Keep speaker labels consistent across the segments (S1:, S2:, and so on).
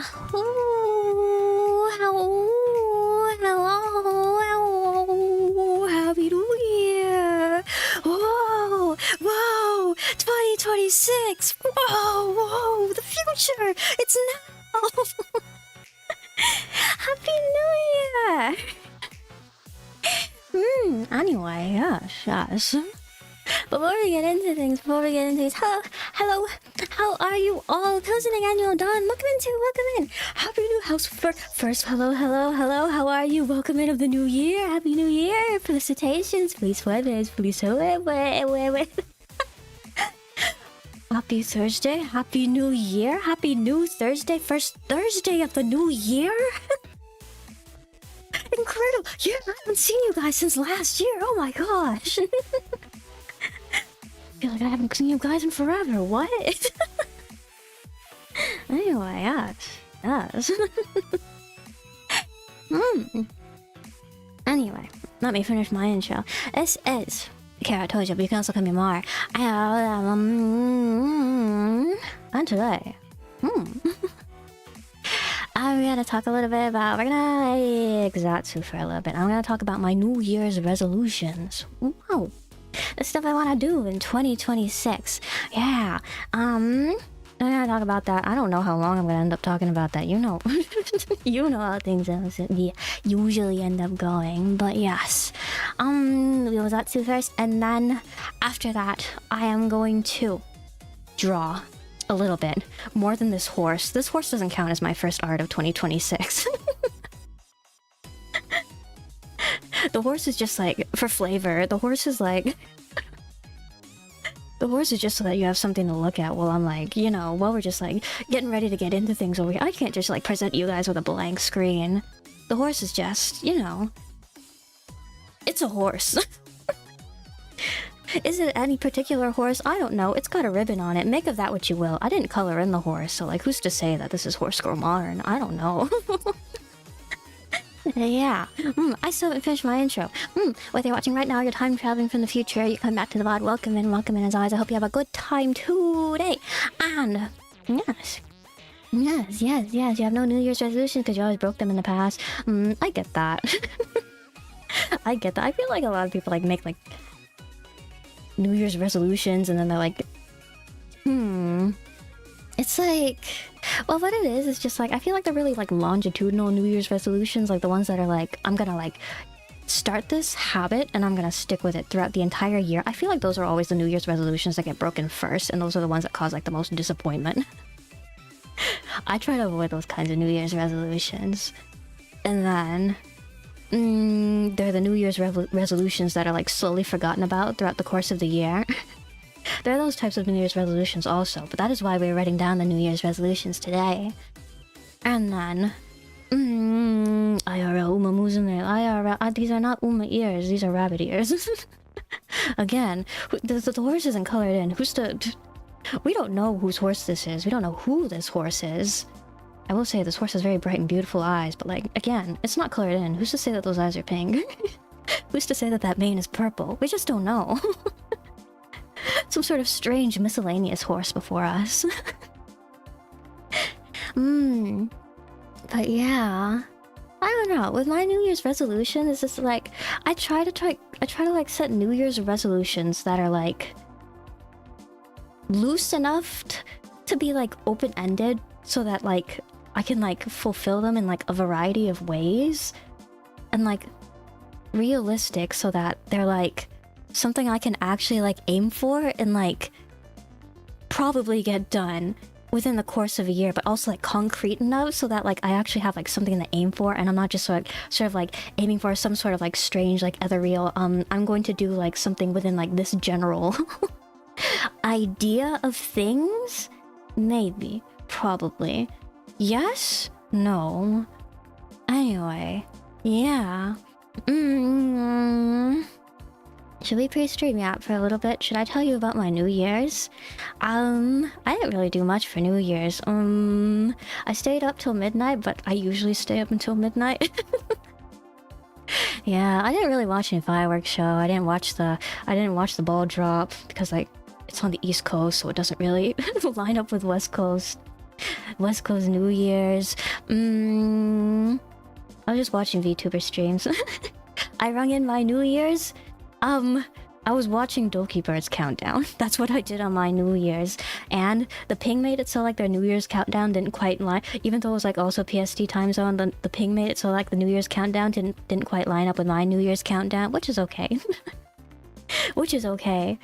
S1: hello, happy new year. Whoa, whoa, 2026. Whoa, the future. It's now. Happy New Year. Anyway, yes. Before we get into things, hello, how are you all? Closing annual dawn, welcome in. Happy new house first, hello, how are you? Welcome in of the new year, happy new year, felicitations, feliz jueves, feliz jueves. Happy Thursday, happy new year, happy new Thursday, first Thursday of the new year. Incredible, yeah, I haven't seen you guys since last year, oh my gosh. I feel like I haven't seen you guys in forever. What? Anyway, yes. Anyway, let me finish my intro. This is... Okay, I told you, but you can also call me Mar. And today... I'm gonna talk a little bit about... We're gonna exatsu for a little bit. I'm gonna talk about my New Year's resolutions. Wow. The stuff I want to do in 2026. Yeah. I'm gonna talk about that. I don't know how long I'm gonna end up talking about that. You know. You know how things usually end up going. But yes. We'll Zatsu first. And then after that, I am going to draw a little bit. More than this horse. This horse doesn't count as my first art of 2026. The horse is just like, for flavor, the horse is like... The horse is just so that you have something to look at while I'm like, you know, while we're just like getting ready to get into things over here. I can't just like present you guys with a blank screen. The horse is just, you know... It's a horse. Is it any particular horse? I don't know. It's got a ribbon on it. Make of that what you will. I didn't color in the horse, so like who's to say that this is Horse Girl Modern? I don't know. Yeah. I still haven't finished my intro. Whether you're watching right now or you're time traveling from the future, you come back to the VOD. Welcome in as always. I hope you have a good time today. And yes. You have no New Year's resolutions because you always broke them in the past. I get that. I get that. I feel like a lot of people like make like New Year's resolutions and then they're like, It's like, well, what it is just like, I feel like they're really like longitudinal New Year's resolutions, like the ones that are like, I'm gonna like start this habit and I'm gonna stick with it throughout the entire year. I feel like those are always the New Year's resolutions that get broken first, and those are the ones that cause like the most disappointment. I try to avoid those kinds of New Year's resolutions. And then, they're the New Year's resolutions that are like slowly forgotten about throughout the course of the year. There are those types of New Year's resolutions also, but that is why we're writing down the New Year's resolutions today. And then... IRL Uma Musume, IRL... these are not Uma ears, these are rabbit ears. Again, the horse isn't colored in. Who's the... We don't know whose horse this is. We don't know who this horse is. I will say this horse has very bright and beautiful eyes, but like, again, it's not colored in. Who's to say that those eyes are pink? Who's to say that that mane is purple? We just don't know. Some sort of strange miscellaneous horse before us. But yeah, I don't know. With my New Year's resolution, it's just like I try to like set New Year's resolutions that are like loose enough to be like open-ended, so that like I can like fulfill them in like a variety of ways, and like realistic, so that they're like something I can actually like aim for and like probably get done within the course of a year, but also like concrete enough so that like I actually have like something to aim for, and I'm not just sort of like aiming for some sort of like strange like ethereal I'm going to do like something within like this general idea of things. Maybe, probably, yes, no, anyway, yeah. Should we pre-stream out for a little bit? Should I tell you about my New Year's? I didn't really do much for New Year's. I stayed up till midnight, but I usually stay up until midnight. Yeah, I didn't really watch any fireworks show. I didn't watch the ball drop because like it's on the East Coast, so it doesn't really line up with West Coast West Coast New Year's. I was just watching VTuber streams. I rung in my New Year's. I was watching Doki Bird's countdown. That's what I did on my New Year's. And the ping made it so like their New Year's countdown didn't quite line. Even though it was like also PST time zone, the ping made it so like the New Year's countdown didn't quite line up with my New Year's countdown, which is okay. Which is okay.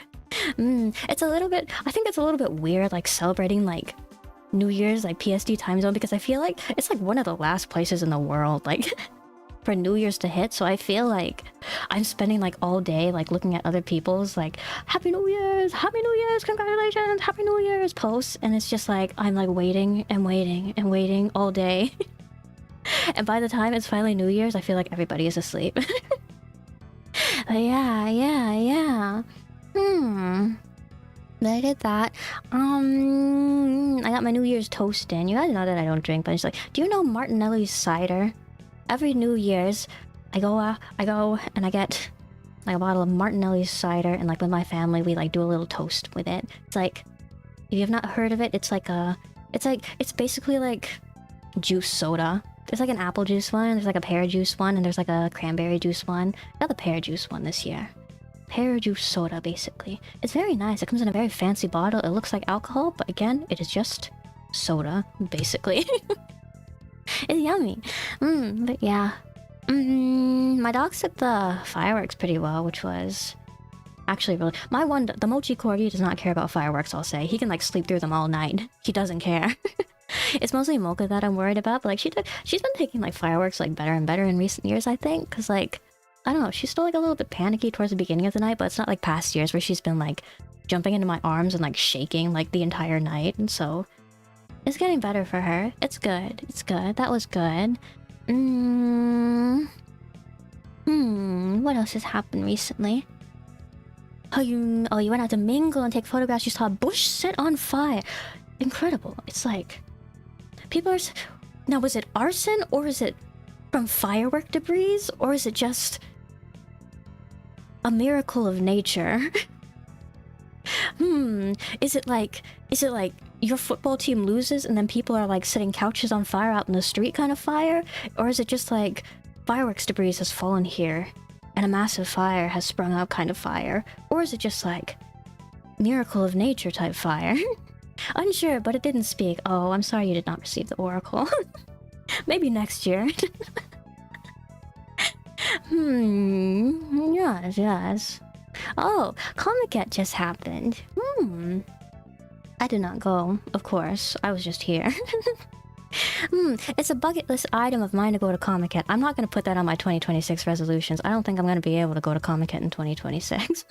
S1: It's a little bit, I think it's a little bit weird like celebrating like New Year's like PST time zone, because I feel like it's like one of the last places in the world like for New Year's to hit, so I feel like I'm spending like all day like looking at other people's like Happy New Year's, congratulations, Happy New Year's posts, and it's just like I'm like waiting and waiting and waiting all day. And by the time it's finally New Year's, I feel like everybody is asleep. Yeah. But I did that. I got my New Year's toast in. You guys know that I don't drink, but it's like, do you know Martinelli's cider? Every New Year's, I go and I get like a bottle of Martinelli's cider, and like with my family, we like do a little toast with it. It's like, if you have not heard of it, it's basically like juice soda. There's like an apple juice one, there's like a pear juice one, and there's like a cranberry juice one. I got the pear juice one this year. Pear juice soda, basically. It's very nice. It comes in a very fancy bottle. It looks like alcohol, but again, it is just soda, basically. It's yummy. But yeah. My dog took the fireworks pretty well, which was actually really... the Mochi Corgi does not care about fireworks, I'll say. He can like sleep through them all night. He doesn't care. It's mostly Mocha that I'm worried about, but like she's been taking like fireworks like better and better in recent years, I think, because like, I don't know, she's still like a little bit panicky towards the beginning of the night, but it's not like past years where she's been like jumping into my arms and like shaking like the entire night, and so it's getting better for her. It's good. It's good. That was good. What else has happened recently? Oh, you went out to mingle and take photographs. You saw a bush set on fire. Incredible. It's like people are... Now, was it arson, or is it from firework debris, or is it just a miracle of nature? Is it like your football team loses and then people are like setting couches on fire out in the street kind of fire? Or is it just like fireworks debris has fallen here and a massive fire has sprung up kind of fire? Or is it just like miracle of nature type fire? Unsure, but it didn't speak. Oh, I'm sorry you did not receive the oracle. Maybe next year. Yes. Oh, Comic-Con just happened. I did not go, of course. I was just here. It's a bucket list item of mine to go to Comic-Con. I'm not going to put that on my 2026 resolutions. I don't think I'm going to be able to go to Comic-Con in 2026.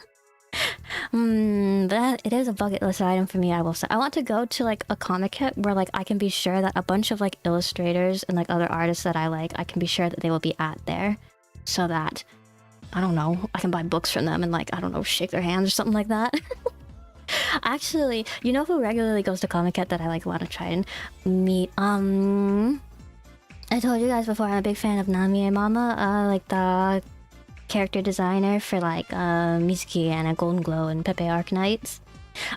S1: But it is a bucket list item for me, I will say. I want to go to like a Comic-Con where like I can be sure that a bunch of like illustrators and like other artists that I like, I can be sure that they will be at there, so that, I don't know, I can buy books from them and like, I don't know, shake their hands or something like that. Actually, you know who regularly goes to Comic-Con that I like want to try and meet? I told you guys before, I'm a big fan of Namie Mama, like the character designer for like Mizuki and Golden Glow and Pepe Arknights.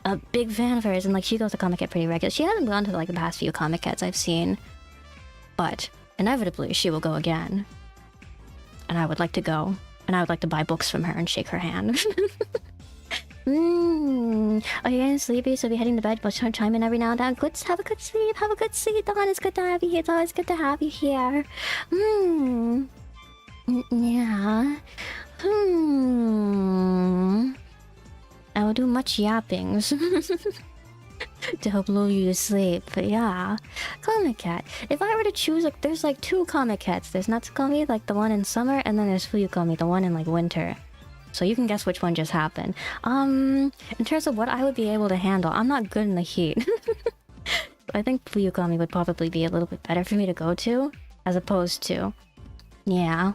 S1: A big fan of hers, and like she goes to Comic-Con pretty regularly. She hasn't gone to like the past few Comic-Cons I've seen, but inevitably she will go again. And I would like to go, and I would like to buy books from her and shake her hand. Are you getting sleepy? So be heading to bed, but chime in every now and then. Good, have a good sleep, Dawn. It's good to have you here. It's always good to have you here. Yeah. I will do much yappings to help lull you to sleep, but yeah. Comic-Con. If I were to choose, like, there's like two Comic-Cons. There's Natsukomi, like the one in summer, and then there's Fuyukomi, the one in like winter. So you can guess which one just happened. In terms of what I would be able to handle, I'm not good in the heat. I think Fuyukomi would probably be a little bit better for me to go to, as opposed to, yeah,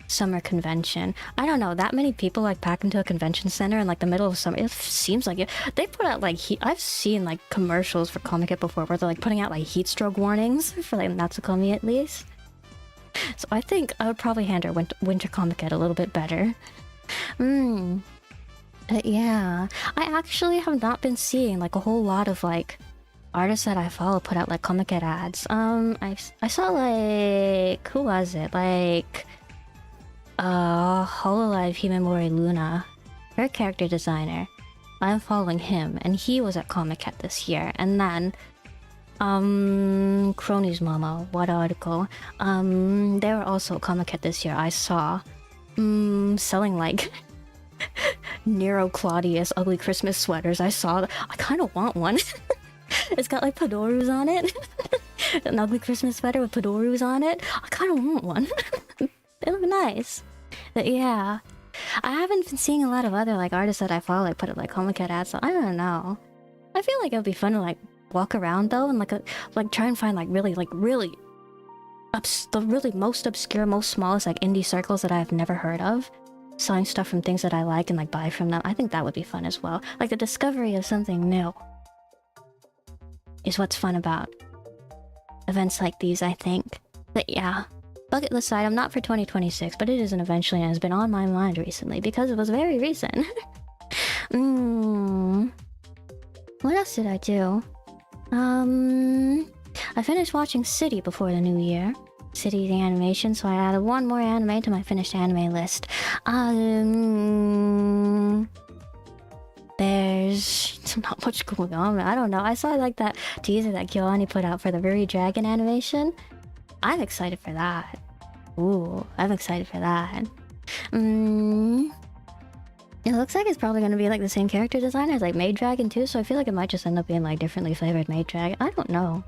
S1: summer convention. I don't know, that many people like pack into a convention center in like the middle of summer. It seems like it. They put out like heat. I've seen like commercials for Comic-Con before where they're like putting out like heat stroke warnings for like Natsukomi at least. So I think I would probably handle winter Comic-Con a little bit better. Yeah, I actually have not been seeing like a whole lot of like artists that I follow put out like comic ads. I saw like, who was it? Like Hololive Himemori Luna, her character designer. I'm following him, and he was at Comic Cat this year. And then Cronies Mama, what article? They were also at Comic Cat this year. I saw selling like Nero Claudius ugly Christmas sweaters. I kind of want one. It's got like Padorus on it. An ugly Christmas sweater with Padorus on it. I kind of want one. They look nice. But yeah, I haven't been seeing a lot of other like artists that I follow like put up like Comic Cat ads, so I don't know. I feel like it would be fun to like walk around though and like try and find like really the really most obscure, most smallest like indie circles that I've never heard of, selling stuff from things that I like and like buy from them. I think that would be fun as well. Like the discovery of something new is what's fun about events like these, I think. But yeah, bucket list item, not for 2026, but it isn't eventually, and has been on my mind recently because it was very recent. What else did I do? I finished watching City before the new year. City the animation, so I added one more anime to my finished anime list. There's not much going on. I don't know. I saw like that teaser that Kyoani put out for the Ruri Dragon animation. I'm excited for that. Ooh, I'm excited for that. It looks like it's probably gonna be like the same character design as like Maid Dragon too, so I feel like it might just end up being like differently flavored Maid Dragon. I don't know.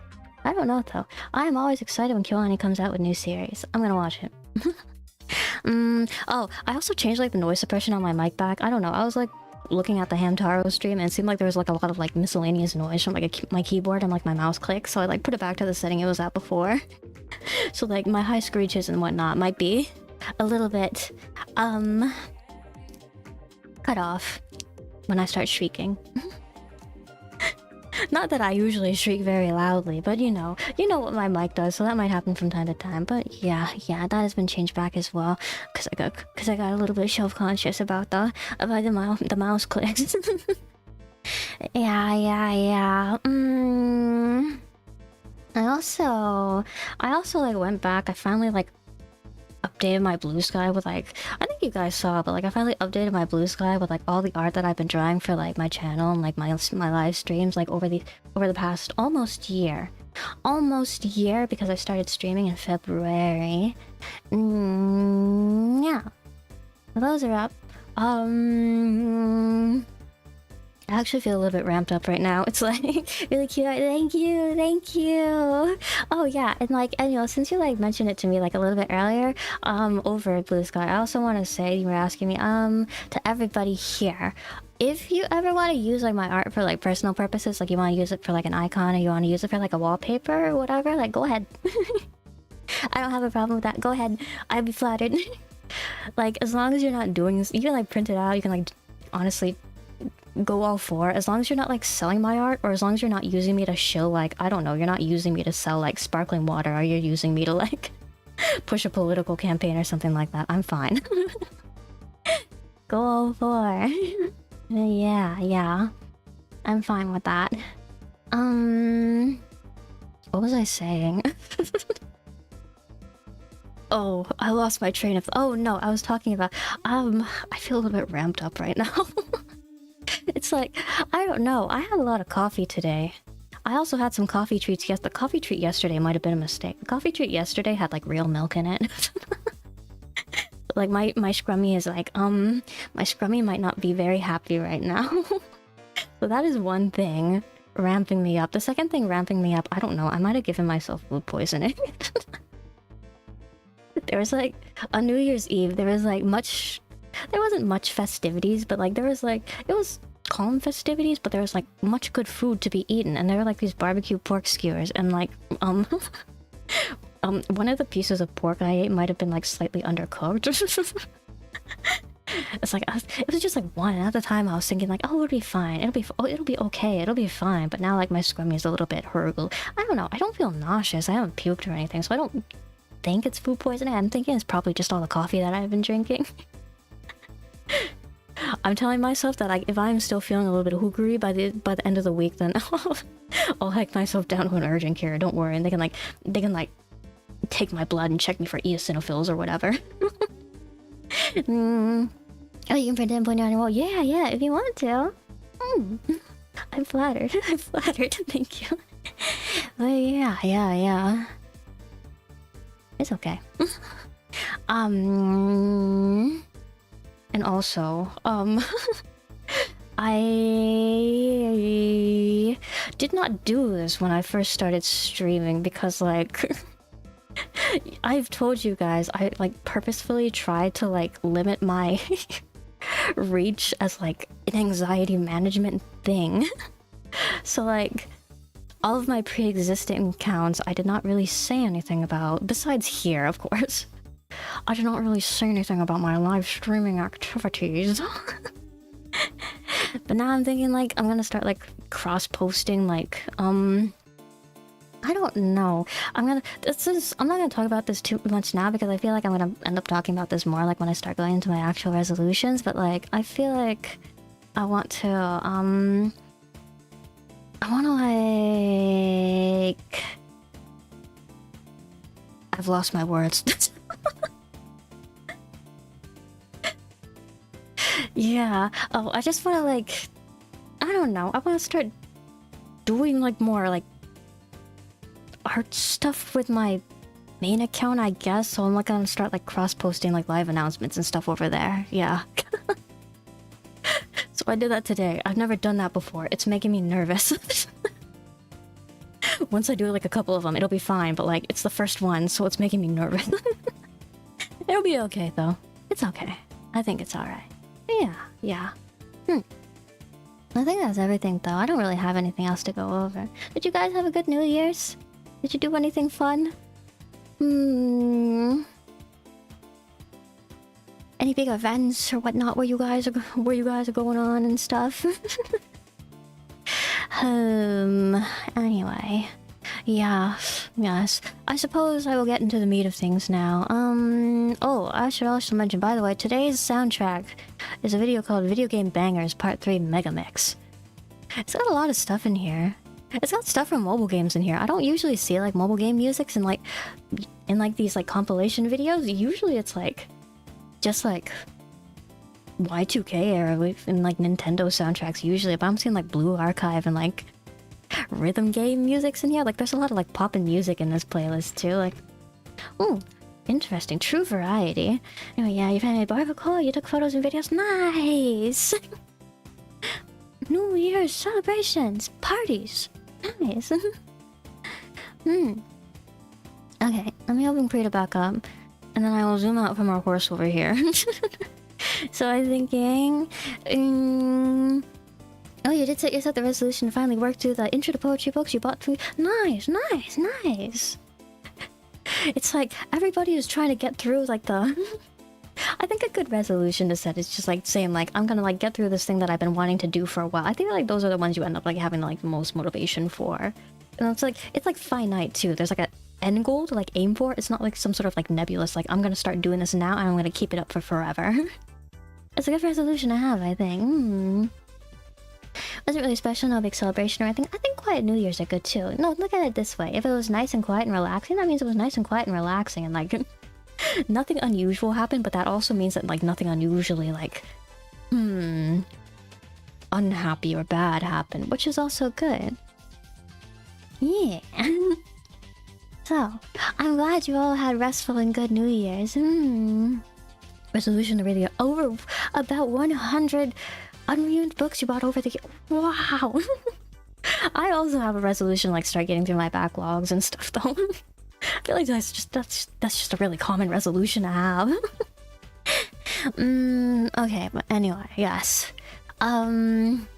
S1: I don't know though. I am always excited when Kyoani comes out with new series. I'm gonna watch it. Oh, I also changed like the noise suppression on my mic back. I don't know. I was like looking at the Hamtaro stream and it seemed like there was like a lot of like miscellaneous noise from like my keyboard and like my mouse clicks, so I like put it back to the setting it was at before. So like my high screeches and whatnot might be a little bit cut off when I start shrieking. Not that I usually shriek very loudly, but you know what my mic does, so that might happen from time to time. But yeah, that has been changed back as well, cause I got a little bit self-conscious about the mouse clicks. yeah. I also like went back. I finally like updated my blue sky with like, I think you guys saw, but like I finally updated my blue sky with like all the art that I've been drawing for like my channel and like my live streams like over the past almost year, because I started streaming in February. Yeah, those are up. I actually feel a little bit ramped up right now. It's like really cute. Thank you. Oh yeah, and like, and you know, since you like mentioned it to me like a little bit earlier, over at Blue Sky, I also want to say, you were asking me, to everybody here, if you ever want to use like my art for like personal purposes, like you want to use it for like an icon or you want to use it for like a wallpaper or whatever, like go ahead. I don't have a problem with that. Go ahead. I'd be flattered. Like as long as you're not doing this, you can like print it out. You can like honestly go all for, as long as you're not like selling my art, or as long as you're not using me to show like, I don't know, you're not using me to sell like sparkling water, or you're using me to like push a political campaign or something like that, I'm fine. Go all for. Yeah, I'm fine with that. What was I saying? Oh, I lost my train of, oh no, I was talking about, I feel a little bit ramped up right now. It's like, I don't know, I had a lot of coffee today. I also had some coffee treats. Yes, the coffee treat yesterday might have been a mistake. The coffee treat yesterday had like real milk in it. Like my scrummy is like, my scrummy might not be very happy right now. So that is one thing ramping me up. The second thing ramping me up, I don't know, I might have given myself food poisoning. There was like, on New Year's Eve, there wasn't much festivities, but like there was like, it was calm festivities, but there was like much good food to be eaten, and there were like these barbecue pork skewers, and like one of the pieces of pork I ate might have been like slightly undercooked. It's like it was just like one, and at the time I was thinking like, oh, it'll be fine, it'll be okay, it'll be fine. But now like my scrummy is a little bit hurgle. I don't know, I don't feel nauseous, I haven't puked or anything, so I don't think it's food poisoning. I'm thinking it's probably just all the coffee that I've been drinking. I'm telling myself that if I'm still feeling a little bit hoogery by the end of the week, then I'll hack myself down to an urgent care. Don't worry, and they can take my blood and check me for eosinophils or whatever. Oh, you can print it and put it on your wall. Yeah, if you want to. I'm flattered. I'm flattered. Thank you. But yeah. It's okay. And also, I did not do this when I first started streaming because, like, I've told you guys, I, like, purposefully tried to, like, limit my reach as, like, an anxiety management thing. So, like, all of my pre-existing accounts I did not really say anything about, besides here, of course. I did not really say anything about my live streaming activities. But now I'm thinking, like, I'm gonna start, like, cross-posting, like, I don't know. I'm not gonna talk about this too much now because I feel like I'm gonna end up talking about this more, like, when I start going into my actual resolutions, but, like, I feel like I want to, like... I've lost my words. Yeah. Oh, I just want to, like... I don't know. I want to start doing, like, more, like, art stuff with my main account, I guess. So I'm, like, gonna start, like, cross-posting, like, live announcements and stuff over there. Yeah. So I did that today. I've never done that before. It's making me nervous. Once I do, like, a couple of them, it'll be fine. But, like, it's the first one, so it's making me nervous. It'll be okay, though. It's okay. I think it's alright. Yeah. I think that's everything, though. I don't really have anything else to go over. Did you guys have a good New Year's? Did you do anything fun? Any big events or whatnot where you guys are going on and stuff? Anyway. Yes. I suppose I will get into the meat of things now. Oh, I should also mention, by the way, today's soundtrack is a video called Video Game Bangers Part 3 Mega Mix. It's got a lot of stuff in here. It's got stuff from mobile games in here. I don't usually see, like, mobile game musics in these, like, compilation videos. Usually it's, like, just, like, Y2K era and, like, Nintendo soundtracks usually. But I'm seeing, like, Blue Archive and, like, rhythm game musics in here. Like, there's a lot of, like, poppin' music in this playlist too. Like, ooh, interesting. True variety. Anyway, yeah, you've had a barbecue, you took photos and videos. Nice. New Year's celebrations, parties. Nice. Okay, let me open Krita back up, and then I will zoom out from our horse over here. So I'm thinking, oh, you did set yourself the resolution to finally work through the intro to poetry books you bought through. Nice. It's like everybody is trying to get through, like, the... I think a good resolution to set is just, like, saying, like, I'm gonna, like, get through this thing that I've been wanting to do for a while. I think, like, those are the ones you end up, like, having, like, the most motivation for. And it's, like, finite, too. There's, like, an end goal to, like, aim for. It's not, like, some sort of, like, nebulous, like, I'm gonna start doing this now and I'm gonna keep it up for forever. It's a good resolution to have, I think. Wasn't really special, no big celebration or anything. I think quiet New Year's are good too. No, look at it this way. If it was nice and quiet and relaxing, that means it was nice and quiet and relaxing and, like, nothing unusual happened, but that also means that, like, nothing unusually, like, unhappy or bad happened, which is also good. Yeah. So, I'm glad you all had restful and good New Year's. Resolution to really over about 100 unreviewed books you bought over the year. Wow. I also have a resolution, like, start getting through my backlogs and stuff, though. I feel like that's just a really common resolution to have. Okay, but anyway, yes. I'm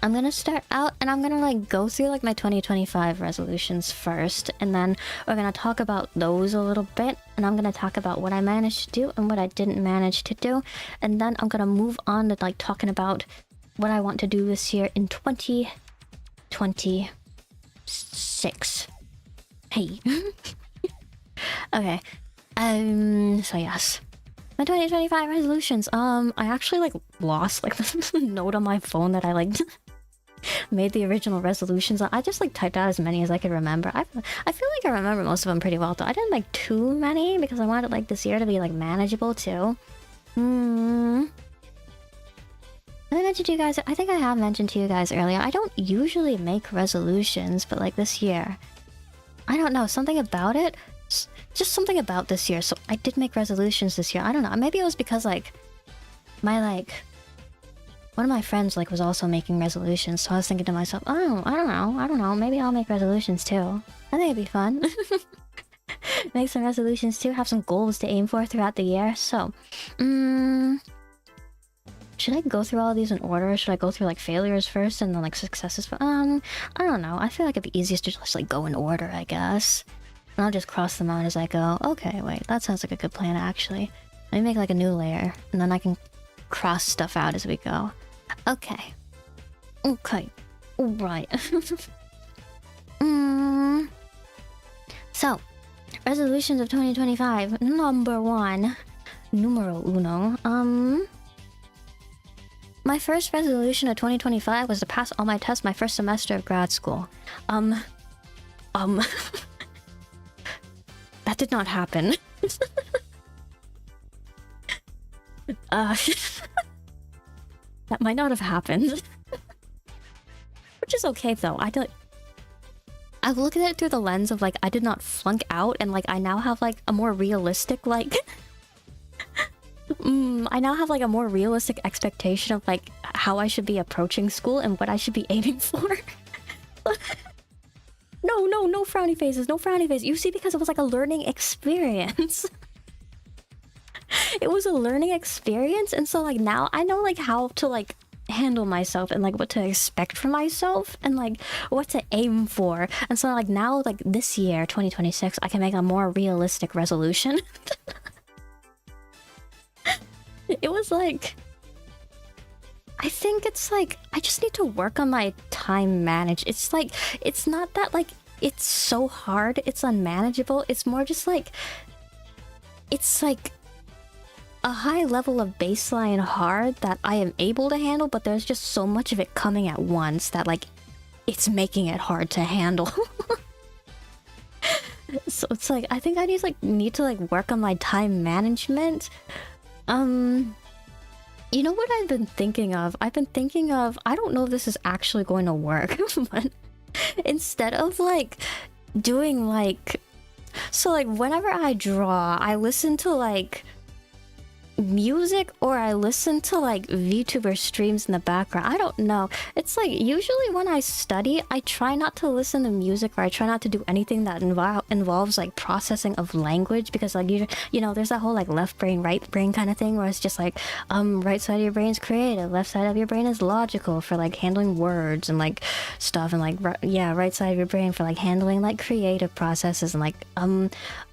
S1: gonna start out and I'm gonna, like, go through, like, my 2025 resolutions first, and then we're gonna talk about those a little bit, and I'm gonna talk about what I managed to do and what I didn't manage to do, and then I'm gonna move on to, like, talking about what I want to do this year in 2026. Hey. Okay. So yes. My 2025 resolutions. I actually like lost like the note on my phone that I like made the original resolutions on. I just like typed out as many as I could remember. I feel like I remember most of them pretty well though. I didn't like too many because I wanted like this year to be like manageable too. I mentioned to you guys, I think I have mentioned to you guys earlier, I don't usually make resolutions, but like this year, I don't know, something about it, just something about this year. So I did make resolutions this year. I don't know, maybe it was because like one of my friends like was also making resolutions, so I was thinking to myself, oh, I don't know, maybe I'll make resolutions too. I think it'd be fun. Make some resolutions too, have some goals to aim for throughout the year. So, should I go through all of these in order? Should I go through like failures first and then like successes? I don't know. I feel like it'd be easiest to just like go in order, I guess. And I'll just cross them out as I go. Okay, wait, that sounds like a good plan actually. Let me make like a new layer and then I can cross stuff out as we go. Okay. Okay. Right. So, resolutions of 2025. Number 1. Numero uno. My first resolution of 2025 was to pass all my tests my first semester of grad school. That did not happen. That might not have happened. Which is okay though. I look at it through the lens of like I did not flunk out and like I now have like a more realistic like I now have like a more realistic expectation of like how I should be approaching school and what I should be aiming for. No frowny faces, no frowny faces. You see, because it was like a learning experience. It was a learning experience, and so like now I know like how to like handle myself and like what to expect from myself and like what to aim for. And so like now like this year 2026 I can make a more realistic resolution. It was like, I think it's like I just need to work on my time manage. It's like, it's not that like it's so hard, it's unmanageable. It's more just like, it's like a high level of baseline hard that I am able to handle, but there's just so much of it coming at once that like it's making it hard to handle. So it's like I think I need to like work on my time management. You know what I've been thinking of? I don't know if this is actually going to work, but instead of like doing like, so like whenever I draw, I listen to like music or I listen to like VTuber streams in the background. I don't know. It's like usually when I study, I try not to listen to music or I try not to do anything that involves like processing of language, because like you know there's that whole like left brain right brain kind of thing where it's just like right side of your brain is creative, left side of your brain is logical for like handling words and like stuff, and like right side of your brain for like handling like creative processes and like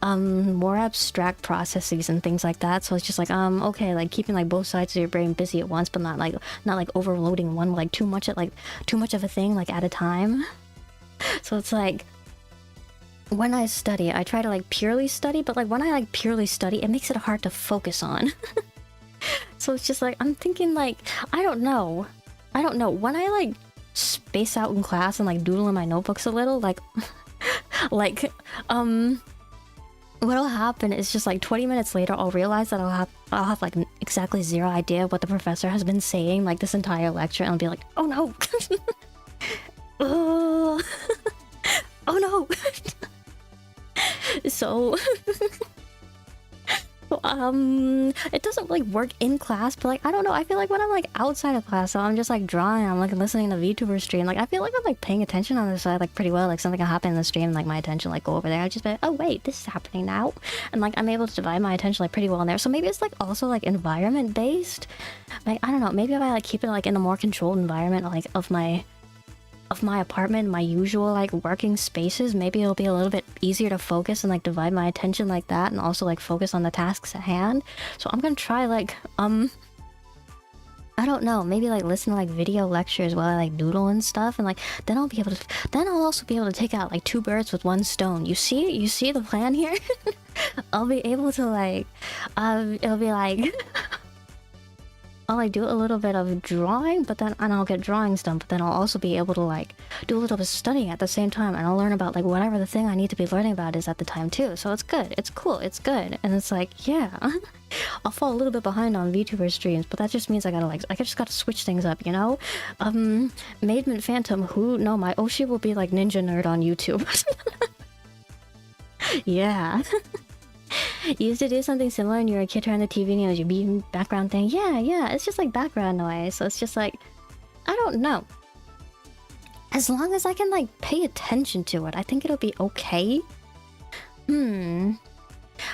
S1: more abstract processes and things like that. So it's just like okay, like keeping like both sides of your brain busy at once, but not like overloading one like too much of a thing like at a time. So it's like when I study, I try to like purely study, but like when I like purely study, it makes it hard to focus on. So it's just like I'm thinking like I don't know when I like space out in class and like doodle in my notebooks a little, like what'll happen is just like 20 minutes later I'll realize that I'll have like exactly zero idea what the professor has been saying like this entire lecture, and I'll be like, oh no. Oh no. So it doesn't like work in class, but like I don't know, I feel like when I'm like outside of class, so I'm just like drawing, I'm like listening to VTuber stream, like I feel like I'm like paying attention on the side like pretty well, like something will happen in the stream, like my attention like go over there, I just be like, oh wait, this is happening now, and like I'm able to divide my attention like pretty well in there. So maybe it's like also like environment based, like I don't know, maybe if I like keep it like in a more controlled environment like of my apartment, my usual like working spaces, maybe it'll be a little bit easier to focus and like divide my attention like that, and also like focus on the tasks at hand. So I'm gonna try like I don't know, maybe like listen to like video lectures while I like doodle and stuff, and like then I'll also be able to take out like two birds with one stone. You see the plan here? I'll be able to like, it'll be like, I'll like do a little bit of drawing, but then and I'll get drawings done, but then I'll also be able to like do a little bit of studying at the same time, and I'll learn about like whatever the thing I need to be learning about is at the time too. So it's good, it's cool, it's good, and it's like, yeah. I'll fall a little bit behind on VTuber streams, but that just means I just gotta switch things up, you know? Maidment Phantom, who, no, my Oshi will be like Ninja Nerd on YouTube. Yeah. You used to do something similar when you were a kid around the TV and it was your beep background thing. Yeah, it's just like background noise. So it's just like, I don't know. As long as I can like pay attention to it, I think it'll be okay.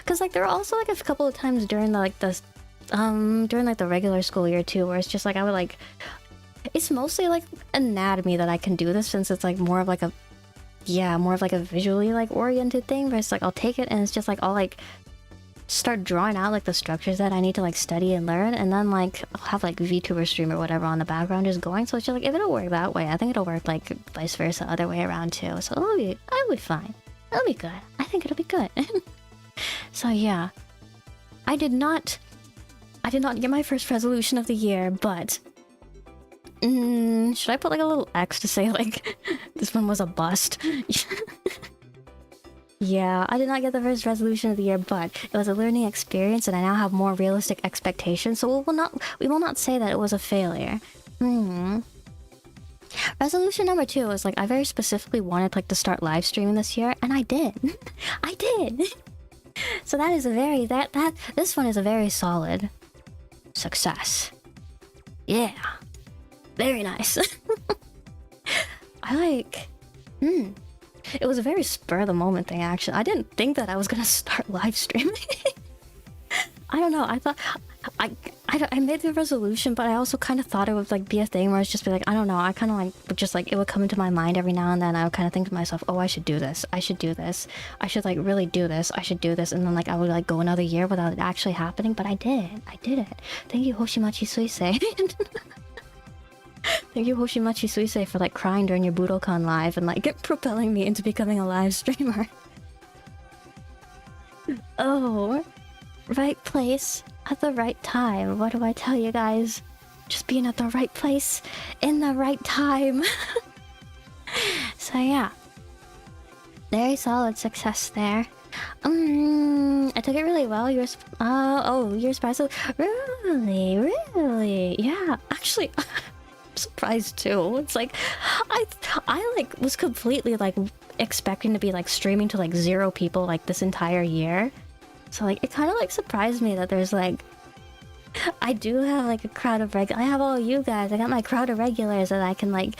S1: Cause like there are also like a couple of times during the regular school year too, where it's just like I would like, it's mostly like anatomy that I can do this, since it's like more of like a visually like oriented thing, where it's like I'll take it and it's just like I'll like start drawing out like the structures that I need to like study and learn, and then like I'll have like VTuber stream or whatever on the background just going. So it's just like if it'll work that way, I think it'll work like vice versa, other way around too. So I'll be fine. It'll be good. I think it'll be good. So yeah, I did not get my first resolution of the year, but should I put like a little X to say like this one was a bust? Yeah, I did not get the first resolution of the year, but it was a learning experience, and I now have more realistic expectations. So we will not say that it was a failure. Resolution number 2 was like I very specifically wanted like to start live streaming this year, and I did. I did. So that is a very this one is a very solid success. Yeah. Very nice. I like... It was a very spur of the moment thing, actually. I didn't think that I was gonna start live streaming. I don't know, I thought... I made the resolution, but I also kind of thought it would like be a thing where it's just be like, I don't know, I kind of like, just like, it would come into my mind every now and then. I would kind of think to myself, oh, I should do this. I should do this. I should like really do this. I should do this. And then like I would like go another year without it actually happening, but I did. I did it. Thank you, Hoshimachi Suisei. Thank you, Hoshimachi Suisei, for like crying during your Budokan live and like propelling me into becoming a live streamer. Oh, right place at the right time. What do I tell you guys? Just being at the right place in the right time. So yeah, very solid success there. I took it really well. You're surprised? Really? Yeah, actually. Surprised too. It's like I like was completely like expecting to be like streaming to like 0 people like this entire year, so like it kind of like surprised me that there's like I do have like a crowd of I have all you guys. I got my crowd of regulars that I can like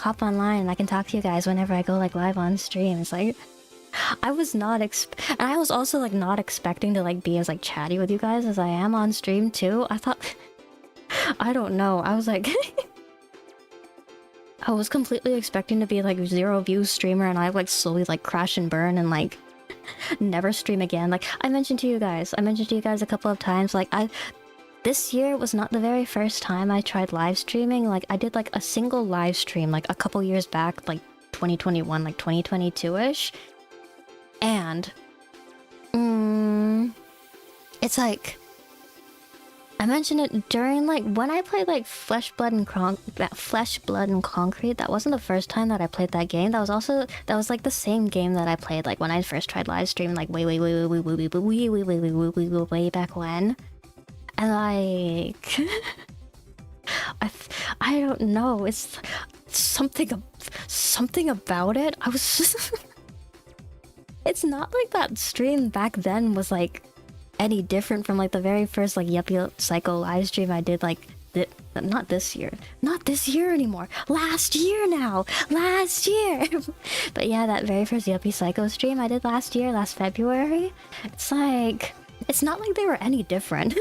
S1: hop online and I can talk to you guys whenever I go like live on stream. It's like I was not and I was also like not expecting to like be as like chatty with you guys as I am on stream too. I thought I don't know, I was like I was completely expecting to be like 0 views streamer, and I like slowly like crash and burn and like never stream again. Like I mentioned to you guys a couple of times, like this year was not the very first time I tried live streaming. Like I did like a single live stream like a couple years back, like 2021, like 2022-ish. And it's like I mentioned it during like when I played like Flesh, Blood, and Concrete. That wasn't the first time that I played that game. That was like the same game that I played like when I first tried live streaming, like way back when. And like I don't know, it's something about it. I was just it's not like that stream back then was like any different from like the very first like Yuppie Psycho live stream I did like not this year anymore, last year. But yeah, that very first Yuppie Psycho stream I did last February, it's like it's not like they were any different.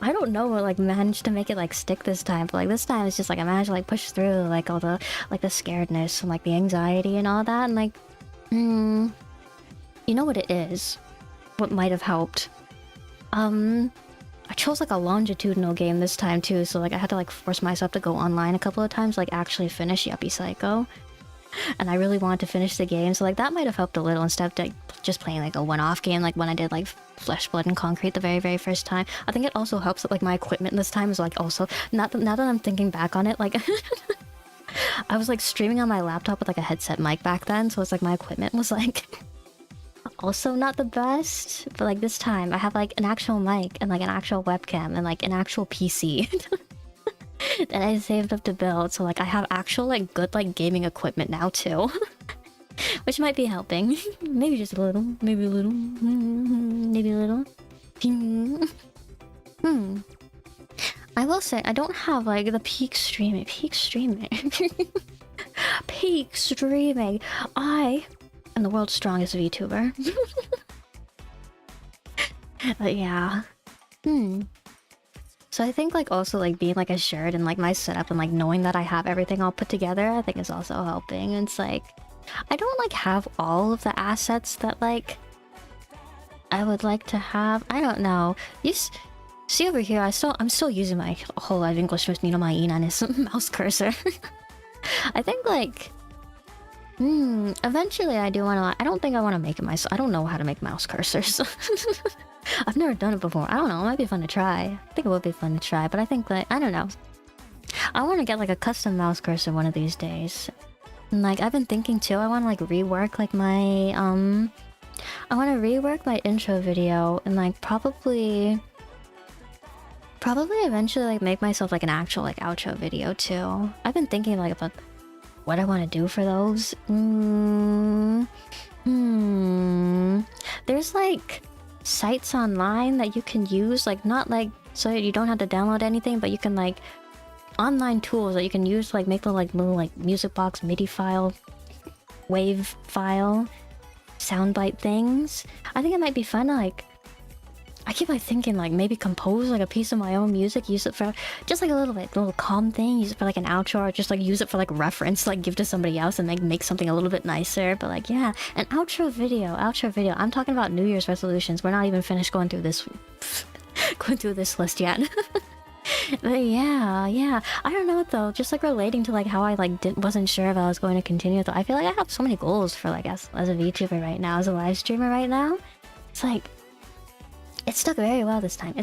S1: I don't know what like managed to make it like stick this time, but like this time it's just like I managed to like push through like all the like the scaredness and like the anxiety and all that, and like you know what it is, what might have helped. I chose like a longitudinal game this time too, so like I had to like force myself to go online a couple of times, like actually finish Yuppie Psycho. and I really wanted to finish the game, so like that might have helped a little instead of like just playing like a one-off game like when I did like Flesh, Blood, and Concrete the very first time. I think it also helps that like my equipment this time is like also now that I'm thinking back on it, like I was like streaming on my laptop with like a headset mic back then, so it's like my equipment was like also not the best, but like this time I have like an actual mic and like an actual webcam and like an actual PC that I saved up to build, so like I have actual like good like gaming equipment now too. Which might be helping. Maybe just a little, maybe a little, maybe a little. I will say I don't have like the peak streaming. Peak streaming. I am the world's strongest VTuber. But yeah. So I think like also like being like assured and like my setup and like knowing that I have everything all put together, I think is also helping. It's like I don't like have all of the assets that like I would like to have. I don't know. You see over here, I'm still using my whole live English with my Inanis mouse cursor. I think like eventually I do want to. I don't think I want to make it myself. I don't know how to make mouse cursors. I've never done it before. I don't know. It might be fun to try. I think it would be fun to try, but I think like I don't know. I want to get like a custom mouse cursor one of these days. And, like I've been thinking too, I want to like rework like my I want to rework my intro video and like probably eventually like make myself like an actual like outro video too. I've been thinking like about what I want to do for those. There's like sites online that you can use, like not like so you don't have to download anything, but you can like online tools that you can use to like make little like music box MIDI file, wave file, soundbite things. I think it might be fun to like I keep like thinking like maybe compose like a piece of my own music, use it for just like a little calm thing, use it for like an outro, or just like use it for like reference, like give to somebody else and make something a little bit nicer. But like yeah, an outro video. I'm talking about New Year's resolutions. We're not even finished going through this list yet. But yeah, I don't know though, just like relating to like how I like wasn't sure if I was going to continue though. I feel like I have so many goals for like as a VTuber right now, as a live streamer right now. It's like it stuck very well this time. I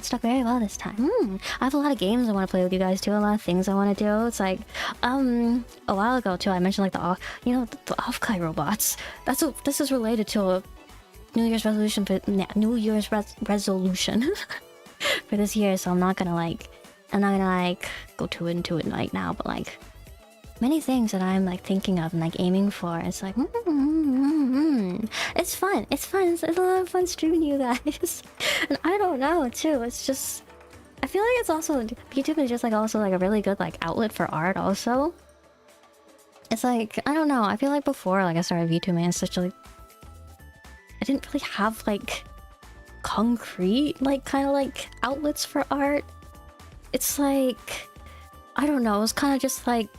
S1: have a lot of games I want to play with you guys too, a lot of things I want to do. It's like a while ago too I mentioned like the off-kai robots. This is related to a New Year's resolution for resolution for this year, so I'm not gonna go into it right now, but like many things that I'm like thinking of and like aiming for. It's like it's fun. It's a lot of fun streaming you guys. And I don't know too. It's just I feel like it's also YouTube is just like also like a really good like outlet for art also. It's like I don't know. I feel like before like I started VTubing, it's such like I didn't really have like concrete like kind of like outlets for art. It's like I don't know. It's kind of just like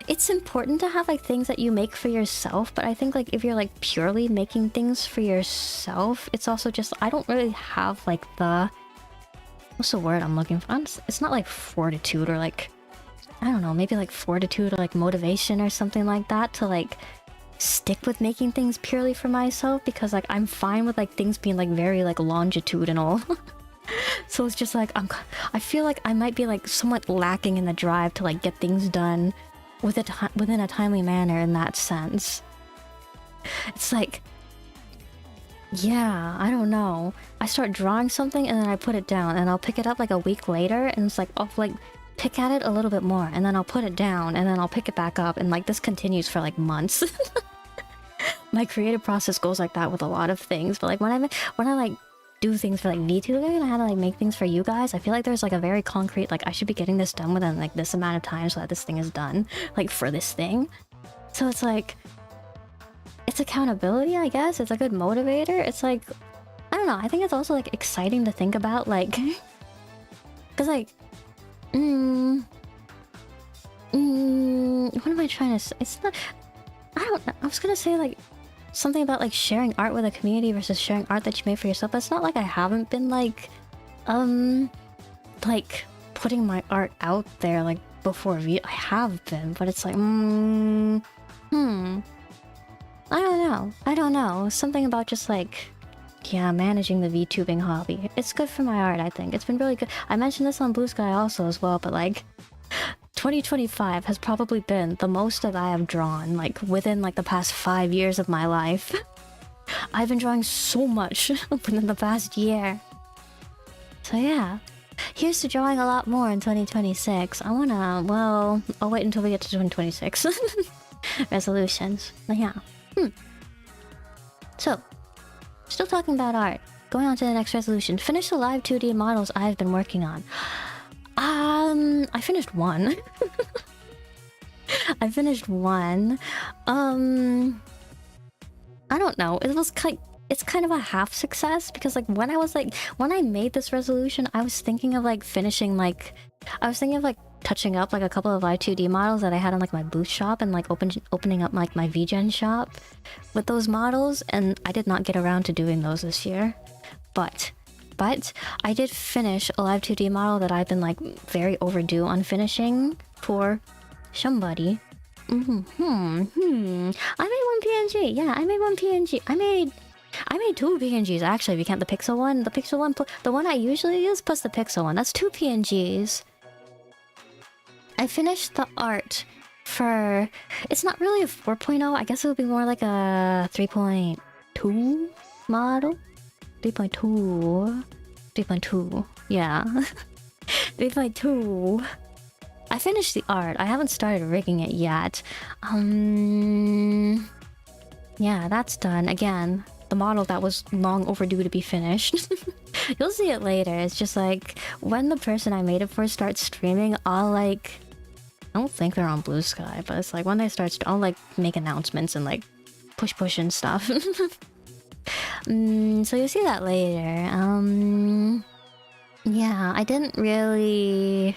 S1: it's important to have like things that you make for yourself, but I think like if you're like purely making things for yourself, it's also just I don't really have like the what's the word I'm looking for? It's not like fortitude or like I don't know, maybe like fortitude or like motivation or something like that to like stick with making things purely for myself, because like I'm fine with like things being like very like longitudinal. So it's just like I feel like I might be like somewhat lacking in the drive to like get things done within a timely manner in that sense. It's like yeah, I don't know. I start drawing something and then I put it down and I'll pick it up like a week later and it's like I'll like pick at it a little bit more and then I'll put it down and then I'll pick it back up, and like this continues for like months. My creative process goes like that with a lot of things, but like when I like do things for like VTubing and I had to like make things for you guys, I feel like there's like a very concrete like I should be getting this done within like this amount of time so that this thing is done like for this thing. So it's like it's accountability, I guess. It's a good motivator. It's like I don't know, I think it's also like exciting to think about, like because like what am I trying to say? It's not I don't know. I was gonna say like something about like sharing art with a community versus sharing art that you made for yourself. But it's not like I haven't been like putting my art out there like before. I have been, but it's like I don't know. I don't know. Something about just like, yeah, managing the VTubing hobby. It's good for my art, I think. It's been really good. I mentioned this on Blue Sky also as well, but like 2025 has probably been the most that I have drawn, like within like the past 5 years of my life. I've been drawing so much within the past year. So yeah. Here's to drawing a lot more in 2026. I wanna, well, I'll wait until we get to 2026. Resolutions. But yeah. So, still talking about art. Going on to the next resolution. Finish the live 2D models I've been working on. I finished one. I finished one. I don't know. It's kind of a half success because like when I made this resolution, I was thinking of like finishing like touching up like a couple of live 2D models that I had on like my booth shop and like opening up like my VGen shop with those models, and I did not get around to doing those this year. But I did finish a live 2D model that I've been like very overdue on finishing for somebody. I made one PNG. Yeah, I made one PNG. I made two PNGs actually. If you count the pixel one, the one I usually use plus the pixel one. That's two PNGs. I finished the art for... It's not really a 4.0. I guess it would be more like a 3.2 model. 3.2. 3.2. Yeah. 3.2. I finished the art. I haven't started rigging it yet. Yeah, that's done. Again, the model that was long overdue to be finished. You'll see it later. It's just like, when the person I made it for starts streaming, I'll like... I don't think they're on Blue Sky, but it's like when they start, I'll like make announcements and like push and stuff. So you'll see that later. Yeah, I didn't really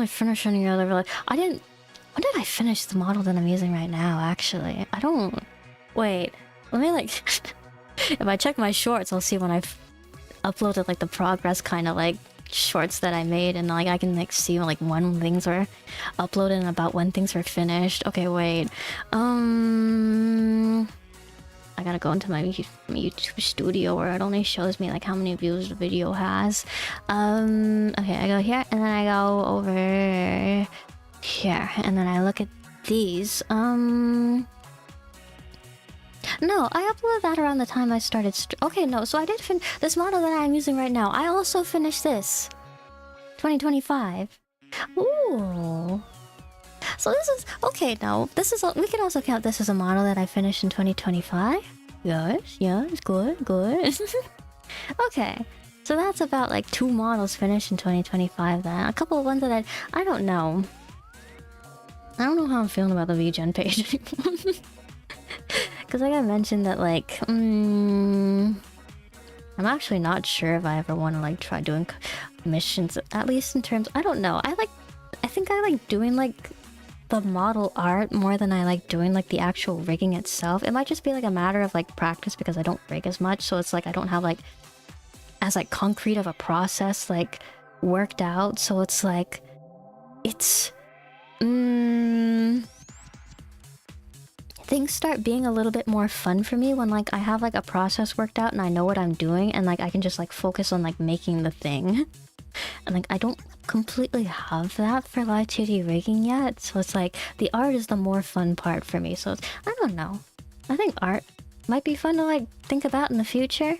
S1: finish any other. Like, when did I finish the model that I'm using right now? Actually, I don't. Wait, let me like. If I check my shorts, I'll see when I've uploaded like the progress kind of like shorts that I made, and like I can like see like when things were uploaded and about when things were finished. Okay, wait. I gotta go into my YouTube studio where it only shows me like how many views the video has. Okay, I go here and then I go over here and then I look at these. No, I uploaded that around the time I started. Okay, no, so I did this model that I'm using right now. I also finished this. 2025. Ooh. So this is okay. No, this is. We can also count this as a model that I finished in 2025. Yes, good. Okay, so that's about like 2 models finished in 2025. Then a couple of ones that I don't know. I don't know how I'm feeling about the VGen page. Because like I mentioned that like, I'm actually not sure if I ever want to like try doing missions, at least in terms, I don't know. I think I like doing like the model art more than I like doing like the actual rigging itself. It might just be like a matter of like practice because I don't rig as much, so it's like I don't have like as like concrete of a process like worked out, so it's like it's things start being a little bit more fun for me when like I have like a process worked out and I know what I'm doing, and like I can just like focus on like making the thing. And like I don't completely have that for live 2D rigging yet, so it's like the art is the more fun part for me. So it's, I don't know, I think art might be fun to like think about in the future.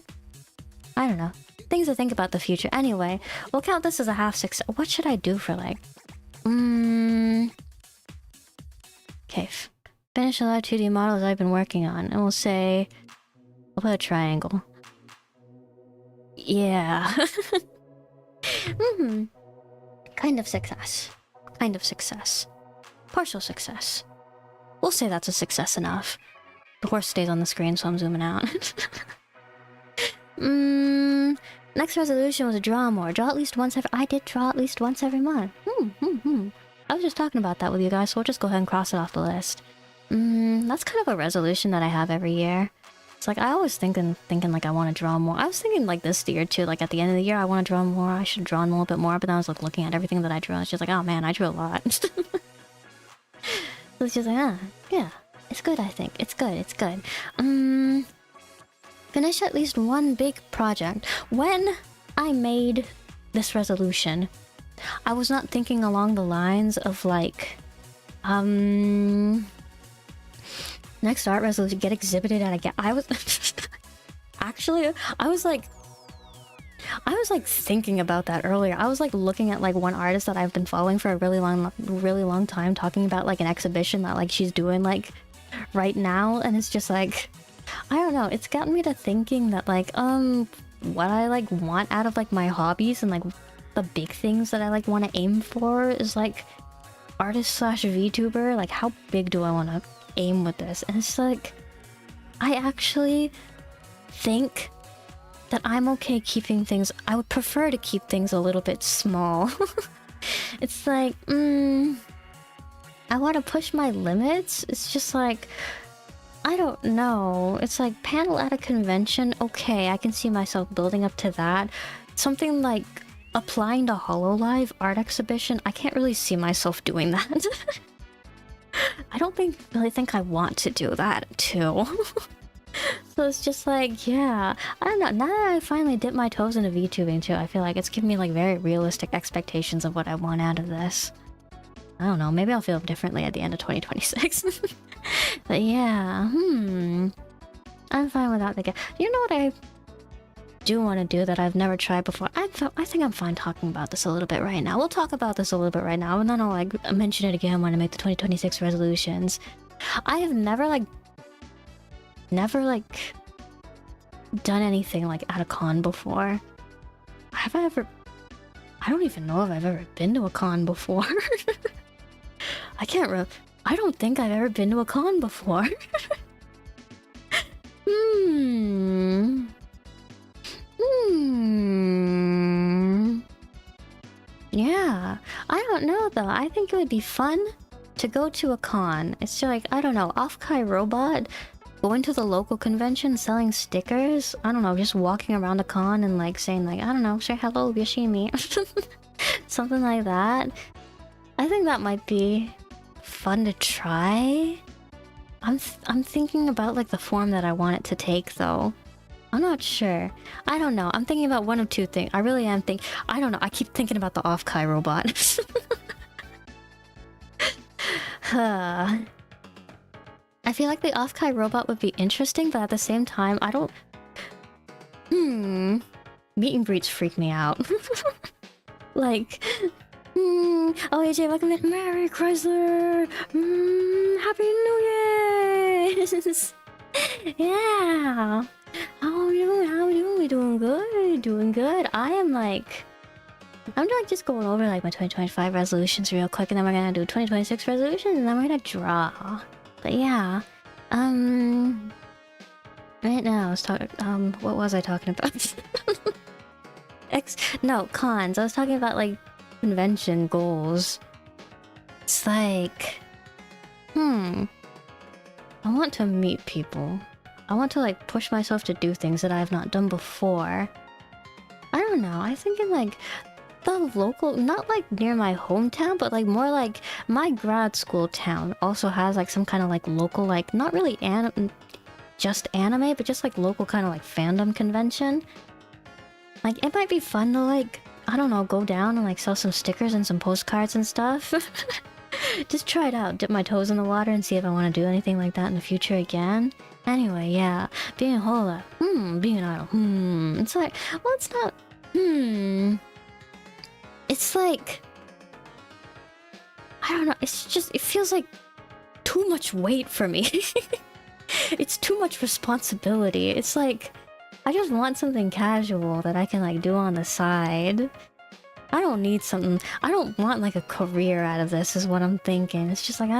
S1: I don't know, things to think about the future. Anyway, we'll count this as a half success. What should I do for like okay, finish the live 2D models I've been working on, and we'll say I'll put a triangle. Yeah. Kind of success. Partial success. We'll say that's a success enough. The horse stays on the screen, so I'm zooming out. Next resolution was draw more. Draw at least once every... I did draw at least once every month. I was just talking about that with you guys, so we'll just go ahead and cross it off the list. That's kind of a resolution that I have every year. It's like, I always thinking like I want to draw more. I was thinking like this year too, like at the end of the year I want to draw more, I should draw a little bit more, but then I was like looking at everything that I drew, and it's just like, oh man, I drew a lot. So it's just like, yeah, it's it's good, I think. It's good, it's good. Finish at least one big project. When I made this resolution, I was not thinking along the lines of like, next art resolution, get exhibited at a I was actually, I was like thinking about that earlier. I was like looking at like one artist that I've been following for a really long time, talking about like an exhibition that like she's doing like right now, and it's just like, I don't know, it's gotten me to thinking that like what I like want out of like my hobbies and like the big things that I like want to aim for is like artist slash VTuber. Like, how big do I want to aim with this? And it's like, I actually think that I'm okay keeping things. I would prefer to keep things a little bit small. It's like, I want to push my limits. It's just like, I don't know. It's like panel at a convention. Okay, I can see myself building up to that. Something like applying to HoloLive art exhibition. I can't really see myself doing that. I don't really think I want to do that too. So it's just like, yeah, I don't know. Now that I finally dipped my toes into VTubing too, I feel like it's giving me like very realistic expectations of what I want out of this. I don't know, maybe I'll feel differently at the end of 2026. But yeah, I'm fine without the game. You know what I do want to do that I've never tried before? I think I'm fine talking about this a little bit right now. We'll talk about this a little bit right now, and then I'll like mention it again when I make the 2026 resolutions. I have never done anything like at a con before. Have I ever? I don't even know if I've ever been to a con before. I don't think I've ever been to a con before. Yeah, I don't know though. I think it would be fun to go to a con. It's just like, I don't know, Off-Kai Robot, going to the local convention, selling stickers. I don't know, just walking around a con and like saying like, I don't know, say hello, Yoshimi. Something like that. I think that might be fun to try. I'm thinking about like the form that I want it to take though. I'm not sure. I don't know. I'm thinking about one of two things. I really am I don't know. I keep thinking about the Off-Kai Robot. I feel like the Off-Kai Robot would be interesting, but at the same time, I don't... Meet and greets freak me out. Like... Oh, AJ, welcome to Merry Chrysler! Happy New Year! Yeah! How are we doing? How are we doing? We doing good? Doing good. I'm just going over like my 2025 resolutions real quick, and then we're gonna do 2026 resolutions, and then we're gonna draw. But yeah, right now I was talking. What was I talking about? Cons. I was talking about like convention goals. It's like, I want to meet people. I want to like push myself to do things that I have not done before. I don't know. I think in like the local, not like near my hometown, but like more like my grad school town also has like some kind of like local, like not really just anime, but just like local kind of like fandom convention. Like it might be fun to like, I don't know, go down and like sell some stickers and some postcards and stuff. Just try it out, dip my toes in the water and see if I want to do anything like that in the future again. Anyway, yeah, being a hola, being an idol, it's like, well, it's not, it's like, I don't know, it's just, it feels like too much weight for me. It's too much responsibility. It's like, I just want something casual that I can like do on the side. I don't need something, I don't want like a career out of this is what I'm thinking. It's just like,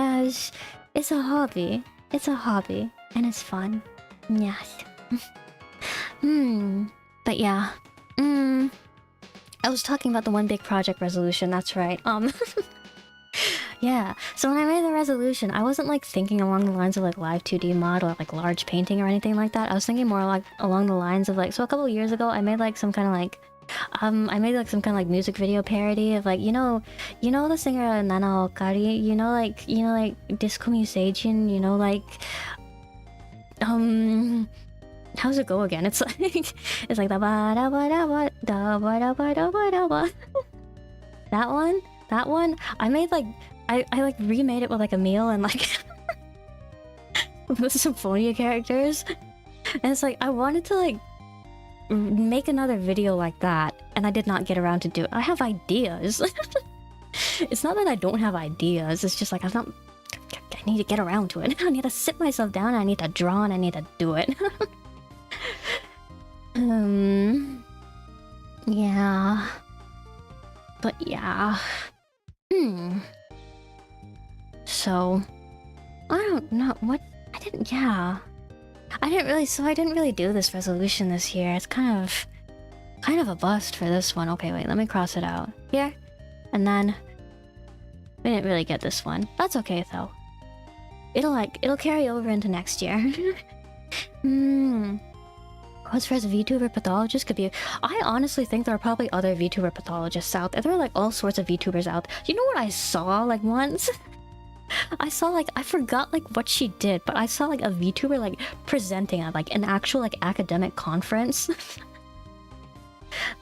S1: it's a hobby. It's a hobby. And it's fun. Yes. But yeah. I was talking about the one big project resolution, that's right. Yeah. So when I made the resolution, I wasn't like thinking along the lines of like live 2D mod or like large painting or anything like that. I was thinking more like along the lines of like, so a couple of years ago I made like some kind of like I made like some kind of like music video parody of like the singer Nana Okari, like Disco Musician, how's it go again? It's like it's like da ba da ba da ba da ba da ba da ba da ba. That one. I made like I like remade it with like a meal and like with Symphonia characters, and it's like I wanted to like make another video like that, and I did not get around to do it. I have ideas. It's not that I don't have ideas. It's just like I need to get around to it. I need to sit myself down. I need to draw, and I need to do it. Yeah. But yeah. So, I don't know what I didn't. Yeah, I didn't really do this resolution this year. It's kind of a bust for this one. Okay, wait, let me cross it out here, and then we didn't really get this one. That's okay though. It'll carry over into next year. What's for as a VTuber pathologist could be. I honestly think there are probably other VTuber pathologists out there. There are like all sorts of VTubers out. You know what I saw like once? I saw like I forgot like what she did, but I saw like a VTuber like presenting at like an actual like academic conference.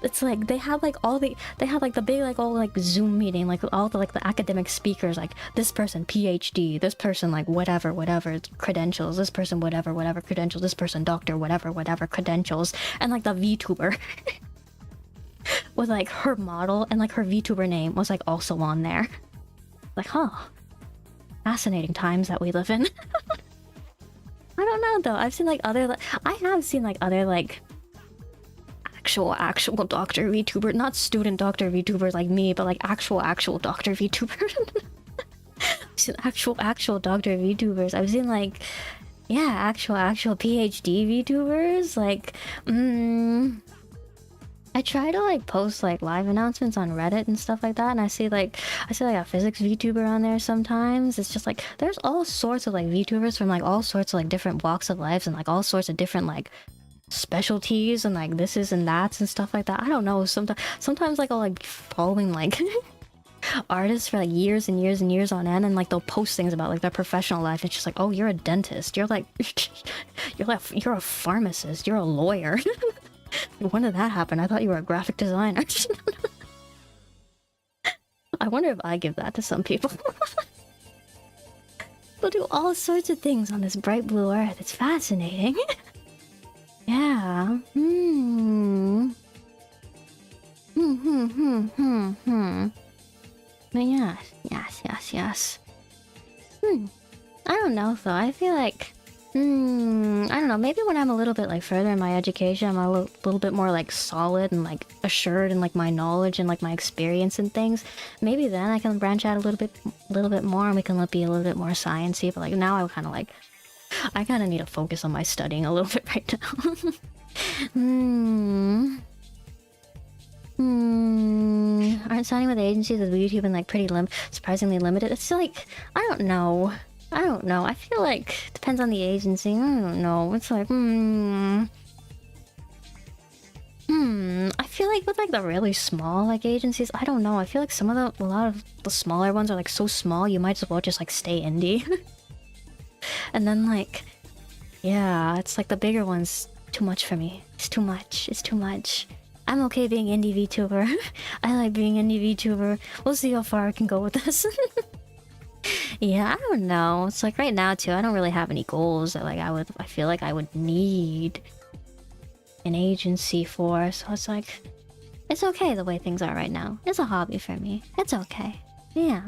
S1: It's like they have like the big like all like Zoom meeting, like all the like the academic speakers, like this person PhD, this person like whatever credentials, this person whatever credentials, this person doctor whatever credentials, and like the VTuber with like her model and like her VTuber name was like also on there. Like, huh, fascinating times that we live in. I don't know though. I have seen like other like actual doctor VTuber, not student doctor VTubers like me, but like actual doctor VTubers. I've seen actual doctor VTubers. I've seen like, yeah, actual PhD VTubers. Like, I try to like post like live announcements on Reddit and stuff like that, and I see like a physics VTuber on there sometimes. It's just like there's all sorts of like VTubers from like all sorts of like different walks of lives and like all sorts of different like specialties and like this is and that's and stuff like that. I don't know, sometimes like I'll like be following like artists for like years and years and years on end, and like they'll post things about like their professional life. It's just like, oh, you're a dentist, you're a pharmacist, you're a lawyer. When did that happen? I thought you were a graphic designer. I wonder if I give that to some people. They'll do all sorts of things on this bright blue earth. It's fascinating. Yeah. But yes. I don't know though. I feel like I don't know, maybe when I'm a little bit like further in my education, I'm a little bit more like solid and like assured in like my knowledge and like my experience and things. Maybe then I can branch out a little bit more and we can be a little bit more sciencey. But like now I kind of need to focus on my studying a little bit right now. Aren't signing with agencies with YouTube and like pretty surprisingly limited? It's like, I don't know. I feel like it depends on the agency. I don't know. It's like, I feel like with like the really small like agencies, I don't know. I feel like a lot of the smaller ones are like so small, you might as well just like stay indie. And then like, yeah, it's like the bigger ones, too much for me. It's too much. I'm okay being indie VTuber. I like being indie VTuber. We'll see how far I can go with this. Yeah, I don't know. It's like right now too, I don't really have any goals that like I feel like I would need an agency for. So it's like, it's okay the way things are right now. It's a hobby for me. It's okay. Yeah.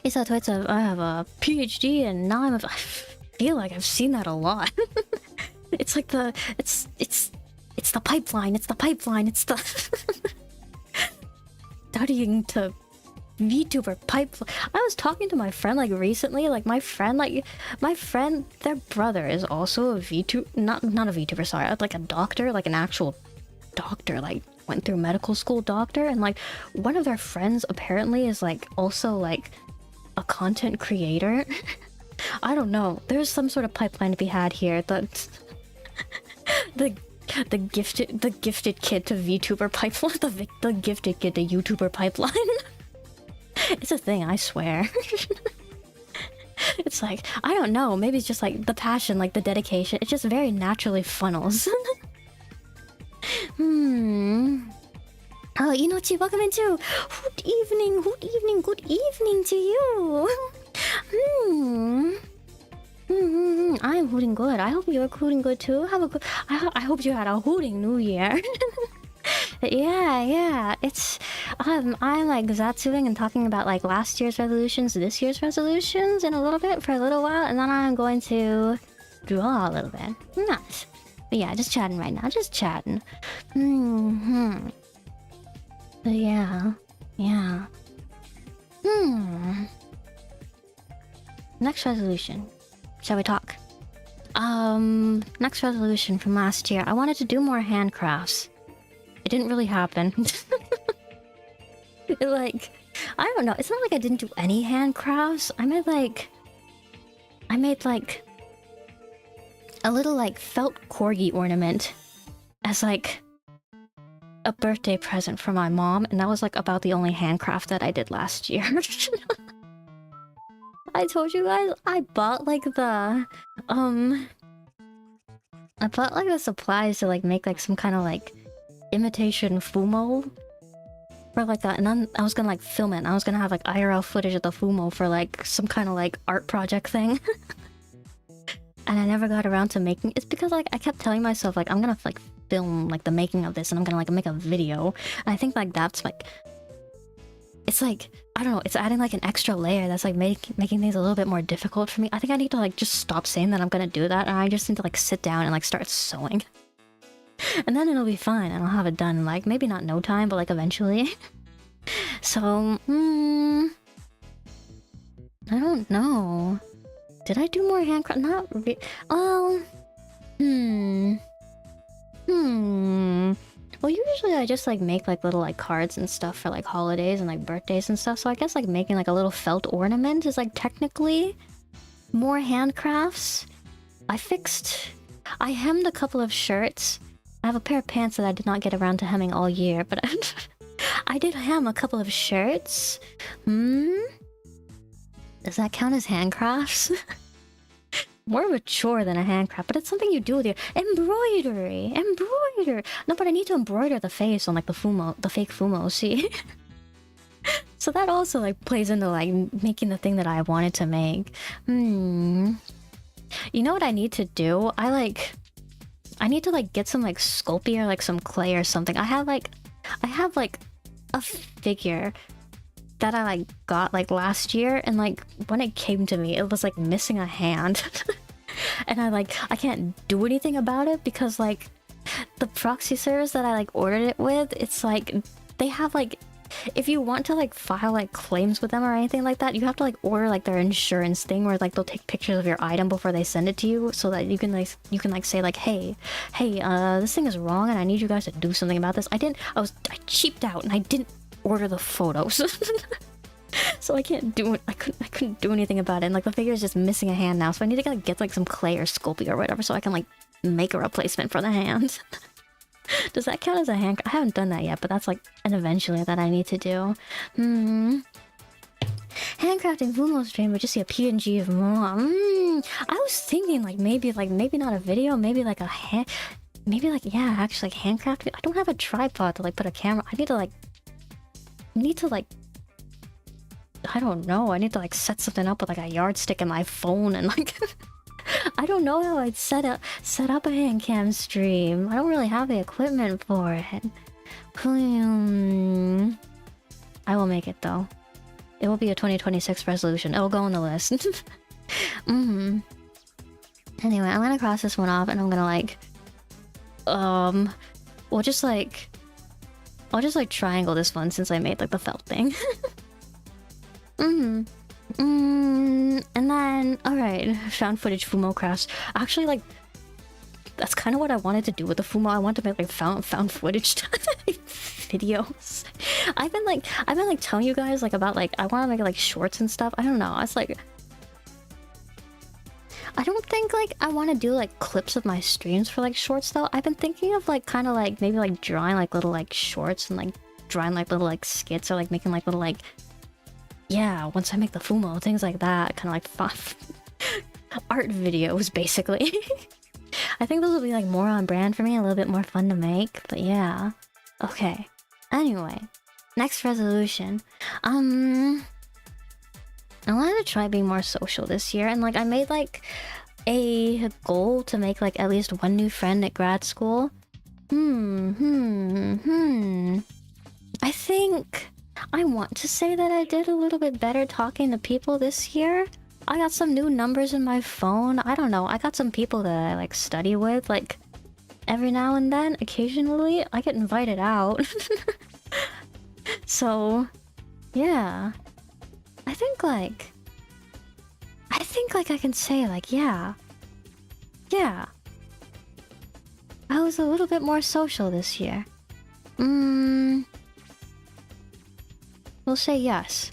S1: It's a twits of I have a PhD and now I feel like I've seen that a lot. It's like it's the pipeline. It's the studying to VTuber pipeline. I was talking to my friend like recently, like my friend, their brother is also a VTuber, not a VTuber, sorry, like a doctor, like an actual doctor, like went through medical school doctor, and like one of their friends apparently is like also like a content creator. I don't know. There's some sort of pipeline to be had here. The the gifted kid to VTuber pipeline. The gifted kid to YouTuber pipeline. It's a thing, I swear. It's like, I don't know, maybe it's just like the passion, like the dedication. It just very naturally funnels. Oh, Inochi, welcome into. Good evening, good evening to you. I'm hooting good. I hope you're hooting good too. Have a good. I hope you had a hooting New Year. Yeah. It's I'm like Zatsuing and talking about like last year's resolutions, this year's resolutions in a little bit for a little while, and then I'm going to draw a little bit. Nice. But yeah, just chatting right now. Just chatting. But yeah. Next resolution. Shall we talk? Next resolution from last year. I wanted to do more handcrafts. It didn't really happen. Like, I don't know. It's not like I didn't do any handcrafts. I made like a little like felt corgi ornament as like a birthday present for my mom, and that was like about the only handcraft that I did last year. I told you guys I bought like the supplies to like make like some kind of like imitation fumo for like that, and then I was gonna like film it, and I was gonna have like IRL footage of the fumo for like some kind of like art project thing. And I never got around to making it's because like I kept telling myself like I'm gonna like film like the making of this, and I'm gonna like make a video, and I think like that's like it's like I don't know, it's adding like an extra layer that's like making things a little bit more difficult for me. I think I need to like just stop saying that I'm gonna do that, and I just need to like sit down and like start sewing. And then it'll be fine, and I'll have it done in like maybe not no time, but like eventually. So I don't know. Did I do more handcraft? Not really. Well, usually I just like make like little like cards and stuff for like holidays and like birthdays and stuff. So I guess like making like a little felt ornament is like technically more handcrafts. I hemmed a couple of shirts. I have a pair of pants that I did not get around to hemming all year, but I did hem a couple of shirts. Does that count as handcrafts? More of a chore than a handcraft, but it's something you do with your embroidery. No, but I need to embroider the face on like the fake fumo. See, so that also like plays into like making the thing that I wanted to make. You know what I need to do? I need to like get some like Sculpey or like some clay or something. I have like a figure that I like got like last year, and like when it came to me it was like missing a hand. And I can't do anything about it because like the proxy servers that I like ordered it with, it's like they have like, if you want to like file like claims with them or anything like that, you have to like order like their insurance thing where like they'll take pictures of your item before they send it to you, so that you can say like, hey, this thing is wrong and I need you guys to do something about this. I cheaped out and I didn't order the photos. So I can't do it. I couldn't do anything about it, and like the figure is just missing a hand now, so I need to like get like some clay or Sculpey or whatever so I can like make a replacement for the hand. Does that count as a hand? I haven't done that yet, but that's like an eventually that I need to do. Handcrafting Fumo stream would just see a PNG of mom. I was thinking like maybe not a video, maybe like a hand, maybe like yeah, actually like handcrafting. I don't have a tripod to like put a camera. I need to I don't know. I need to like set something up with like a yardstick in my phone and like I don't know how I'd set up a hand cam stream. I don't really have the equipment for it. I will make it though. It will be a 2026 resolution. It'll go on the list. Anyway, I'm gonna cross this one off, and I'm gonna like I'll just like triangle this one since I made like the felt thing. And then, alright, found footage Fumo crafts. Actually, like, that's kind of what I wanted to do with the Fumo. I want to make like found footage videos. I've been like telling you guys like about like I want to make like shorts and stuff. I don't know. I don't think like I want to do like clips of my streams for like shorts though. I've been thinking of like kind of like maybe like drawing like little like shorts and like drawing like little like skits or like making like little like, yeah, once I make the Fumo, things like that, kind of like fun art videos basically. I think those will be like more on brand for me, a little bit more fun to make, but yeah. Okay. Anyway, next resolution. I wanted to try being more social this year, and like I made like a goal to make like at least one new friend at grad school. I think I want to say that I did a little bit better talking to people this year. I got some new numbers in my phone. I don't know. I got some people that I like study with, like every now and then, occasionally. I get invited out. So, yeah. I think like I can say like, yeah. Yeah. I was a little bit more social this year. We'll say yes.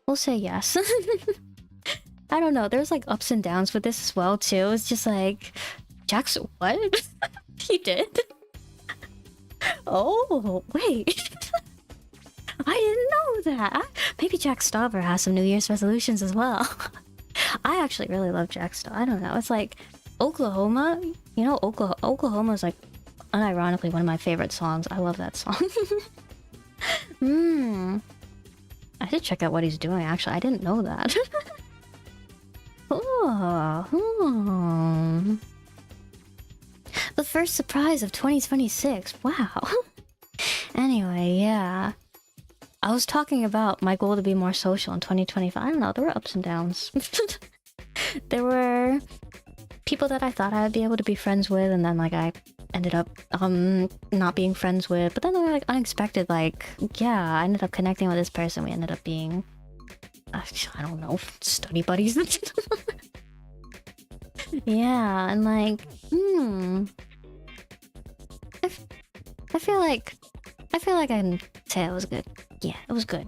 S1: We'll say yes. I don't know, there's like ups and downs with this as well too. It's just like, Jax, what? He did? Oh, wait. I didn't know that. Maybe Jack Stauber has some New Year's resolutions as well. I actually really love Jack Stauber. I don't know, it's like Oklahoma. You know, Oklahoma is like unironically one of my favorite songs. I love that song. I should check out what he's doing actually. I didn't know that. Oh, the first surprise of 2026. Wow. Anyway, yeah. I was talking about my goal to be more social in 2025. I don't know, there were ups and downs. There were people that I thought I would be able to be friends with, and then like I ended up not being friends with. But then there were like unexpected, like, yeah, I ended up connecting with this person. We ended up being, I don't know, study buddies. Yeah, and like, I feel like I can say it was good. Yeah, it was good.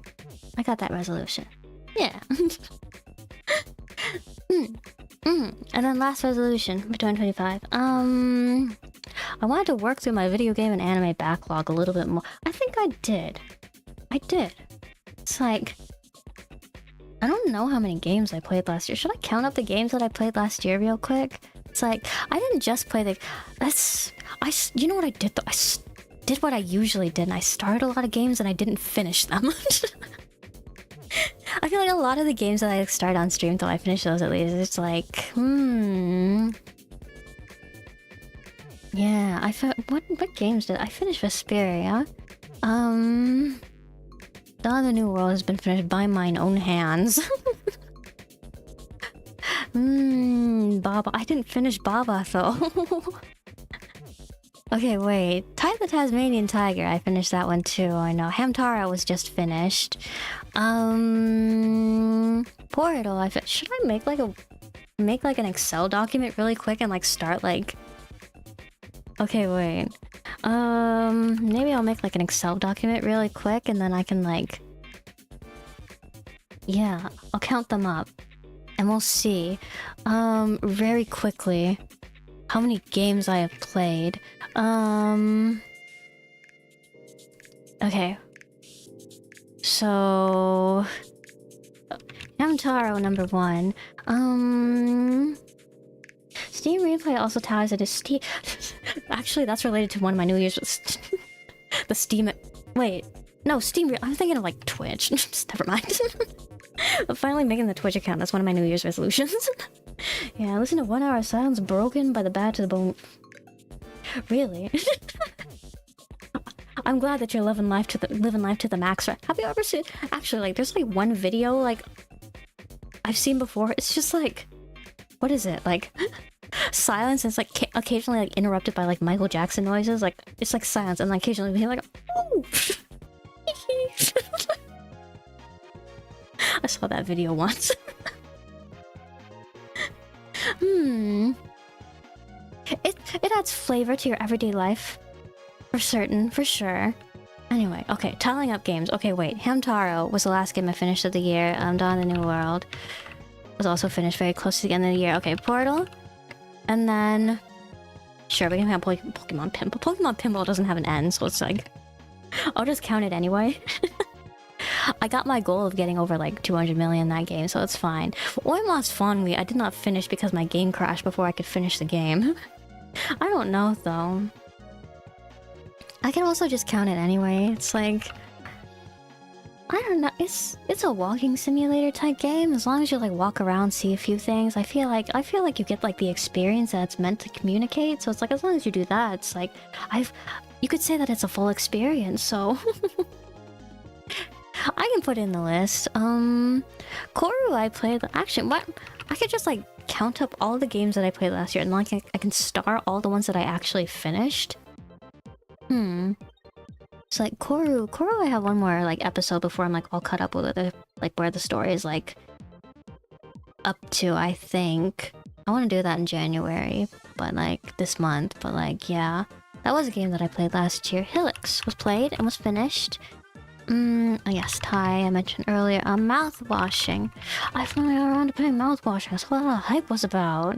S1: I got that resolution. Yeah. And then last resolution for 2025. I wanted to work through my video game and anime backlog a little bit more. I think I did. It's like, I don't know how many games I played last year. Should I count up the games that I played last year real quick? It's like, I didn't just play the... You know what I did though? I did what I usually did, and I started a lot of games and I didn't finish them. I feel like a lot of the games that I start on stream till I finish those at least, it's like, yeah, what games did I finish? Vesperia. Dawn of the New World has been finished by mine own hands. Baba. I didn't finish Baba though. Okay, wait. Ty the Tasmanian Tiger, I finished that one too, I know. Hamtaro was just finished. Portal, should I make like an Excel document really quick and like start like... Okay, wait. Maybe I'll make like an Excel document really quick and then I can like... Yeah, I'll count them up. And we'll see, very quickly, how many games I have played. Okay. So... Hamtaro number 1. Steam Replay also ties it as Steam... Actually, that's related to one of my New Year's... The Steam... Wait. No, Steam... I'm thinking of like Twitch. Never mind. I'm finally making the Twitch account. That's one of my New Year's resolutions. Yeah, listen to 1 Hour of Silence broken by the bad to the bone. Really? I'm glad that you're living life to the max. Right? Have you ever seen... Actually, like, there's like one video like I've seen before. It's just like, what is it? Like silence. And it's like occasionally like interrupted by like Michael Jackson noises. Like it's like silence, and like occasionally be like, oh. I saw that video once. It adds flavor to your everyday life. For certain, for sure. Anyway, okay, tallying up games. Okay, wait. Hamtaro was the last game I finished of the year. Dawn of the New World. was also finished very close to the end of the year. Okay, Portal. And then... Sure, we can have Pokemon Pinball. Pokemon Pinball doesn't have an end, so it's like... I'll just count it anyway. I got my goal of getting over like 200 million in that game, so it's fine. Oimos Fondly, I did not finish because my game crashed before I could finish the game. I don't know, though. I can also just count it anyway. It's like... I don't know, it's a walking simulator type game. As long as you like walk around, see a few things, I feel like you get like the experience that it's meant to communicate. So it's like, as long as you do that, it's like you could say that it's a full experience, so I can put it in the list. Koru I played, actually, what? I could just like count up all the games that I played last year and like I can star all the ones that I actually finished. So like Koru I have one more like episode before I'm like all caught up with it, like where the story is like up to, I think. I want to do that in January, but like this month, but like yeah. That was a game that I played last year. Helix was played and was finished. Oh yes, Thai I mentioned earlier. Mouthwashing. I finally got around to playing mouthwashing. That's what all the hype was about.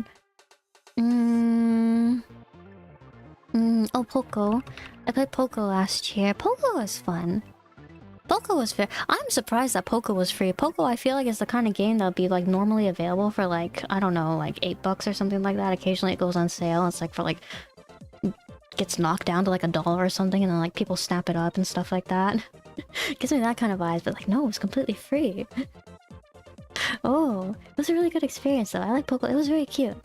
S1: Oh, Poco. I played Poco last year. Poco was fun. Poco was fair. I'm surprised that Poco was free. Poco, I feel like, is the kind of game that would be like normally available for like, I don't know, like $8 or something like that. Occasionally it goes on sale. It's like for like, gets knocked down to like $1 or something, and then like people snap it up and stuff like that. Gives me that kind of vibes, but like no, it's completely free. Oh, it was a really good experience though. I like Poco. It was very cute.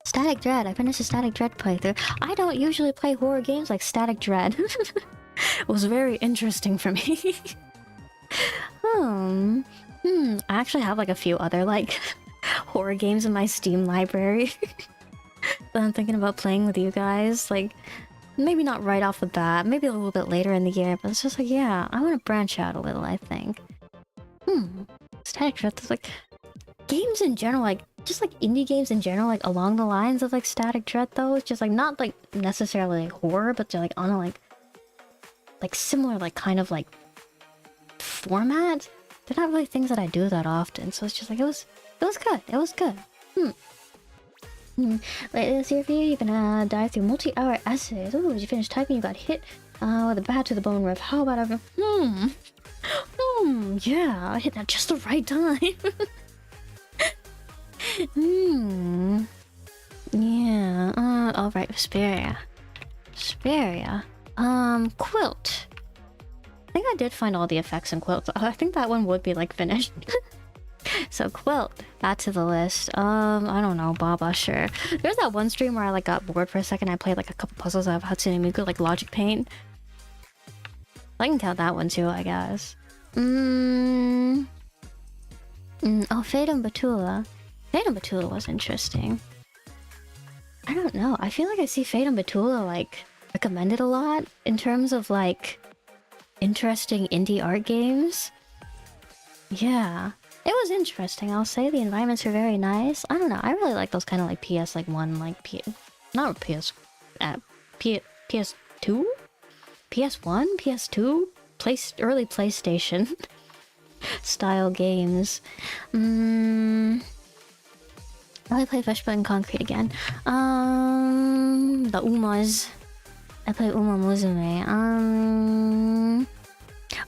S1: Static Dread. I finished the Static Dread playthrough. I don't usually play horror games like Static Dread. It was very interesting for me. I actually have like a few other like horror games in my Steam library that I'm thinking about playing with you guys. Like, maybe not right off the bat, maybe a little bit later in the year, but it's just like, yeah, I want to branch out a little, I think. Static Dread, there's like... games in general, like, just like indie games in general, like along the lines of like Static Dread though. It's just like not like necessarily like horror, but they're like on a like similar like kind of like format. They're not really things that I do that often, so it's just like it was good. It was good. Wait, this year for you, you're gonna dive through multi-hour essays. Ooh, did you finish typing? You got hit with a bat to the bone riff. How about a yeah, I hit that just the right time. Yeah, alright, Vesperia. Quilt. I think I did find all the effects in Quilt. I think that one would be, like, finished. So, Quilt. Add to the list. I don't know, Baba, sure. There's that one stream where I, like, got bored for a second. I played, like, a couple puzzles of Hatsune Miku, like, Logic Paint. I can count that one, too, I guess. Oh, Fate and Batula. Fate and Batula was interesting. I don't know. I feel like I see Fate and Batula, like, recommended a lot in terms of, like, interesting indie art games. Yeah. It was interesting, I'll say. The environments are very nice. I don't know. I really like those kind of, like, PS, like, one, like, not PS... PS2? PS1? PS2? Early PlayStation style games. I play Fishbone and Concrete again. The Umas. I play Uma Musume.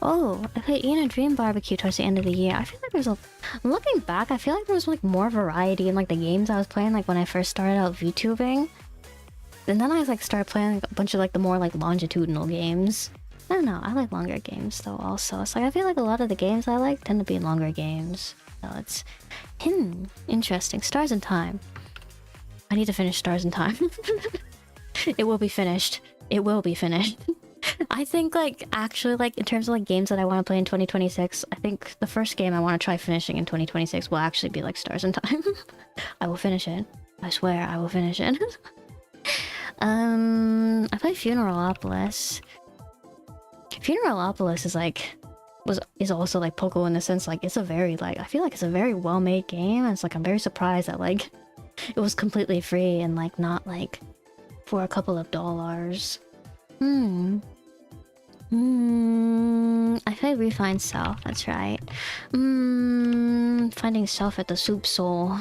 S1: Oh, I played Ian and Dream Barbecue towards the end of the year. I feel like there's a... Looking back, I feel like there was like more variety in like the games I was playing, like when I first started out VTubing. And then I like started playing like, a bunch of like the more like longitudinal games. I don't know, I like longer games though also. It's like I feel like a lot of the games I like tend to be longer games. So it's... interesting. Stars in Time. I need to finish Stars in Time. It will be finished. It will be finished. I think, like, actually, like, in terms of, like, games that I want to play in 2026, I think the first game I want to try finishing in 2026 will actually be, like, Stars in Time. I will finish it. I swear, I will finish it. I play Funeralopolis. Funeralopolis is, like... is also, like, Poco in the sense, like, it's a very, like... I feel like it's a very well-made game, and it's, like, I'm very surprised that, like... it was completely free and, like, not, like... for a couple of dollars. I played Refine Self, that's right. Finding Self at the Soup Soul.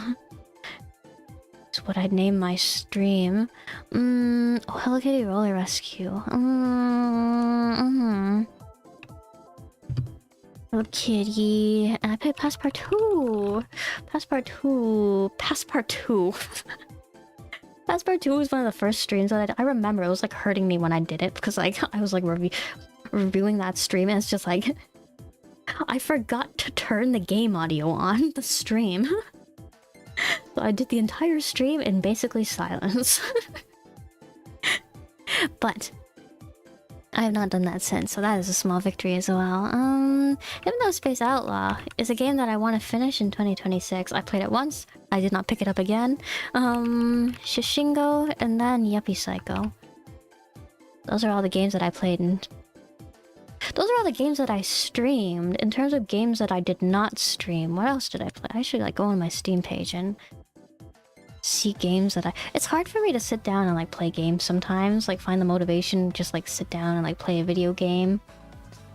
S1: Is what I'd name my stream. Oh, Hello Kitty Roller Rescue. Hello Kitty. And I played Passepartout. Passepartout. Passepartout was one of the first streams that I remember. It was like hurting me when I did it because like I was like reviewing that stream and it's just like I forgot to turn the game audio on the stream. So I did the entire stream in basically silence. But I have not done that since, so that is a small victory as well. Hypno Space Outlaw is a game that I want to finish in 2026. I played it once, I did not pick it up again. Shishingo, and then Yuppie Psycho. Those are all the games that I played and those are all the games that I streamed. In terms of games that I did not stream, what else did I play? I should like go on my Steam page and see games that I... It's hard for me to sit down and like play games sometimes, like find the motivation, just like sit down and like play a video game.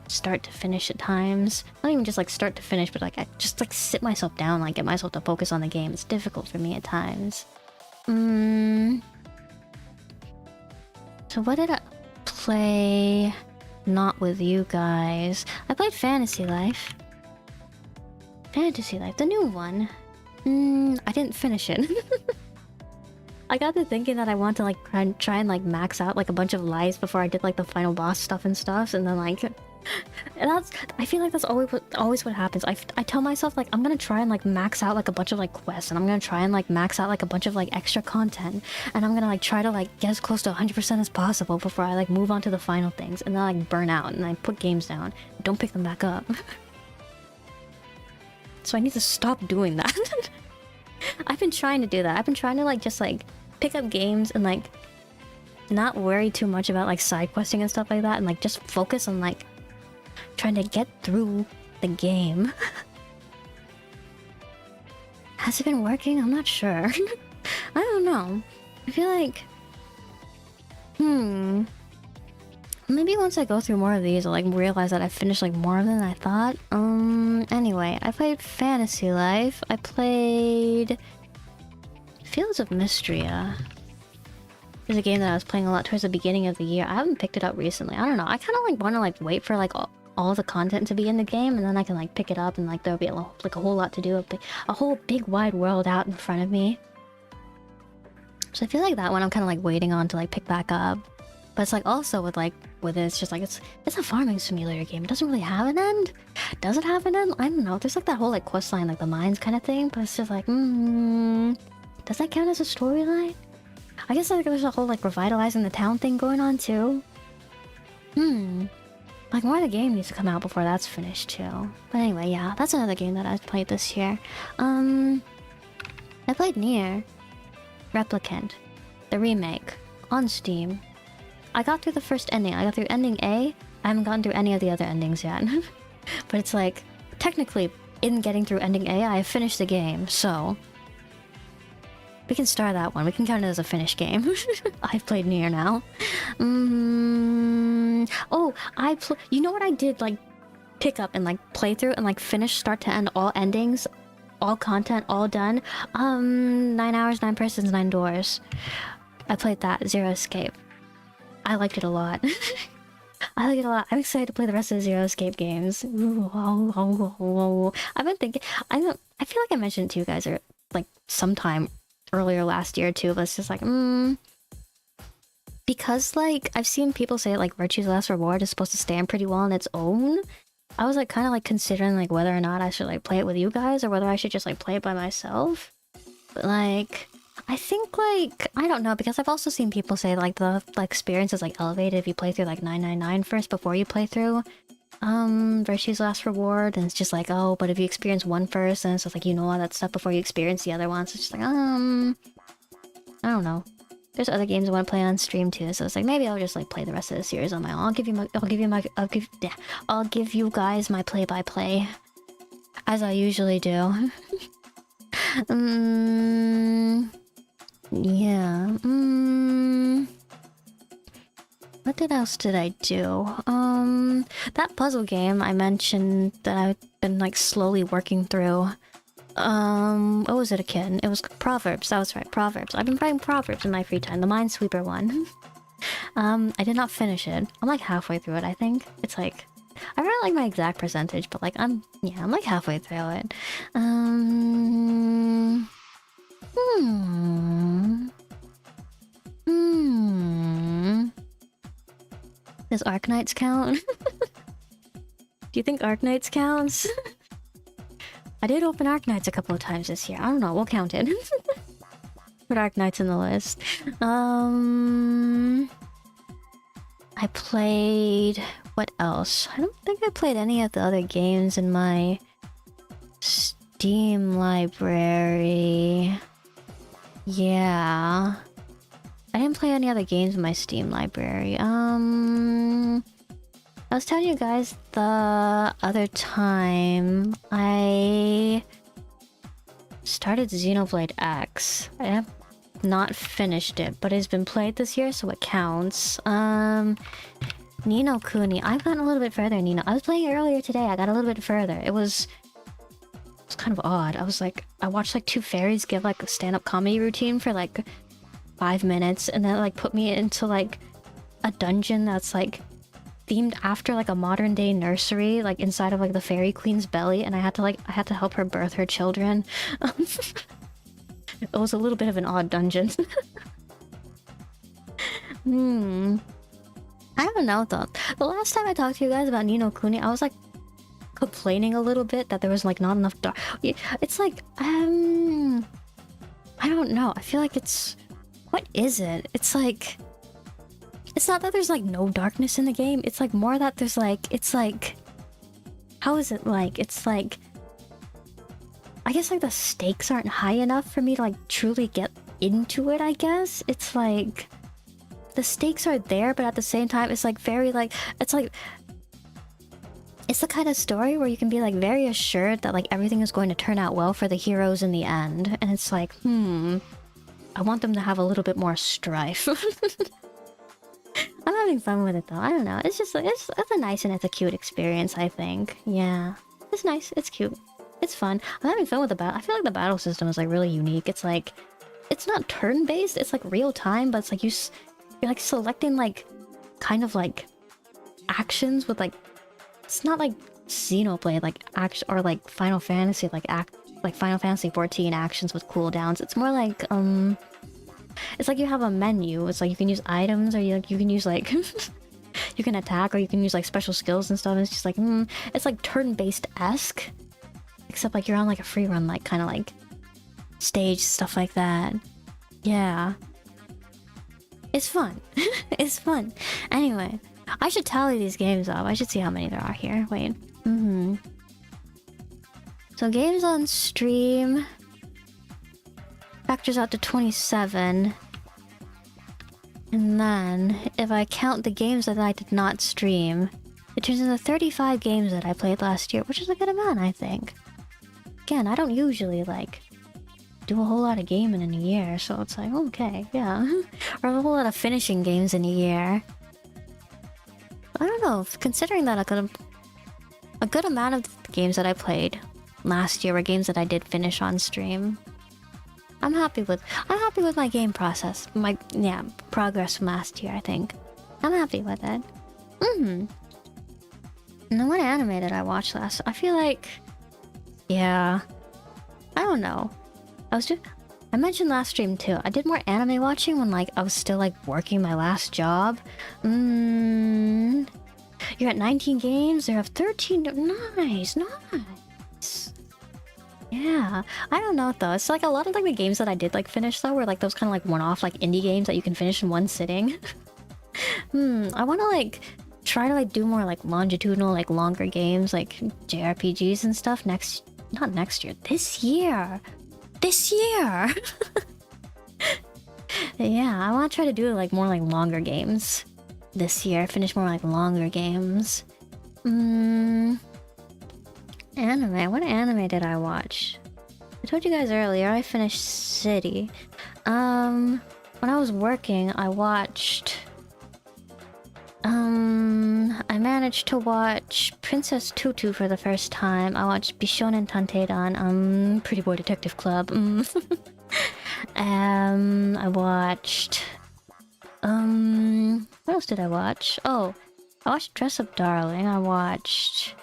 S1: Start to finish at times. Not even just like start to finish, but like I just like sit myself down, like get myself to focus on the game. It's difficult for me at times. So what did I play not with you guys? I played Fantasy Life. Fantasy Life, the new one. I didn't finish it. I got to thinking that I want to like try and like max out like a bunch of lives before I did like the final boss stuff and then like... And I feel like that's always what happens. I tell myself like I'm gonna try and like max out like a bunch of like quests, and I'm gonna try and like max out like a bunch of like extra content, and I'm gonna like try to like get as close to 100% as possible before I like move on to the final things, and then I like burn out and I put games down, don't pick them back up. So I need to stop doing that. I've been trying to do that. I've been trying to like just like pick up games and like not worry too much about like side questing and stuff like that, and like just focus on like trying to get through the game. Has it been working? I'm not sure. I don't know. I feel like... Maybe once I go through more of these, I'll like realize that I finished like more than I thought. Anyway, I played Fantasy Life. I played... Fields of Mystria. It's a game that I was playing a lot towards the beginning of the year. I haven't picked it up recently. I don't know. I kind of like want to like wait for like all the content to be in the game, and then I can like pick it up and like there'll be like a whole lot to do, a whole big wide world out in front of me. So I feel like that one I'm kind of like waiting on to like pick back up. But it's like also with it, it's just like it's a farming simulator game. It doesn't really have an end. Does it have an end? I don't know. There's like that whole like quest line, like the mines kind of thing, but it's just like does that count as a storyline? I guess like there's a whole like revitalizing the town thing going on too. Like more of the game needs to come out before that's finished too. But anyway, yeah, that's another game that I played this year. I played Nier Replicant, the remake, on Steam. I got through the first ending. I got through ending A. I haven't gotten through any of the other endings yet. But it's like, technically, in getting through ending A, I have finished the game, so... We can star that one. We can count it as a finished game. I've played Nier now. Oh, you know what I did, like, pick up and, like, play through and, like, finish start to end all endings? All content, all done? 9 hours, 9 persons, 9 doors. I played that. Zero Escape. I liked it a lot. I like it a lot. I'm excited to play the rest of the Zero Escape games. I've been thinking... I feel like I mentioned it to you guys, or, like, sometime earlier last year too, but it's just like, because like I've seen people say like Virtue's Last Reward is supposed to stand pretty well on its own. I was like kind of like considering like whether or not I should like play it with you guys or whether I should just like play it by myself. But like I think like I don't know, because I've also seen people say like the experience is like elevated if you play through like 999 first before you play through Virtue's Last Reward, and it's just like, oh, but if you experience one first, and it's just like, you know all that stuff before you experience the other ones. It's just like, I don't know. There's other games I want to play on stream too, so it's like maybe I'll just like play the rest of the series on my own. I'll give you guys my play-by-play, as I usually do. Yeah. what else did I do? That puzzle game I mentioned that I've been like slowly working through. What was it again? It was Proverbs. That was right, Proverbs. I've been playing Proverbs in my free time, the Minesweeper one. I did not finish it. I'm like halfway through it, I think. It's like, I don't know like my exact percentage, but like I'm like halfway through it. Does Arknights count? Do you think Arknights counts? I did open Arknights a couple of times this year. I don't know, we'll count it. Put Arknights in the list. I played... what else? I don't think I played any of the other games in my Steam library. Yeah. I didn't play any other games in my Steam library. I was telling you guys the other time I started Xenoblade X. I have not finished it, but it's been played this year, so it counts. Ni no Kuni. I've gotten a little bit further, Nino. I was playing it earlier today. I got a little bit further. It was kind of odd. I watched like two fairies give like a stand-up comedy routine for like 5 minutes, and then it like put me into like a dungeon that's like themed after like a modern day nursery, like inside of like the fairy queen's belly, and I had to help her birth her children. It was a little bit of an odd dungeon. I don't know though. The last time I talked to you guys about Ni no Kuni, I was like complaining a little bit that there was like not enough dark. It's like I don't know. I feel like it's, what is it? It's like, it's not that there's like no darkness in the game. It's like more that there's like, it's like, how is it like? It's like, I guess like the stakes aren't high enough for me to like truly get into it, I guess. It's like, the stakes are there, but at the same time, it's like very like, it's like, it's the kind of story where you can be like very assured that like everything is going to turn out well for the heroes in the end. And it's like, I want them to have a little bit more strife. I'm having fun with it though. I don't know. It's just like, it's a nice and it's a cute experience, I think. Yeah. It's nice. It's cute. It's fun. I'm having fun with the battle. I feel like the battle system is like really unique. It's like, it's not turn-based. It's like real time, but it's like you're like selecting like kind of like actions with like, it's not like Xenoblade like action or like Final Fantasy like Final Fantasy 14 actions with cooldowns. It's more like it's like you have a menu. It's like you can use items, or you can use like you can attack, or you can use like special skills and stuff. And it's just like it's like turn-based-esque, except like you're on like a free run, like kind of like stage stuff like that. Yeah, it's fun. It's fun. Anyway, I should tally these games up. I should see how many there are here. Wait. So games on stream factors out to 27. And then, if I count the games that I did not stream, it turns into 35 games that I played last year, which is a good amount, I think. Again, I don't usually, like, do a whole lot of gaming in a year, so it's like, okay, yeah. Or a whole lot of finishing games in a year. I don't know, considering that a good amount of the games that I played last year were games that I did finish on stream. I'm happy with my game process. My progress from last year, I think. I'm happy with it. And then what anime did I watch last? I feel like, yeah, I don't know. I mentioned last stream too. I did more anime watching when like I was still like working my last job. You're at 19 games. There have 13. Nice. Yeah, I don't know though. It's like a lot of like the games that I did like finish though were like those kind of like one-off like indie games that you can finish in one sitting. I want to like try to like do more like longitudinal like longer games like JRPGs and stuff not next year, this year. Yeah, I want to try to do like more like longer games this year. Finish more like longer games. Anime. What anime did I watch? I told you guys earlier I finished City. When I was working, I watched I managed to watch Princess Tutu for the first time. I watched Bishonen Tanteidan, Pretty Boy Detective Club. I watched... what else did I watch? Oh, I watched Dress Up Darling. I watched...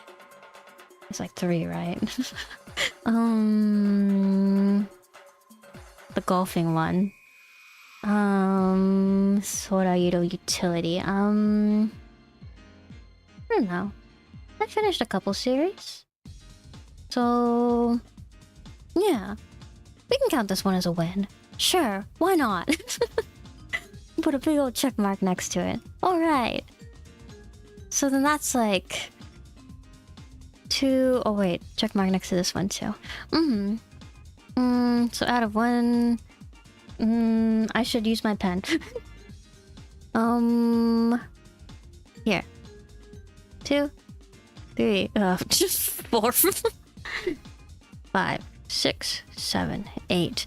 S1: It's like 3, right? The golfing one. Sorairo Utility. I don't know. I finished a couple series. So... yeah. We can count this one as a win. Sure, why not? Put a big old check mark next to it. Alright. So then that's like... 2... oh wait, check mark next to this one too. So out of 1... I should use my pen. Here. 2, 3, 4, 5, 6, 7, 8.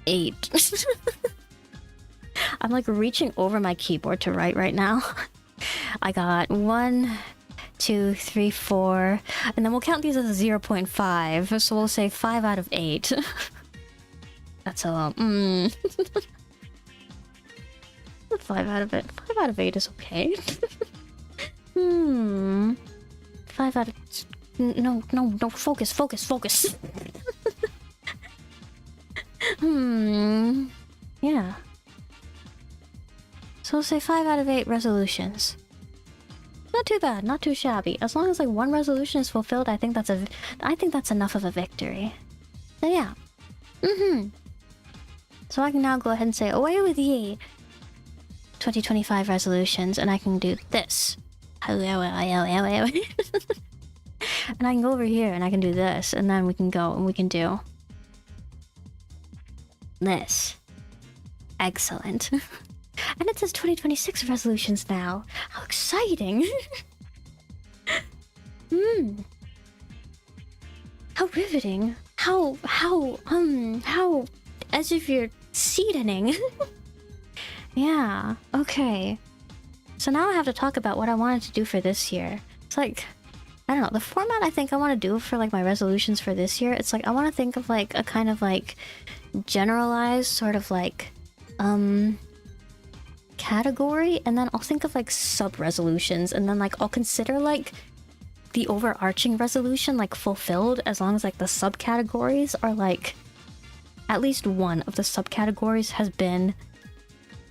S1: 8. I'm like reaching over my keyboard to write right now. I got 1, 2, 3, 4, and then we'll count these as a 0.5, so we'll say 5 out of 8. That's a 5 out of it. 5 out of 8 is okay. 5 out of... no, focus. Yeah. So we'll say 5 out of 8 resolutions. Not too bad, not too shabby. As long as like 1 resolution is fulfilled, I think that's enough of a victory. So yeah. So I can now go ahead and say, away with ye! 2025 resolutions, and I can do this. And I can go over here and I can do this, and then we can go and we can do this. Excellent. And it says 2026 resolutions now. How exciting! How riveting. How as if you're seasoning. Yeah, okay. So now I have to talk about what I wanted to do for this year. It's like, I don't know, the format I think I want to do for like my resolutions for this year, it's like I want to think of like a kind of like generalized sort of like category, and then I'll think of like sub-resolutions, and then like I'll consider like the overarching resolution like fulfilled as long as like the subcategories are like at least one of the subcategories has been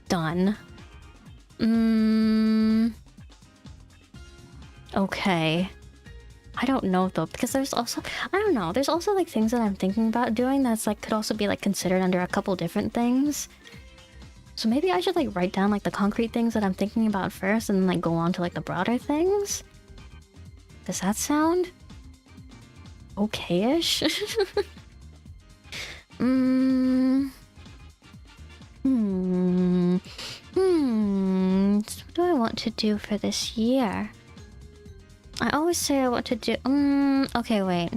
S1: done. Okay. I don't know though, because there's also, I don't know, there's also like things that I'm thinking about doing that's like could also be like considered under a couple different things. So maybe I should like write down like the concrete things that I'm thinking about first and then like go on to like the broader things. Does that sound okay-ish? So what do I want to do for this year? I always say I want to do... okay, wait.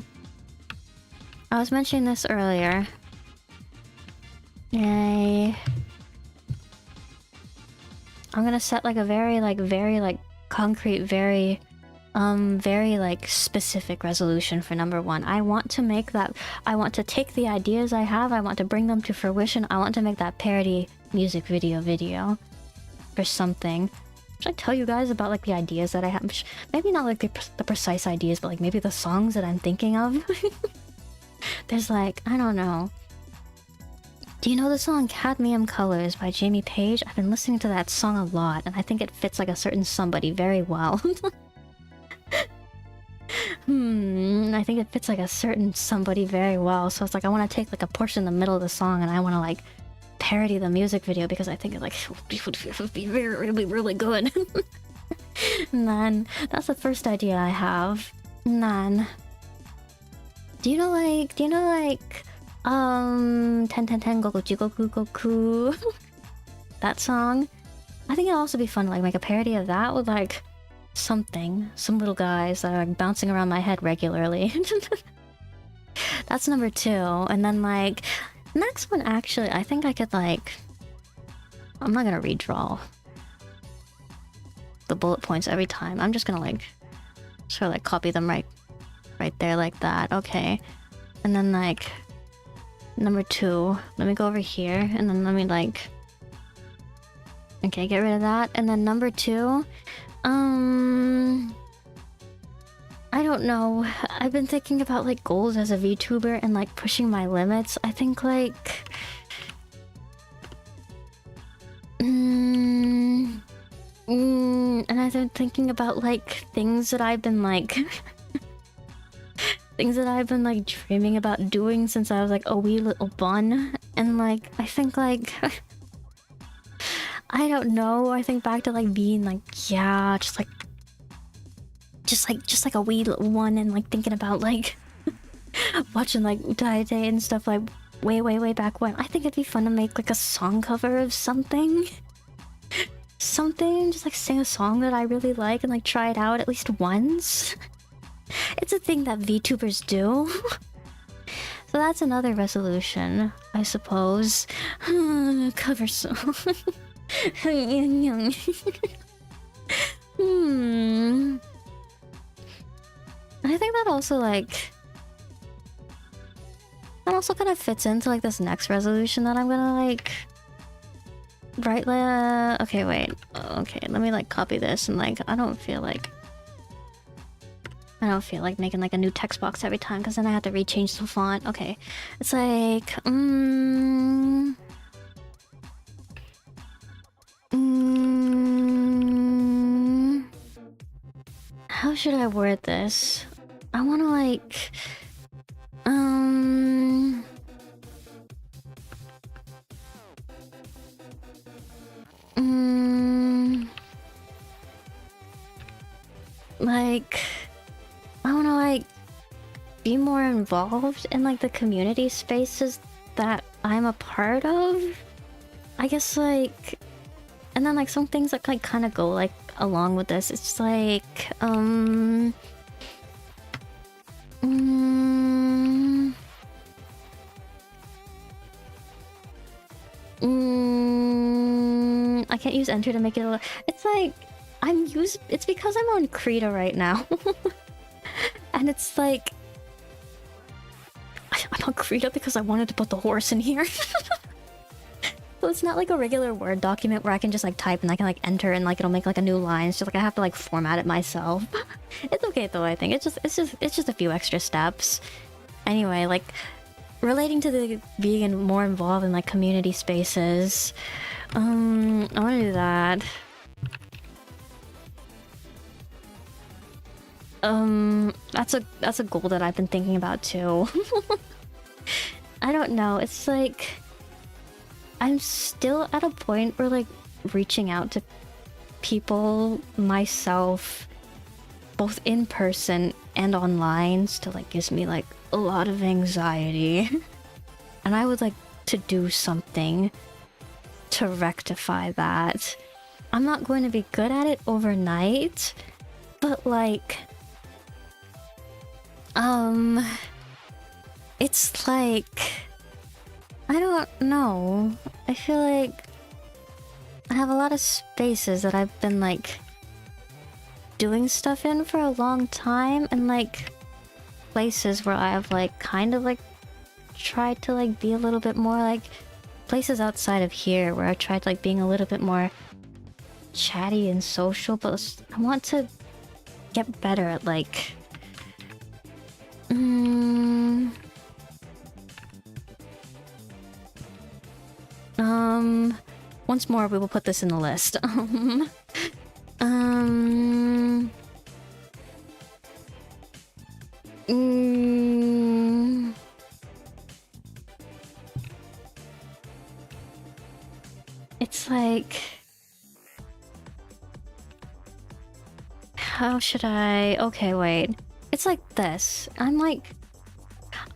S1: I was mentioning this earlier. Yay. I'm gonna set like a very concrete, very like specific resolution for number 1. I want to make that... I want to take the ideas I have, I want to bring them to fruition, I want to make that parody music video for something. Should I tell you guys about like the ideas that I have? Maybe not like the precise ideas, but like maybe the songs that I'm thinking of. There's like, I don't know. Do you know the song Cadmium Colors by Jamie Page? I've been listening to that song a lot, and I think it fits like a certain somebody very well. I think it fits like a certain somebody very well, so it's like I want to take like a portion in the middle of the song and I want to like parody the music video because I think it like would be really good. And then that's the first idea I have. And then do you know like ten Goku Jigoku Goku that song? I think it'll also be fun to like make a parody of that with like some little guys that are like, bouncing around my head regularly. That's number 2. And then like next one, actually I think I could like I'm not gonna redraw the bullet points every time. I'm just gonna like sort of like copy them right there like that. Okay. And then like number 2, let me go over here and then let me like, okay, get rid of that. And then number 2, I don't know. I've been thinking about like goals as a VTuber and like pushing my limits. I think like and I've been thinking about like things that I've been like things that I've been like dreaming about doing since I was like a wee little bun. And like I think like I don't know, I think back to like being like, yeah, just like a wee little one, and like thinking about like watching like hydrate and stuff like way back when. I think it'd be fun to make like a song cover of something, just like sing a song that I really like and like try it out at least once. It's a thing that VTubers do. So that's another resolution, I suppose. Cover song. I think that also like that also kind of fits into like this next resolution that I'm gonna like write. Okay, wait. Okay, let me like copy this and like I don't feel like making like a new text box every time because then I have to rechange the font. Okay, it's like how should I word this? I want to like like I want to like be more involved in like the community spaces that I'm a part of, I guess. Like, and then like some things that like kind of go like along with this. It's just like I can't use enter to make it it's like it's because I'm on Krita right now. And it's like I'm on Krita because I wanted to put the horse in here. So it's not like a regular Word document where I can just like type and I can like enter and like it'll make like a new line. It's just like I have to like format it myself. It's okay though, I think. It's just a few extra steps. Anyway, like relating to the being more involved in like community spaces. I wanna do that. That's a goal that I've been thinking about too. I don't know, it's like I'm still at a point where like reaching out to people myself, both in person and online, still like gives me like a lot of anxiety. And I would like to do something to rectify that. I'm not going to be good at it overnight, but like it's like I don't know. I feel like I have a lot of spaces that I've been like doing stuff in for a long time, and like places where I have like kind of like tried to like be a little bit more like places outside of here where I tried like being a little bit more chatty and social, but I want to get better at like once more we will put this in the list. It's like, how should I? Okay, wait. It's like this.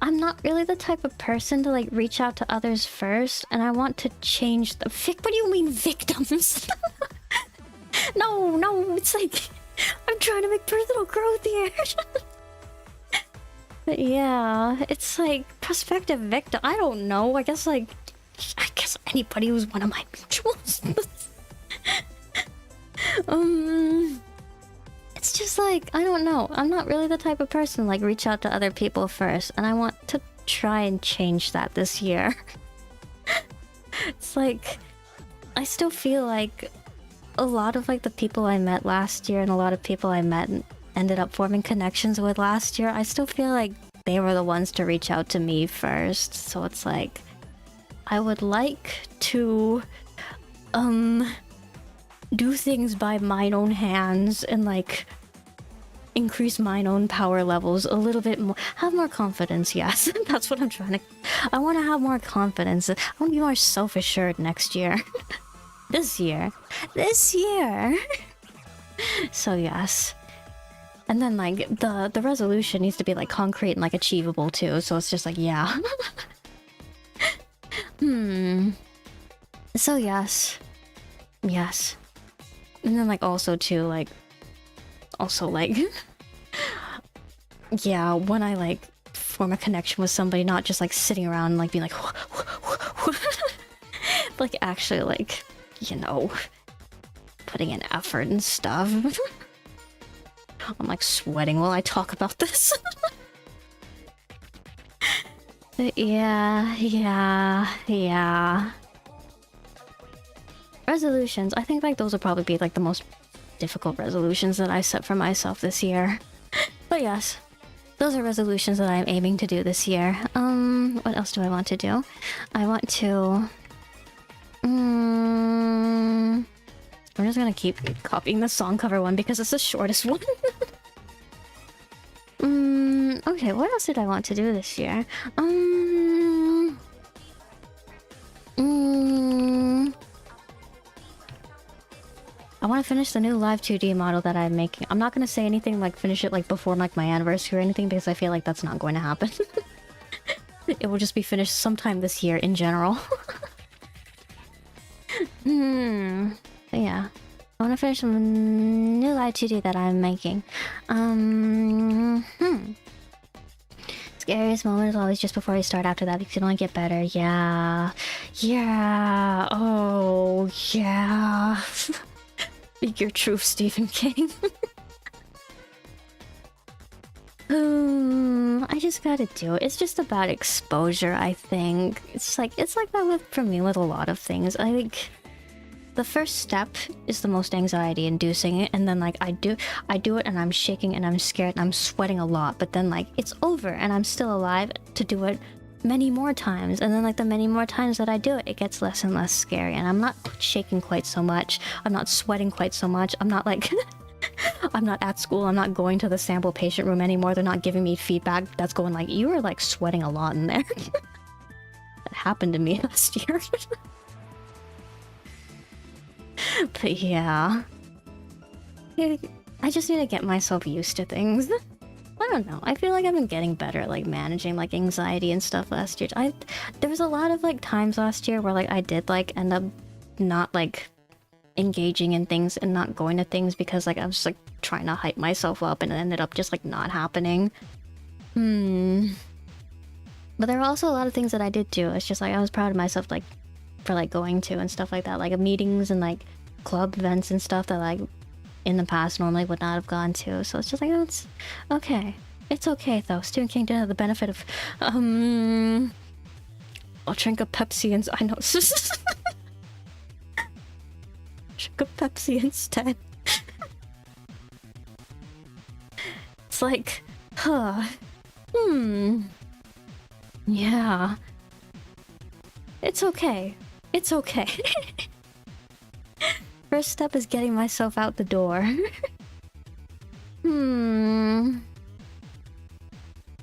S1: I'm not really the type of person to like reach out to others first, and I want to change the what do you mean victims? No, it's like I'm trying to make personal growth here. But yeah, it's like prospective victim. I don't know. I guess anybody who's one of my mutuals. It's just like, I don't know. I'm not really the type of person like reach out to other people first, and I want to try and change that this year. It's like, I still feel like a lot of like the people I met last year and a lot of people I met and ended up forming connections with last year, I still feel like they were the ones to reach out to me first. So it's like, I would like to do things by mine own hands and like increase mine own power levels a little bit more. Have more confidence, yes. That's what I'm trying to... I want to have more confidence. I want to be more self-assured next year. This year. So yes. And then like the resolution needs to be like concrete and like achievable too. So it's just like, yeah. So yes. Yes. And then like also too like yeah, when I like form a connection with somebody, not just like sitting around and like being like like actually like, you know, putting in effort and stuff. I'm like sweating while I talk about this. Yeah. Resolutions. I think like those would probably be like the most difficult resolutions that I set for myself this year. But yes, those are resolutions that I'm aiming to do this year. What else do I want to do? I want to... I'm just gonna keep copying the song cover one because it's the shortest one. Okay, what else did I want to do this year? I want to finish the new live 2D model that I'm making. I'm not going to say anything like finish it like before like my anniversary or anything because I feel like that's not going to happen. It will just be finished sometime this year in general. But yeah. I want to finish the new live 2D that I'm making. Scariest moment is always just before you start. After that, you can only get better. Yeah. Oh, yeah. Speak your truth, Stephen King. I just gotta do it. It's just about exposure, I think. It's like that for me with a lot of things. I think the first step is the most anxiety inducing, and then like I do it and I'm shaking and I'm scared and I'm sweating a lot, but then like it's over and I'm still alive to do it many more times, and then like the many more times that I do it, it gets less and less scary, and I'm not shaking quite so much, I'm not sweating quite so much, I'm not like I'm not at school, I'm not going to the sample patient room anymore, they're not giving me feedback that's going like, you were like sweating a lot in there. That happened to me last year. But yeah, I just need to get myself used to things. I don't know. I feel like I've been getting better at like managing like anxiety and stuff last year. There was a lot of like times last year where like I did like end up not like engaging in things and not going to things because like I was like trying to hype myself up and it ended up just like not happening. But there were also a lot of things that I did do. It's just like I was proud of myself like for like going to and stuff like that, like meetings and like club events and stuff that like in the past normally would not have gone to. So it's just like, oh, it's okay. It's okay though. Stephen King did have the benefit of I'll drink a Pepsi and I know. Drink a Pepsi instead. It's like, yeah. It's okay. It's okay. First step is getting myself out the door. When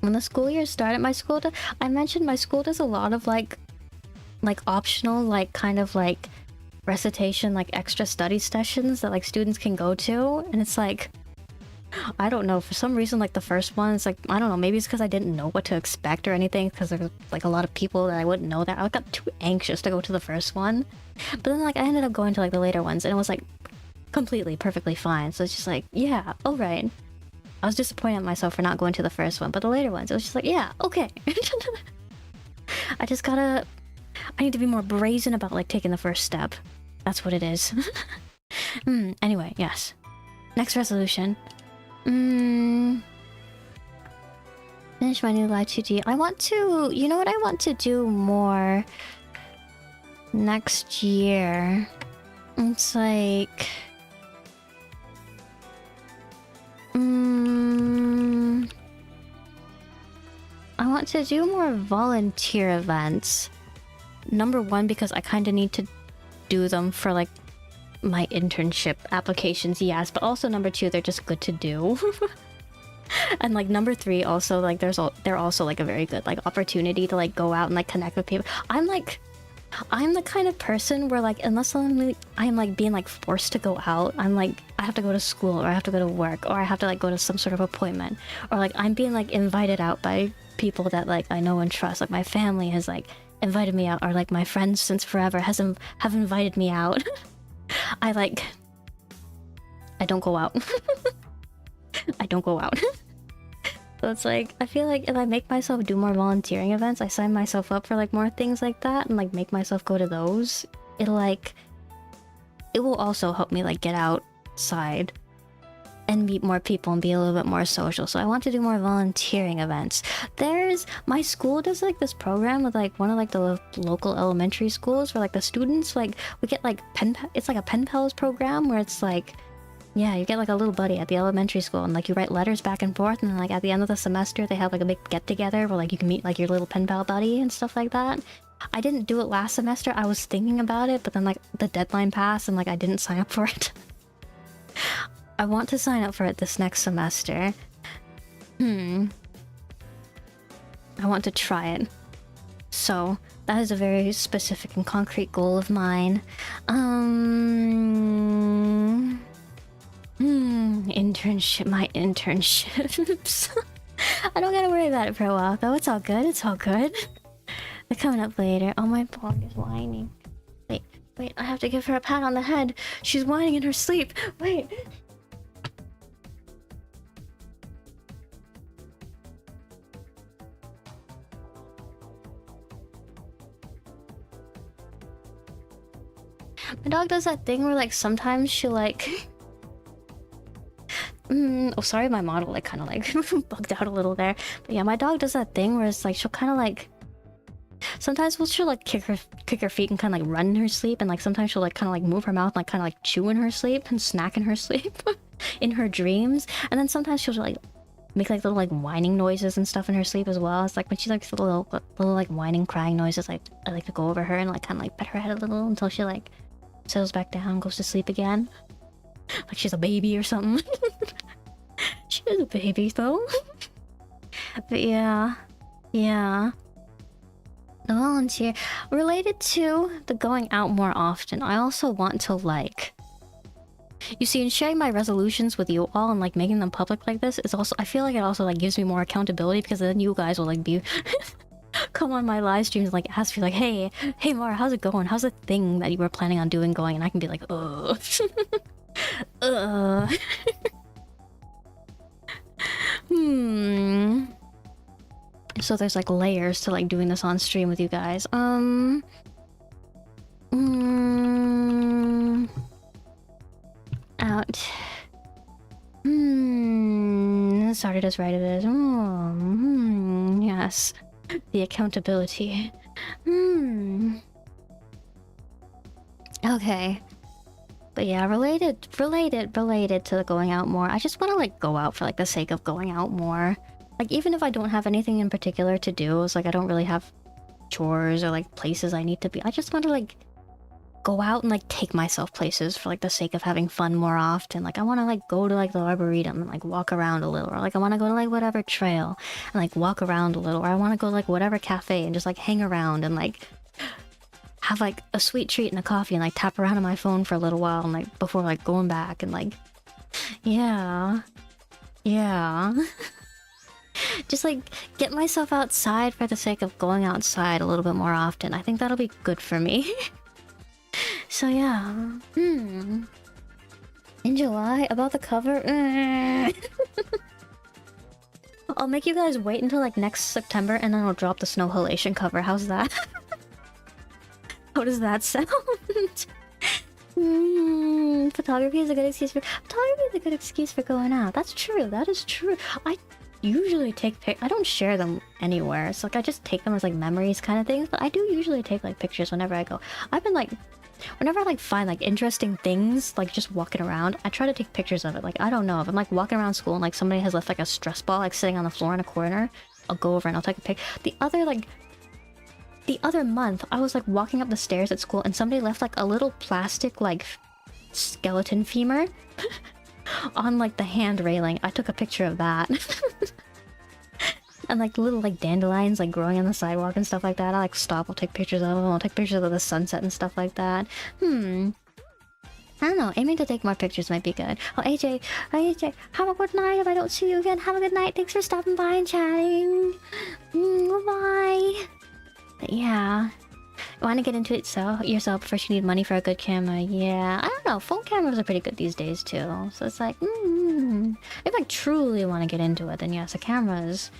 S1: the school year started, I mentioned my school does a lot of like optional, like kind of like recitation, like extra study sessions that like students can go to, and it's like, I don't know, for some reason like the first one, it's like, I don't know, maybe it's because I didn't know what to expect or anything, because there's like a lot of people that I wouldn't know that. I got too anxious to go to the first one, but then like I ended up going to like the later ones and it was like completely perfectly fine. So it's just like, yeah, all right. I was disappointed at myself for not going to the first one, but the later ones, it was just like, yeah, okay. I need to be more brazen about like taking the first step. That's what it is. Anyway, yes. Next resolution. Finish my new Live 2D. I want to... You know what I want to do more next year? It's like... I want to do more volunteer events. Number one, because I kind of need to do them for like my internship applications, yes, but also number two, they're just good to do. And like number three, also like they're also like a very good like opportunity to like go out and like connect with people. I'm the kind of person where like unless I'm like being like forced to go out, I'm like I have to go to school or I have to go to work or I have to like go to some sort of appointment, or like I'm being like invited out by people that like I know and trust, like my family has like invited me out, or like my friends since forever have invited me out. I don't go out. I don't go out. So it's like, I feel like if I make myself do more volunteering events, I sign myself up for like more things like that and like make myself go to those, it will also help me like get outside and meet more people and be a little bit more social. So I want to do more volunteering events. My school does like this program with like one of like the local elementary schools where like the students like we get like it's like a pen pals program where it's like, yeah, you get like a little buddy at the elementary school and like you write letters back and forth, and then like at the end of the semester they have like a big get together where like you can meet like your little pen pal buddy and stuff like that. I didn't do it last semester. I was thinking about it, but then like the deadline passed and like I didn't sign up for it. I want to sign up for it this next semester. I want to try it. So that is a very specific and concrete goal of mine. Internship, my internships. I don't gotta worry about it for a while though. It's all good, it's all good. They're coming up later. Oh, my dog is whining. Wait, I have to give her a pat on the head. She's whining in her sleep. Wait. My dog does that thing where like sometimes she like... oh, sorry, my model like kind of like bugged out a little there. But yeah, my dog does that thing where it's like she'll kind of like... Sometimes she'll like kick her feet and kind of like run in her sleep, and like sometimes she'll like kind of like move her mouth and like kind of like chew in her sleep and snack in her sleep in her dreams. And then sometimes she'll like make like little like whining noises and stuff in her sleep as well. It's like when she likes the little like whining crying noises, like I like to go over her and like kind of like pet her head a little until she like settles back down, goes to sleep again. Like she's a baby or something. She is a baby though. But yeah. The volunteer related to the going out more often. I also want to like, you see, in sharing my resolutions with you all and like making them public like this is also, I feel like it also like gives me more accountability, because then you guys will like be come on my live streams and like ask me like, hey Mara, how's it going? How's the thing that you were planning on doing going? And I can be like, So there's like layers to like doing this on stream with you guys. Out. Started as right it is. Yes. The accountability. Okay. But yeah, related to the going out more. I just want to like go out for like the sake of going out more. Like even if I don't have anything in particular to do, it's like I don't really have chores or like places I need to be. I just want to like go out and like take myself places for like the sake of having fun more often. Like I want to like go to like the Arboretum and like walk around a little, or like I want to go to like whatever trail and like walk around a little, or I want to go to like whatever cafe and just like hang around and like have like a sweet treat and a coffee and like tap around on my phone for a little while and like before like going back and like yeah just like get myself outside for the sake of going outside a little bit more often. I think that'll be good for me. So yeah. In July, about the cover, I'll make you guys wait until like next September and then I'll drop the snow halation cover. How's that? How does that sound? Photography is a good excuse for going out. That's true. That is true. I usually take I don't share them anywhere. It's like I just take them as like memories kind of things. But I do usually take like pictures whenever I go. I've been like, whenever I like find like interesting things, like just walking around, I try to take pictures of it. Like I don't know if I'm like walking around school and like somebody has left like a stress ball like sitting on the floor in a corner, I'll go over and I'll take a pic. The other month, I was like walking up the stairs at school and somebody left like a little plastic like skeleton femur on like the hand railing. I took a picture of that. And like little like dandelions like growing on the sidewalk and stuff like that. I like stop, I'll take pictures of them, I'll take pictures of the sunset and stuff like that. I don't know, aiming to take more pictures might be good. Oh, AJ, have a good night if I don't see you again. Have a good night, thanks for stopping by and chatting. Bye-bye. Yeah. Want to get into it yourself first? You need money for a good camera. Yeah, I don't know. Phone cameras are pretty good these days too. So it's like, if I truly want to get into it, then yes, a camera is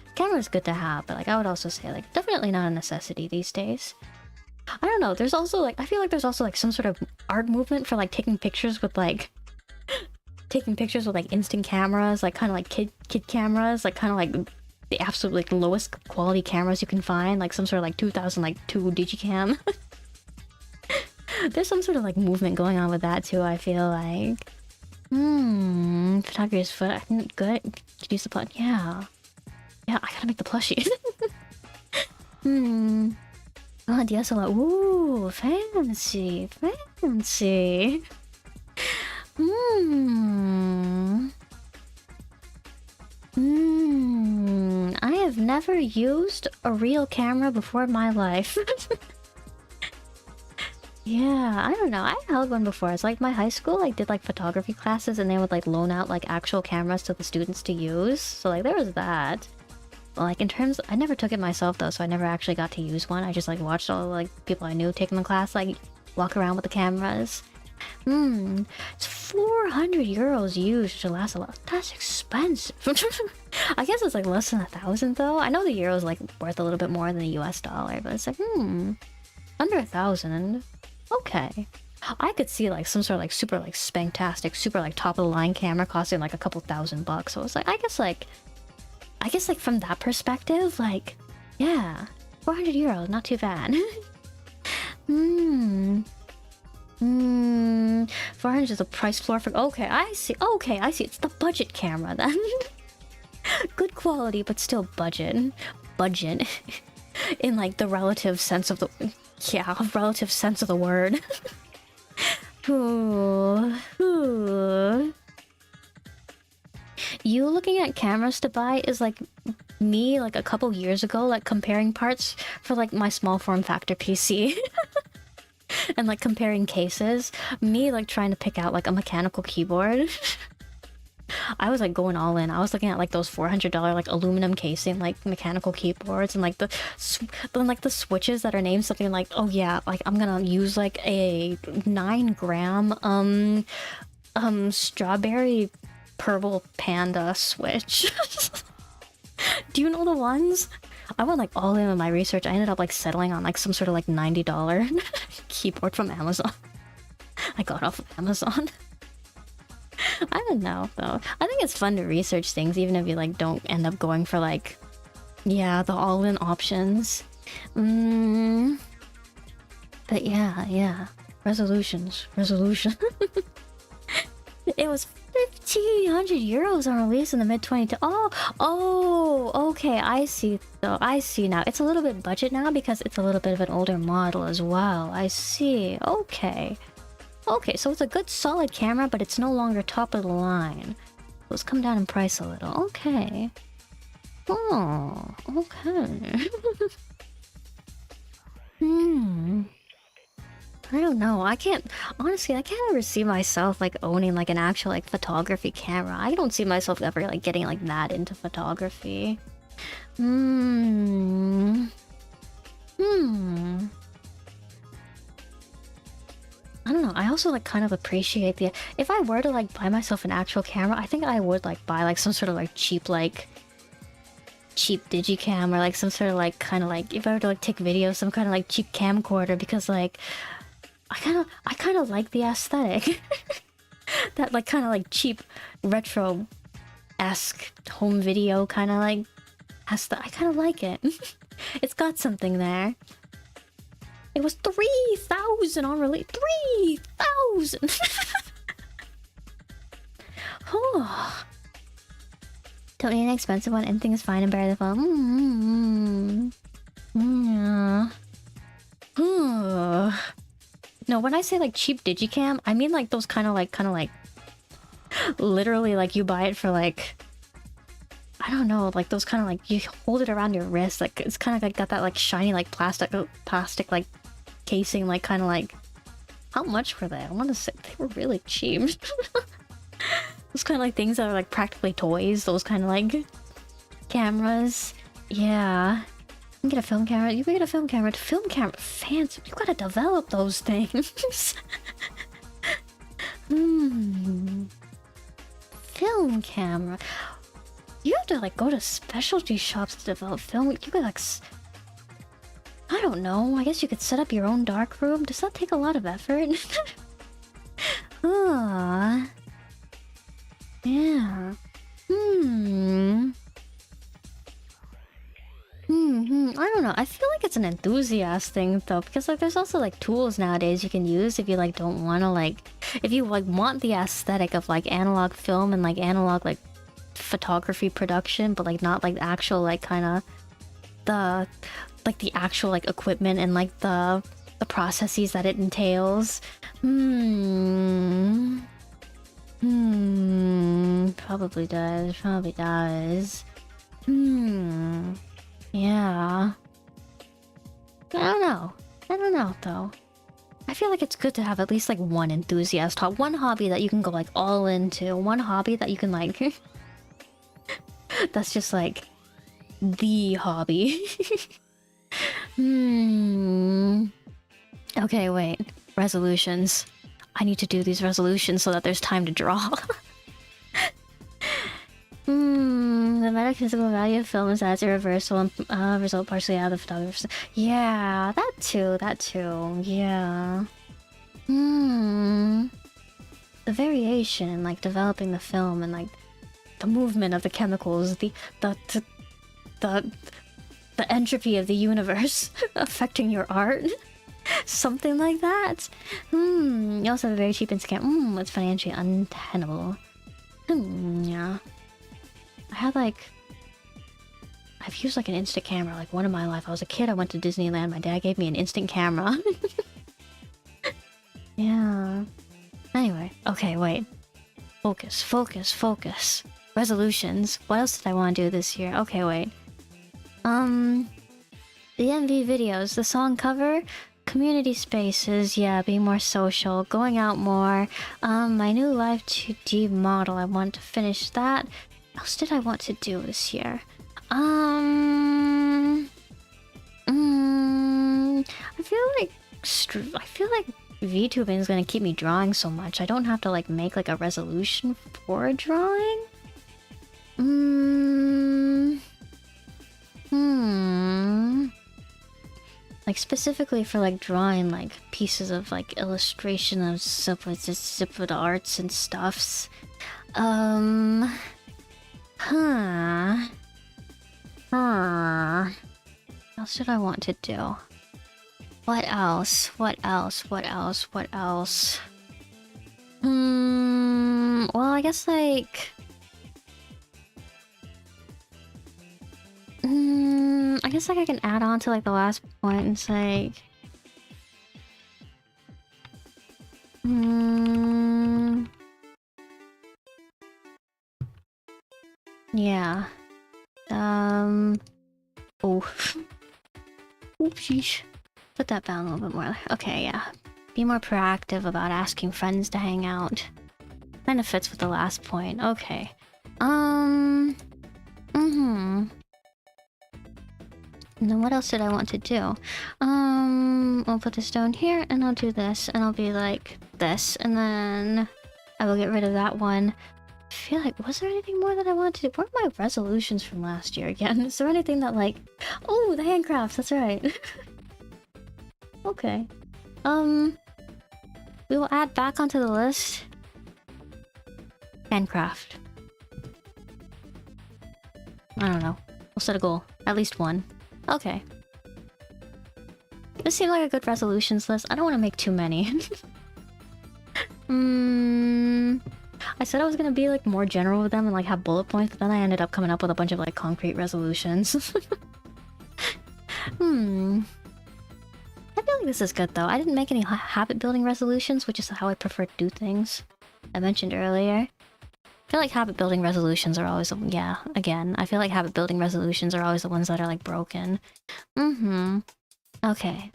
S1: good to have. But like, I would also say like, definitely not a necessity these days. I don't know. There's also like, I feel like there's also like some sort of art movement for like taking pictures with like instant cameras, like kind of like kid cameras, like kind of like the absolute like lowest quality cameras you can find, like some sort of like 2002 digicam. There's some sort of like movement going on with that too, I feel like. Photographer's foot, I think good. Could use the plug. Yeah, I gotta make the plushie. Oh, DSLR. Ooh, fancy. I have never used a real camera before in my life. Yeah, I don't know. I held one before. It's like my high school like did like photography classes and they would like loan out like actual cameras to the students to use. So like there was that. But, like in terms, I never took it myself though, so I never actually got to use one. I just like watched all like people I knew taking the class like walk around with the cameras. It's 400 euros used to last a lot. That's expensive. I guess it's like less than 1,000 though. I know the euro is like worth a little bit more than the US dollar, but it's like, under 1,000. Okay. I could see like some sort of like super like spantastic, super like top of the line camera costing like a couple $1,000. So it's like, I guess like from that perspective, like, yeah, 400 euros, not too bad. 400 is the price floor for. Okay, I see. It's the budget camera then. Good quality, but still budget. In like the relative sense of the. Yeah, relative sense of the word. You looking at cameras to buy is like me like a couple years ago, like comparing parts for like my small form factor PC. And like comparing cases. Me like trying to pick out like a mechanical keyboard. I was like going all in. I was looking at like those $400 like aluminum casing like mechanical keyboards and like the switches that are named something like, oh yeah, like I'm gonna use like a 9-gram strawberry purple panda switch. Do you know the ones? I went like all in with my research. I ended up like settling on like some sort of like $90 keyboard from Amazon. I got off of Amazon. I don't know though. I think it's fun to research things even if you like don't end up going for like, yeah, the all-in options. But yeah. Resolution. It was 1,500 euros on release in the mid-22. Oh, okay, I see though. I see now. It's a little bit budget now because it's a little bit of an older model as well. I see. Okay, so it's a good solid camera, but it's no longer top of the line. So it's come down in price a little. Okay. Oh, okay. I don't know. Honestly, I can't ever see myself like owning like an actual like photography camera. I don't see myself ever like getting like that into photography. I don't know. I also like kind of appreciate the. If I were to like buy myself an actual camera, I think I would like buy like some sort of like cheap like cheap digicam or like some sort of like kind of like if I were to like take video, some kind of like cheap camcorder because like I kind of like the aesthetic. That like kind of like cheap retro-esque home video kind of like I kind of like it. It's got something there. It was 3,000 on release. 3,000. Oh. Don't need an expensive one. Anything is fine and bear the phone. Yeah. No, when I say like cheap digicam, I mean like those kind of like literally like you buy it for like, I don't know, like those kind of like you hold it around your wrist, like it's kind of like got that like shiny like plastic like casing, like kind of like, how much were they? I want to say they were really cheap. Those kind of like things that are like practically toys, those kind of like cameras. Yeah. You can get a film camera. You can get a film camera. Film camera. Fancy. You gotta develop those things. Film camera. You have to like go to specialty shops to develop film. You could like... I don't know. I guess you could set up your own dark room. Does that take a lot of effort? Yeah. I don't know. I feel like it's an enthusiast thing though, because like there's also like tools nowadays you can use if you like don't want to like, if you like want the aesthetic of like analog film and like analog like photography production, but like not like the actual like kind of the like the actual like equipment and like the processes that it entails. Probably does. Yeah. I don't know though. I feel like it's good to have at least like one enthusiast one hobby that you can go like all into, one hobby that you can like that's just like the hobby. Okay, wait. Resolutions. I need to do these resolutions so that there's time to draw. The metaphysical value of film is that it's a reversal and result partially out of the photographer. Yeah, that too, yeah. The variation in like developing the film and like the movement of the chemicals, the entropy of the universe affecting your art. Something like that. You also have a very cheap Instacam. It's financially untenable. Yeah. I've used like an instant camera like one in my life. I was a kid, I went to Disneyland, my dad gave me an instant camera. Yeah. Anyway, okay, wait. Focus. Resolutions. What else did I want to do this year? Okay, wait. The MV videos, the song cover, community spaces, yeah, being more social, going out more. My new Live 2D model, I want to finish that. What else did I want to do this year? I feel like VTubing is gonna keep me drawing so much. I don't have to like make like a resolution for drawing. Like specifically for like drawing like pieces of like illustration of separate arts and stuffs. What else did I want to do? What else? Well, I guess like... I guess like I can add on to like the last point and say... Yeah. Oh. Oopsies. Put that down a little bit more. Okay, yeah. Be more proactive about asking friends to hang out. Kinda fits with the last point. Okay. And then what else did I want to do? I'll put this down here, and I'll do this, and I'll be like this, and then I will get rid of that one. I feel like, was there anything more that I wanted to do? What are my resolutions from last year again? Is there anything that like... Oh, the handcrafts, that's right. Okay. We will add back onto the list. Handcraft. I don't know. We'll set a goal. At least one. Okay. This seems like a good resolutions list. I don't want to make too many. I said I was gonna be like more general with them and like have bullet points, but then I ended up coming up with a bunch of like concrete resolutions. I feel like this is good though. I didn't make any habit building resolutions, which is how I prefer to do things. I mentioned earlier. I feel like habit building resolutions are always, yeah, again, I feel like habit building resolutions are always the ones that are like broken. Okay.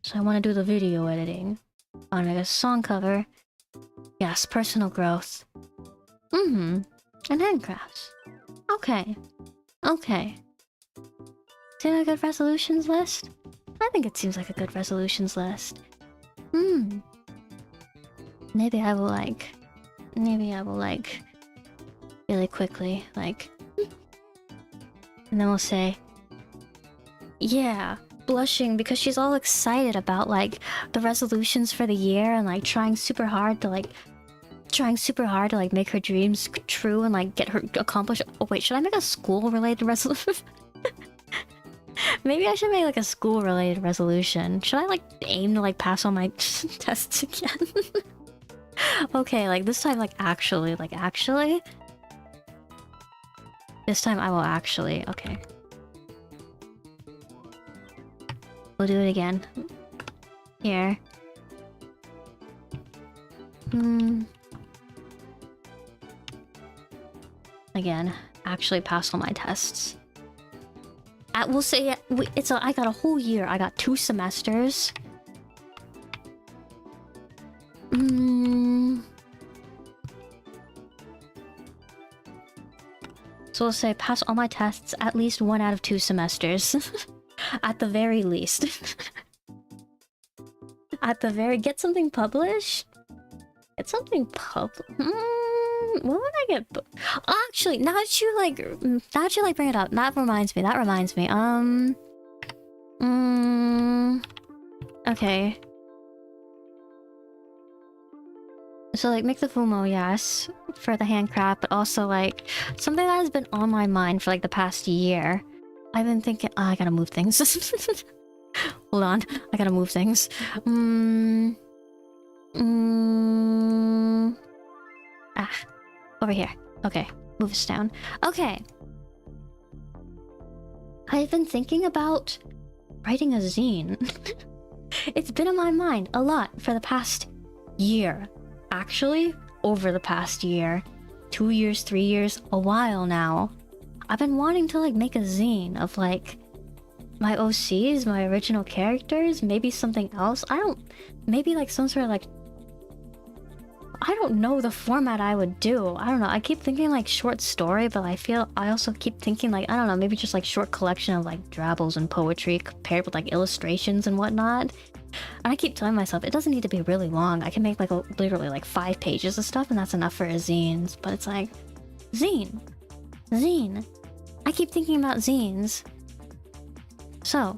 S1: So I want to do the video editing. On like a song cover. Yes, personal growth. And handcrafts. Okay. Okay. Seem like a good resolutions list? I think it seems like a good resolutions list. Maybe I will like... really quickly, like... And then we'll say... Yeah, blushing because she's all excited about, like, the resolutions for the year and, like, trying super hard to, like, make her dreams true and, like, get her accomplished. Oh, wait, should I make a school-related resolution? Maybe I should make, like, a school-related resolution. Should I, like, aim to, like, pass all my tests again? Okay, like, this time, like, actually. This time I will actually, okay. We'll do it again. Here. Again, actually pass all my tests. We'll say I got a whole year. I got 2 semesters. So we'll say pass all my tests at least 1 out of 2 semesters. At the very least. At the very... Get something published? Get something published? What would I get? Actually, now that you like bring it up, that reminds me. Okay. So like make the fumo, yes, for the handcraft, but also like something that has been on my mind for like the past year. I've been thinking, I gotta move things. Hold on, I gotta move things. Over here. Okay, move this down. Okay. I've been thinking about writing a zine. It's been on my mind a lot for the past year. Actually, over the past year. 2 years, 3 years, a while now. I've been wanting to like make a zine of like my OCs, my original characters, maybe something else. Maybe like some sort of like... I don't know the format I would do. I don't know. I keep thinking like short story, but I also keep thinking like, I don't know, maybe just like short collection of like drabbles and poetry paired with like illustrations and whatnot. And I keep telling myself it doesn't need to be really long. I can make like literally like 5 pages of stuff and that's enough for a zine. But it's like, zine. I keep thinking about zines. So,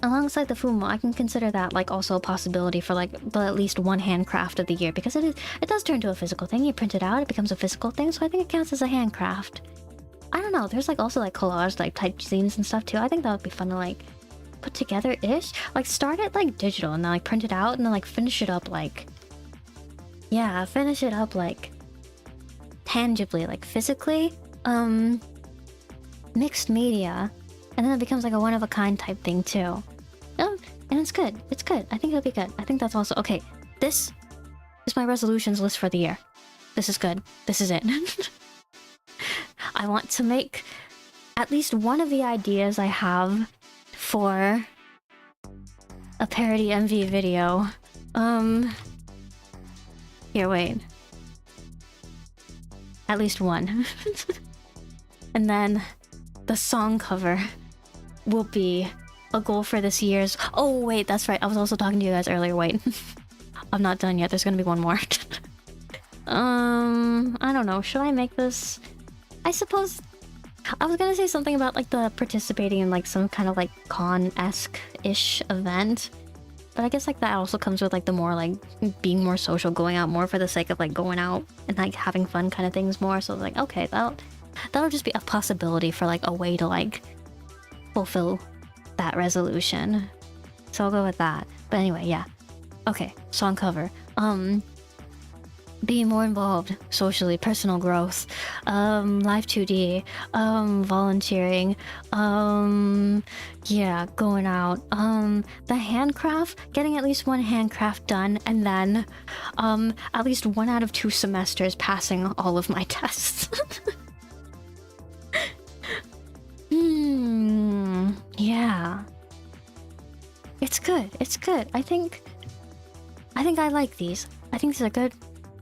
S1: alongside the fumo, I can consider that like also a possibility for like at least 1 handcraft of the year, because it does turn to a physical thing. You print it out, it becomes a physical thing, so I think it counts as a handcraft. I don't know, there's like also like collage like type zines and stuff too. I think that would be fun to like put together-ish. Like start it like digital and then like print it out and then like finish it up like... Yeah, finish it up like tangibly, like physically. Mixed media. And then it becomes like a one-of-a-kind type thing too. And it's good. It's good. I think it'll be good. I think that's also... Okay, this is my resolutions list for the year. This is good. This is it. I want to make at least one of the ideas I have for a parody MV video. Here, wait. At least one. And then the song cover will be a goal for this year's... Oh, wait, that's right. I was also talking to you guys earlier. Wait. I'm not done yet. There's gonna be one more. I don't know. Should I make this? I suppose I was gonna say something about like the participating in like some kind of like con-esque-ish event. But I guess like that also comes with like the more like being more social, going out more for the sake of like going out and like having fun kind of things more. So like, okay, that'll just be a possibility for like a way to like fulfill that resolution. So I'll go with that. But anyway, yeah. Okay, song cover. Being more involved socially, personal growth, live 2D, volunteering, yeah, going out, the handcraft, getting at least one handcraft done, and then, at least 1 out of 2 semesters passing all of my tests. Yeah. It's good, it's good. I think I like these. I think these are good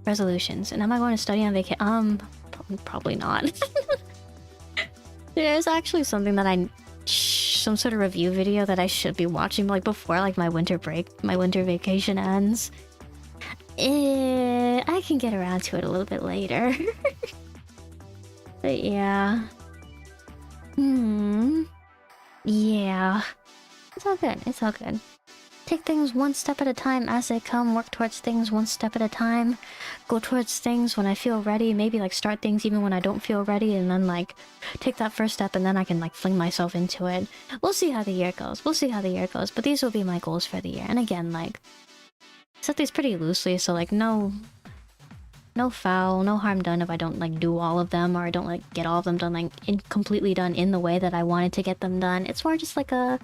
S1: resolutions. And am I going to study on vacation? Probably not. There's actually something that some sort of review video that I should be watching like before like my winter vacation ends. I can get around to it a little bit later. But yeah. Yeah. It's all good. It's all good. Take things one step at a time as they come, work towards things one step at a time, go towards things when I feel ready, maybe like start things even when I don't feel ready, and then like take that first step and then I can like fling myself into it. We'll see how the year goes. We'll see how the year goes, but these will be my goals for the year. And again, like, set these pretty loosely, so like no foul, no harm done if I don't like do all of them, or I don't like get all of them done like completely done in the way that I wanted to get them done. It's more just like a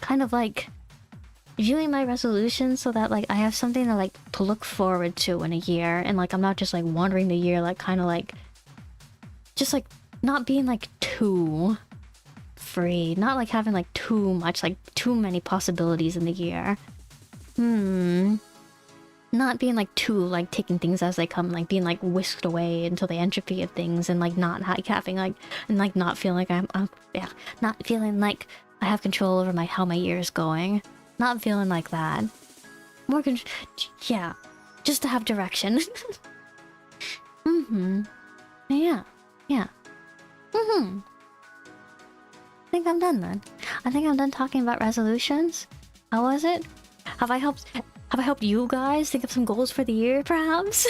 S1: kind of like viewing my resolutions so that like I have something to like to look forward to in a year, and like I'm not just like wandering the year like kind of like just like not being like too free, not like having like too much like too many possibilities in the year. Not being like too like taking things as they come, like being like whisked away into the entropy of things, and like not like having like and like not feeling like not feeling like I have control over how my year is going. Not feeling like that. More yeah. Just to have direction. Yeah. Yeah. I think I'm done then. I think I'm done talking about resolutions. How was it? Have I helped you guys think of some goals for the year, perhaps?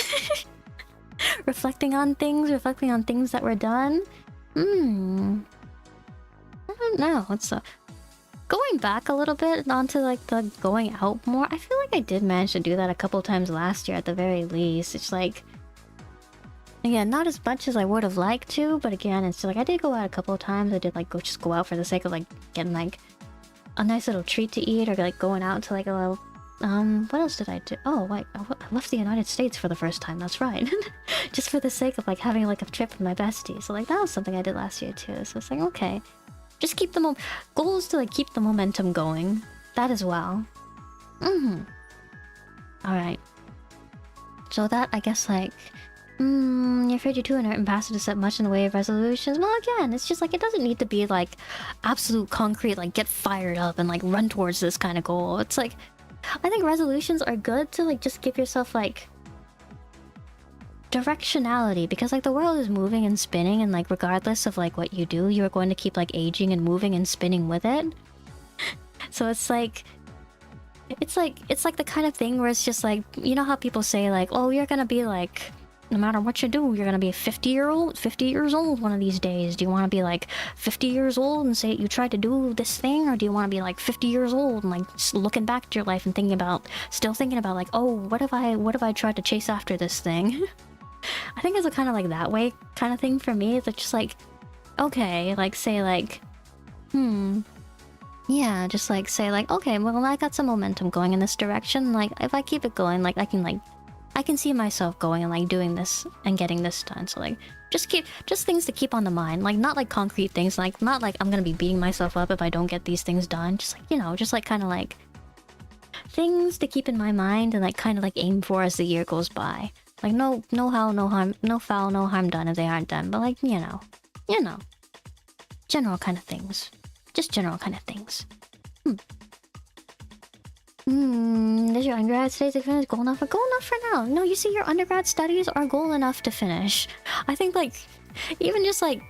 S1: reflecting on things that were done? I don't know. It's going back a little bit onto like the going out more. I feel like I did manage to do that a couple times last year at the very least. It's like, again, not as much as I would have liked to, but again, it's like I did go out a couple of times. I did like go out for the sake of like getting like a nice little treat to eat, or like going out to like a little what else did I do? Oh wait, I left the United States for the first time. That's right. Just for the sake of like having like a trip with my bestie. So like that was something I did last year too. So it's like, okay, just keep the goal is to like keep the momentum going. That as well. Alright. So that, I guess, like, you're afraid you're too inert and passive to set much in the way of resolutions. Well, again, it's just like, it doesn't need to be like absolute concrete, like get fired up and like run towards this kind of goal. It's like, I think resolutions are good to like just give yourself like directionality, because like the world is moving and spinning, and like regardless of like what you do, you're going to keep like aging and moving and spinning with it. So it's like the kind of thing where it's just like, you know how people say like, oh, you're gonna be like, no matter what you do, you're gonna be 50 years old one of these days. Do you want to be like 50 years old and say you tried to do this thing, or do you want to be like 50 years old and like looking back at your life and still thinking about like, oh, what if I tried to chase after this thing? I think it's a kind of like that way kind of thing for me. It's just like, okay, like say like, yeah, just like say like, okay, well, I got some momentum going in this direction. Like if I keep it going, like I can see myself going and like doing this and getting this done. So like just things to keep on the mind, like not like concrete things, like not like I'm gonna be beating myself up if I don't get these things done. Just like, you know, just like kind of like things to keep in my mind and like kind of like aim for as the year goes by. Like no foul, no harm done if they aren't done. But like, you know, general kind of things. Just general kind of things. Does your undergrad studies to finish goal enough? Goal enough for now. No, you see, your undergrad studies are goal enough to finish. I think, like, even just, like,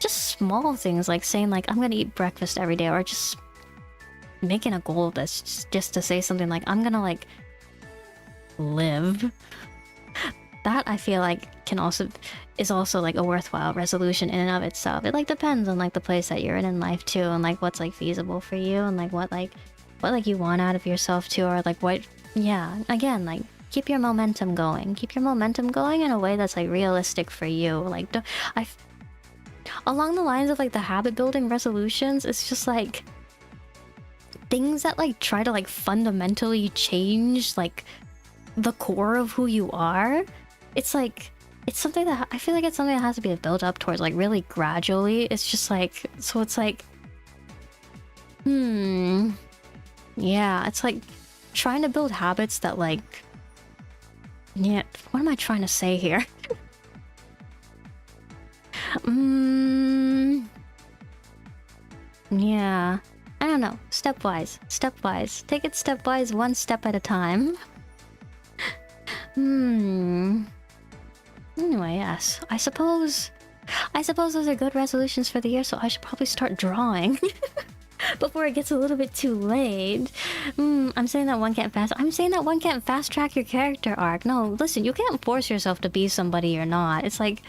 S1: just small things, like saying, like, I'm gonna eat breakfast every day, or just making a goal that's just to say something like, I'm gonna, like, live. That, I feel like, is also, like, a worthwhile resolution in and of itself. It, like, depends on, like, the place that you're in life, too, and, like, what's, like, feasible for you, and, like, what you want out of yourself too, or like what, yeah, again, like keep your momentum going in a way that's like realistic for you. Like along the lines of like the habit building resolutions, it's just like things that like try to like fundamentally change like the core of who you are. It's like it's something that I feel like it's something that has to be built up towards like really gradually. It's just like, so it's like yeah, it's like trying to build habits that like, yeah, what am I trying to say here? Yeah, I don't know, stepwise, take it stepwise, one step at a time. Anyway, yes, I suppose those are good resolutions for the year, so I should probably start drawing. Before it gets a little bit too late. I'm saying that one can't fast track your character arc. No, listen, you can't force yourself to be somebody you're not. It's like,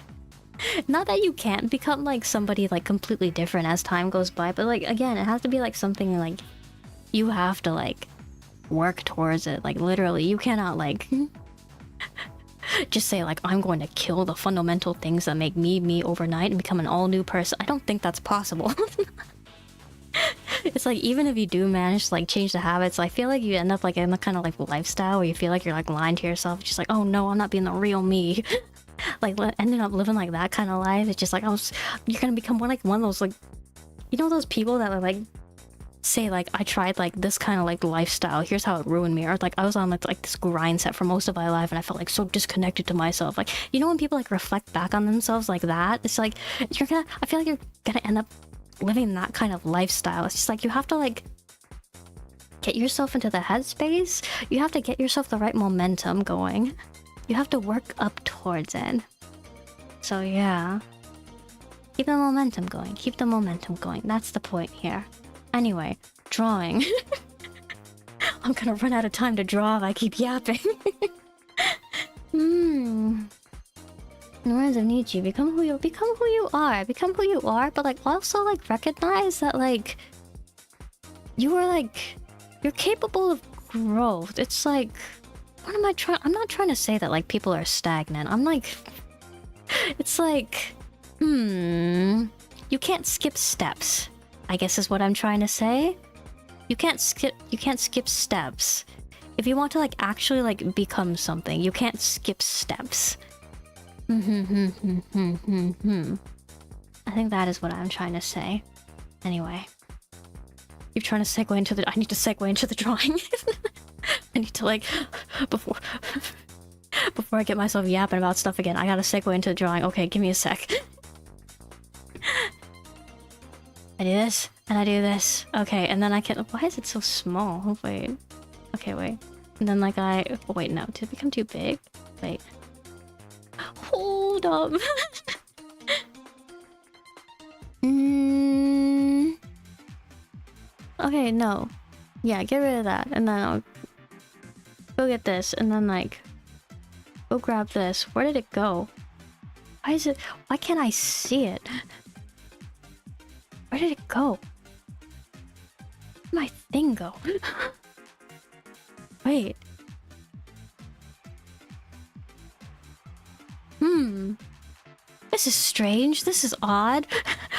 S1: not that you can't become like somebody like completely different as time goes by, but like again, it has to be like something like you have to like work towards it. Like literally, you cannot like just say like, I'm going to kill the fundamental things that make me overnight and become an all new person. I don't think that's possible. It's like, even if you do manage to like change the habits, I feel like you end up like in the kind of like lifestyle where you feel like you're like lying to yourself, just like, oh no, I'm not being the real me. Like ending up living like that kind of life, it's just like, you're gonna become one of those like, you know, those people that are like say like, I tried like this kind of like lifestyle, here's how it ruined me, or like I was on like this grind set for most of my life and I felt like so disconnected to myself. Like, you know, when people like reflect back on themselves like that, it's like I feel like you're gonna end up living that kind of lifestyle. It's just like you have to like get yourself into the headspace, you have to get yourself the right momentum going, you have to work up towards it. So yeah, keep the momentum going, that's the point here. Anyway, drawing. I'm gonna run out of time to draw if I keep yapping. In the words of Nietzsche, become who you are, but like also like recognize that like you're capable of growth. It's like, what am I trying? I'm not trying to say that like people are stagnant. I'm like, it's like, you can't skip steps, I guess is what I'm trying to say. You can't skip steps. If you want to like actually like become something, you can't skip steps. I think that is what I'm trying to say. Anyway, you're trying to segue into the. I need to segue into the drawing. I need to like before I get myself yapping about stuff again. I gotta segue into the drawing. Okay, give me a sec. I do this and I do this. Okay, and then I can. Why is it so small? Oh, wait. Okay, wait. And then like oh, wait, no. Did it become too big? Wait. Hold up. Okay, no. Yeah, get rid of that. And then I'll go get this. And then like, go grab this. Where did it go? Why can't I see it? Where did it go? Where'd my thing go? Wait. This is strange. This is odd.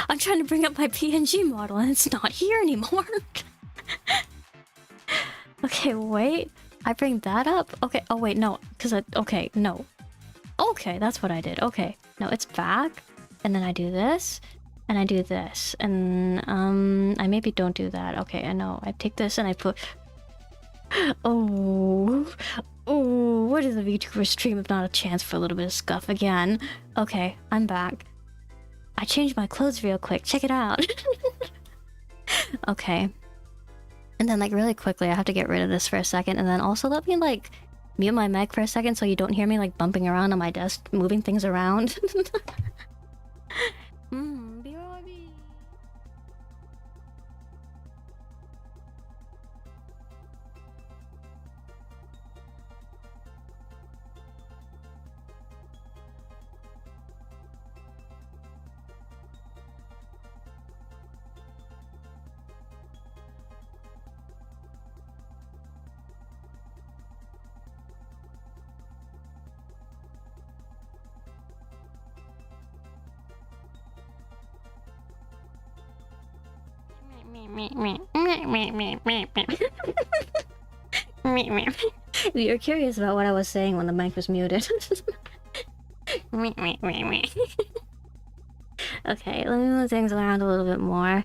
S1: I'm trying to bring up my PNG model and it's not here anymore. Okay, wait. I bring that up? Okay, oh wait, no. Okay, no. Okay, that's what I did. Okay. No, it's back. And then I do this. And I do this. And, I maybe don't do that. Okay, I know. I take this and I put... Oh, what is a VTuber stream if not a chance for a little bit of scuff again? Okay, I'm back. I changed my clothes real quick. Check it out. Okay. And then like really quickly, I have to get rid of this for a second, and then also let me like mute my mic for a second so you don't hear me like bumping around on my desk, moving things around. BRB. You're curious about what I was saying when the mic was muted. Okay, let me move things around a little bit more.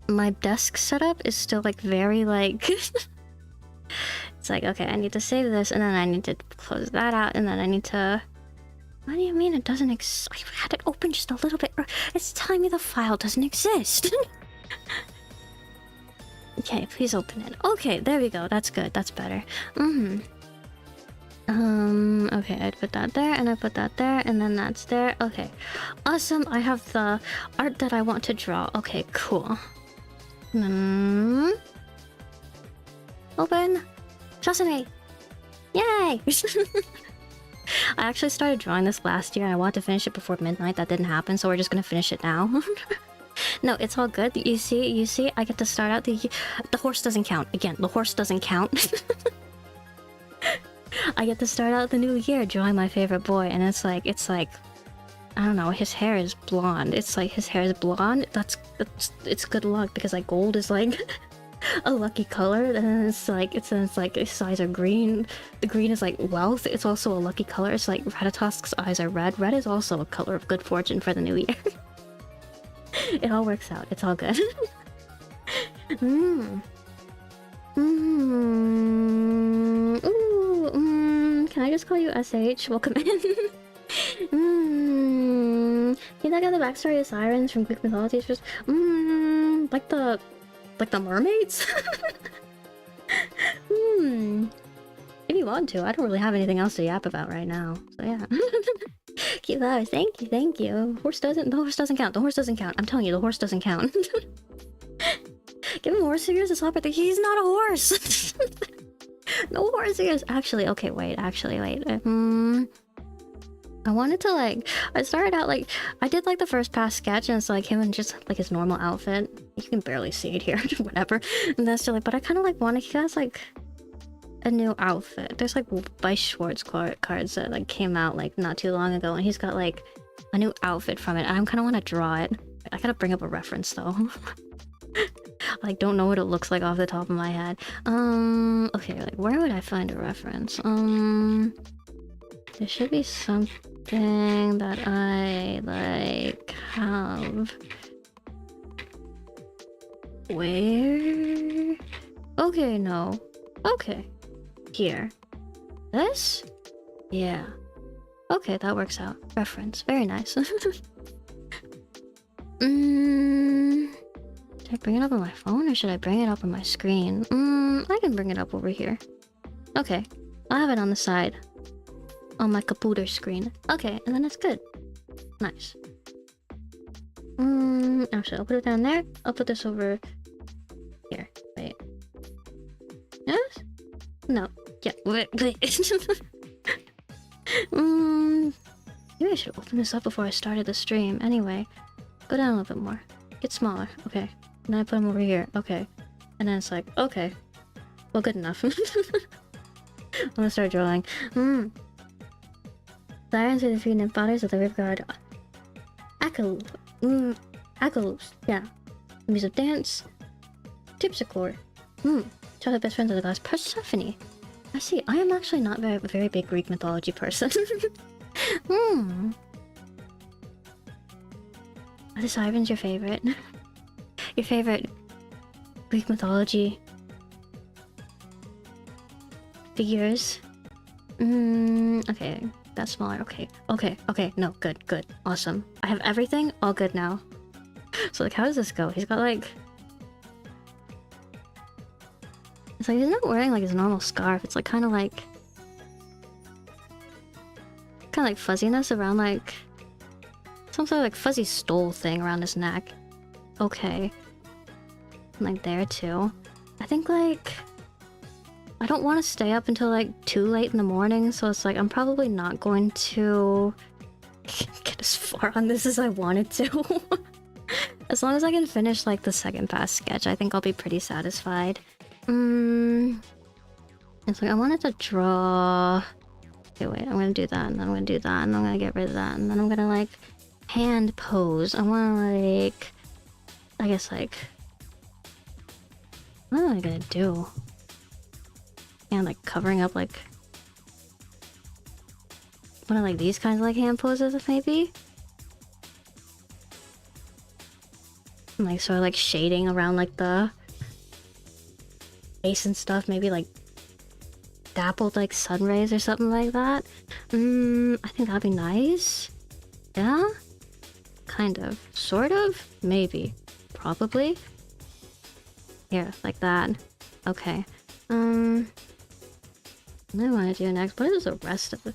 S1: My desk setup is still like very like it's like, okay, I need to save this, and then I need to close that out, and then I need to... What do you mean it doesn't exist? I had it open just a little bit. It's telling me the file doesn't exist. Okay, please open it. Okay, there we go. That's good. That's better. Okay, I put that there, and I put that there, and then that's there. Okay, awesome. I have the art that I want to draw. Okay, cool. Open. Sesame. Yay! I actually started drawing this last year, and I wanted to finish it before midnight. That didn't happen, so we're just gonna finish it now. No, it's all good. You see, I get to start out the horse doesn't count. Again, the horse doesn't count. I get to start out the new year drawing my favorite boy, and it's like, I don't know, his hair is blonde. It's like his hair is blonde. It's good luck, because like gold is like a lucky color, and it's like his eyes are green. The green is like wealth. It's also a lucky color. It's like Ratatosk's eyes are red. Red is also a color of good fortune for the new year. It all works out. It's all good. Can I just call you SH? Welcome in. You know, got the backstory of sirens from Greek mythology. Just like the mermaids. If you want to, I don't really have anything else to yap about right now. So yeah. Cute flowers. Thank you. The horse doesn't count. The horse doesn't count. I'm telling you, the horse doesn't count. Give him horse figures to swap it. He's not a horse. No horse figures. Actually, okay, wait. I wanted to like, I started out like, I did like the first pass sketch, and it's like him in just like his normal outfit. You can barely see it here, whatever. And that's still like, but I kind of like wanted, he has like a new outfit. There's like Weiss Schwartz cards that like came out like not too long ago, and he's got like a new outfit from it. I kind of want to draw it. I gotta bring up a reference though. I like don't know what it looks like off the top of my head. Okay, like where would I find a reference? There should be something that I like have. Where? Okay, no. Okay. Here. This? Yeah. Okay, that works out. Reference. Very nice. Should I bring it up on my phone, or should I bring it up on my screen? I can bring it up over here. Okay. I'll have it on the side. On my computer screen. Okay, and then it's good. Nice. Actually, I'll put it down there. I'll put this over here. Wait. Yes? No. Yeah. Wait. Maybe I should open this up before I started the stream. Anyway, go down a little bit more. Get smaller. Okay. And then I put them over here. Okay. And then it's like, okay. Well, good enough. I'm gonna start drawing. Sirens are the three nymph daughters of the river god Akalus. Yeah. Music dance. Tipsiclor. Childhood best friends of the goddess Persephone. I see. I am actually not a very big Greek mythology person. Are the sirens your favorite? Your favorite Greek mythology figures? Okay. That's smaller. Okay. No, good. Awesome. I have everything. All good now. So like, how does this go? He's got like like he's not wearing like his normal scarf. It's like kind of like fuzziness around like some sort of like fuzzy stole thing around his neck. Okay. And, like there too. I think like I don't want to stay up until like too late in the morning, so it's like I'm probably not going to get as far on this as I wanted to. As long as I can finish like the second pass sketch, I think I'll be pretty satisfied. It's like I wanted to draw. Okay, wait, I'm gonna do that, and then I'm gonna do that, and I'm gonna get rid of that, and then I'm gonna like hand pose. I wanna like, I guess like, what am I gonna do? And like covering up like one of like these kinds of like hand poses maybe? And, like sort of like shading around like the face and stuff, maybe like dappled like sun rays or something like that. I think that'd be nice. Yeah? Kind of. Sort of? Maybe. Probably. Here, like that. Okay. What do I want to do next? What is the rest of it?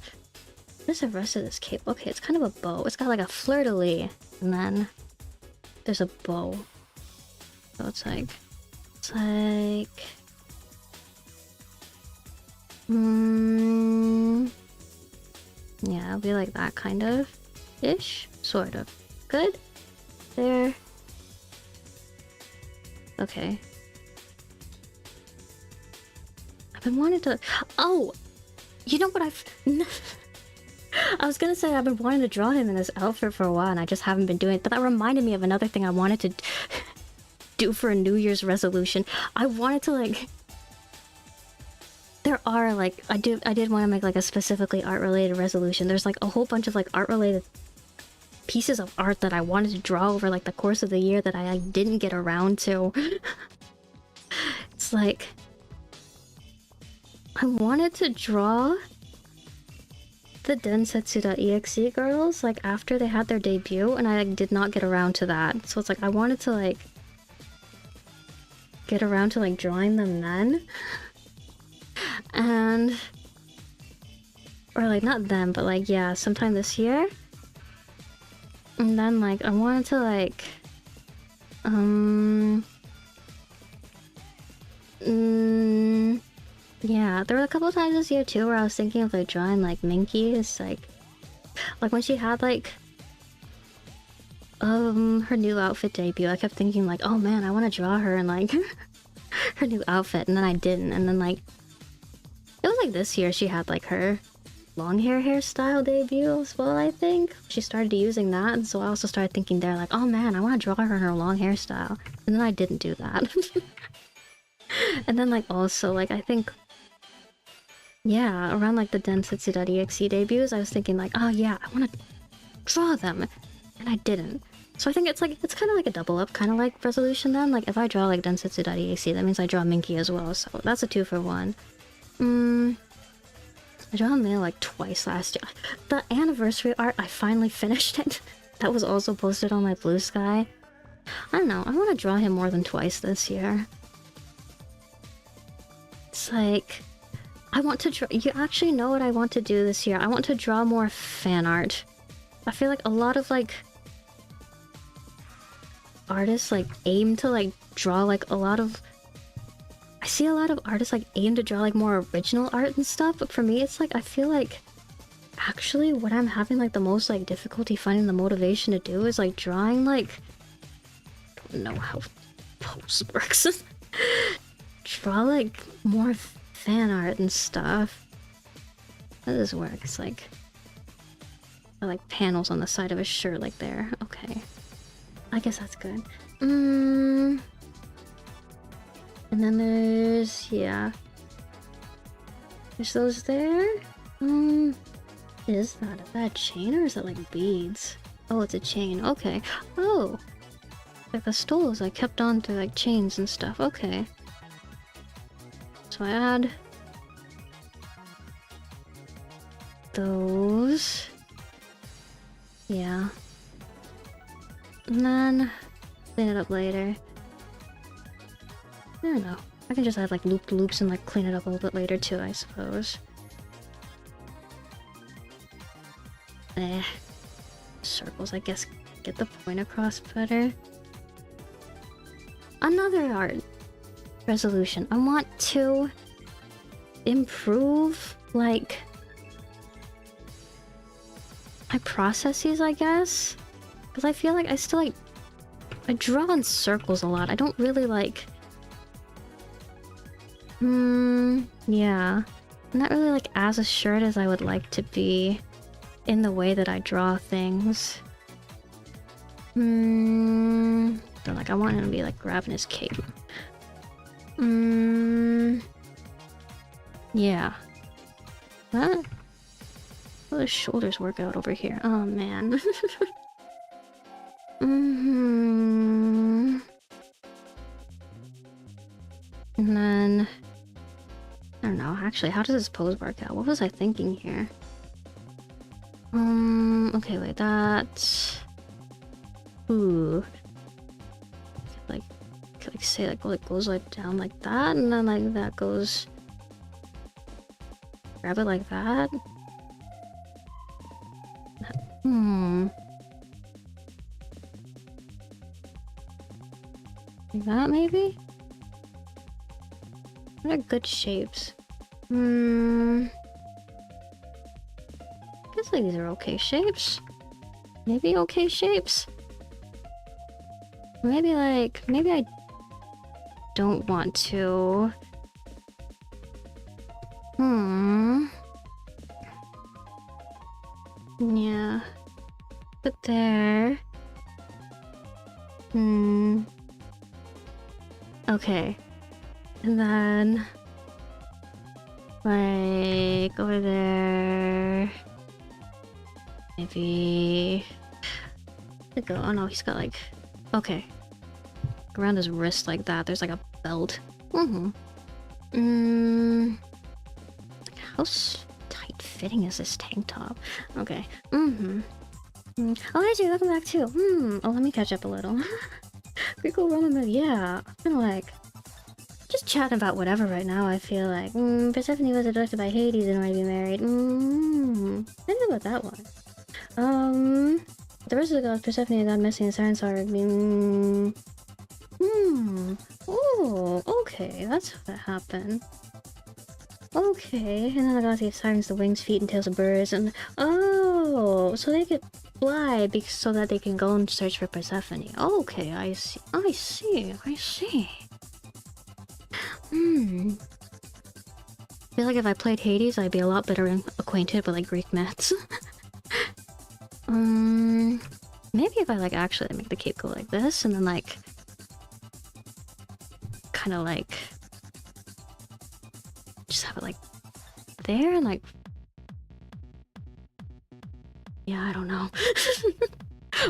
S1: What is the rest of this cape? Okay, it's kind of a bow. It's got like a fleur-de-lis, and then there's a bow. So it's like... yeah, it'll be like that kind of ish, sort of. Good. There. Okay. I've been wanting to. Oh, you know what I was gonna say I've been wanting to draw him in this outfit for a while, and I just haven't been doing it. But that reminded me of another thing I wanted to do for a New Year's resolution. I wanted to like. There are like I did want to make like a specifically art related resolution. There's like a whole bunch of like art related pieces of art that I wanted to draw over like the course of the year that I like, didn't get around to. It's like I wanted to draw the Densetsu.exe girls like after they had their debut, and I like, did not get around to that. So it's like I wanted to like get around to like drawing them then. And or like not them, but like yeah, sometime this year. And then like I wanted to like yeah, there were a couple times this year too where I was thinking of like drawing like Minky. It's like when she had like her new outfit debut, I kept thinking like, oh man, I want to draw her and like her new outfit, and then I didn't. And then like it was like this year she had like her long hair hairstyle debut as well, I think. She started using that, and so I also started thinking there like, oh man, I want to draw her in her long hairstyle. And then I didn't do that. And then like also like I think yeah, around like the Densetsu.exe debuts, I was thinking like, oh yeah, I want to draw them, and I didn't. So I think it's like, it's kind of like a double up kind of like resolution then. Like if I draw like Densetsu.exe, that means I draw Minky as well, so that's a 2 for 1. I drew Mail like twice last year. The anniversary art, I finally finished it. That was also posted on my Blue Sky. I don't know, I want to draw him more than twice this year. It's like, I want to draw, you actually know what I want to do this year. I want to draw more fan art. I feel like a lot of like artists like aim to like draw like a lot of, I see a lot of artists like aim to draw like more original art and stuff, but for me it's like I feel like actually what I'm having like the most like difficulty finding the motivation to do is like drawing like, I don't know how pose works. Draw like more fan art and stuff. How does this work? It's like panels on the side of a shirt like there. Okay, I guess that's good. And then there's, yeah, there's those there. Is that a chain or is that like beads? Oh, it's a chain. Okay. Oh, like the stoles I kept on to like chains and stuff. Okay. So I add those. Yeah. And then clean it up later. I don't know. I can just add like loop loops and like clean it up a little bit later too, I suppose. Circles, I guess, get the point across better. Another art resolution. I want to improve, like, my processes, I guess? Because I feel like I still, like, I draw in circles a lot. I don't really, like... yeah. I'm not really, like, as assured as I would like to be in the way that I draw things. But, like, I want him to be, like, grabbing his cape. Yeah. What? How the shoulders work out over here? Oh, man. And then... I don't know, actually, how does this pose work out? What was I thinking here? Okay, wait, that... Ooh. Like, could I say, like, well, it goes, like, down like that, and then, like, that goes... Grab it like that? Like that, maybe? What are good shapes? I guess, like, these are okay shapes. Maybe okay shapes? Maybe, like, maybe I don't want to... Yeah. But there... Okay. And then... like, over there... Maybe... Go. Oh no, he's got like... Okay. Around his wrist like that, there's like a belt. How tight fitting is this tank top? Okay. Oh, hey, Jay, welcome back too. Oh, let me catch up a little. Pretty cool Roman move. Yeah. I'm kinda like... just chatting about whatever right now, I feel like. Persephone was abducted by Hades in order to be married. I didn't know about that one. The rest of the gods, Persephone got missing, and Sirens are oh, okay, that's how that happened. Okay, and then the gods gave Sirens the wings, feet, and tails of birds, and oh, so they could fly so that they can go and search for Persephone. Okay, I see. I feel like if I played Hades, I'd be a lot better acquainted with like Greek myths. Maybe if I like actually make the cape go like this, and then like kind of like just have it like there, and like yeah, I don't know.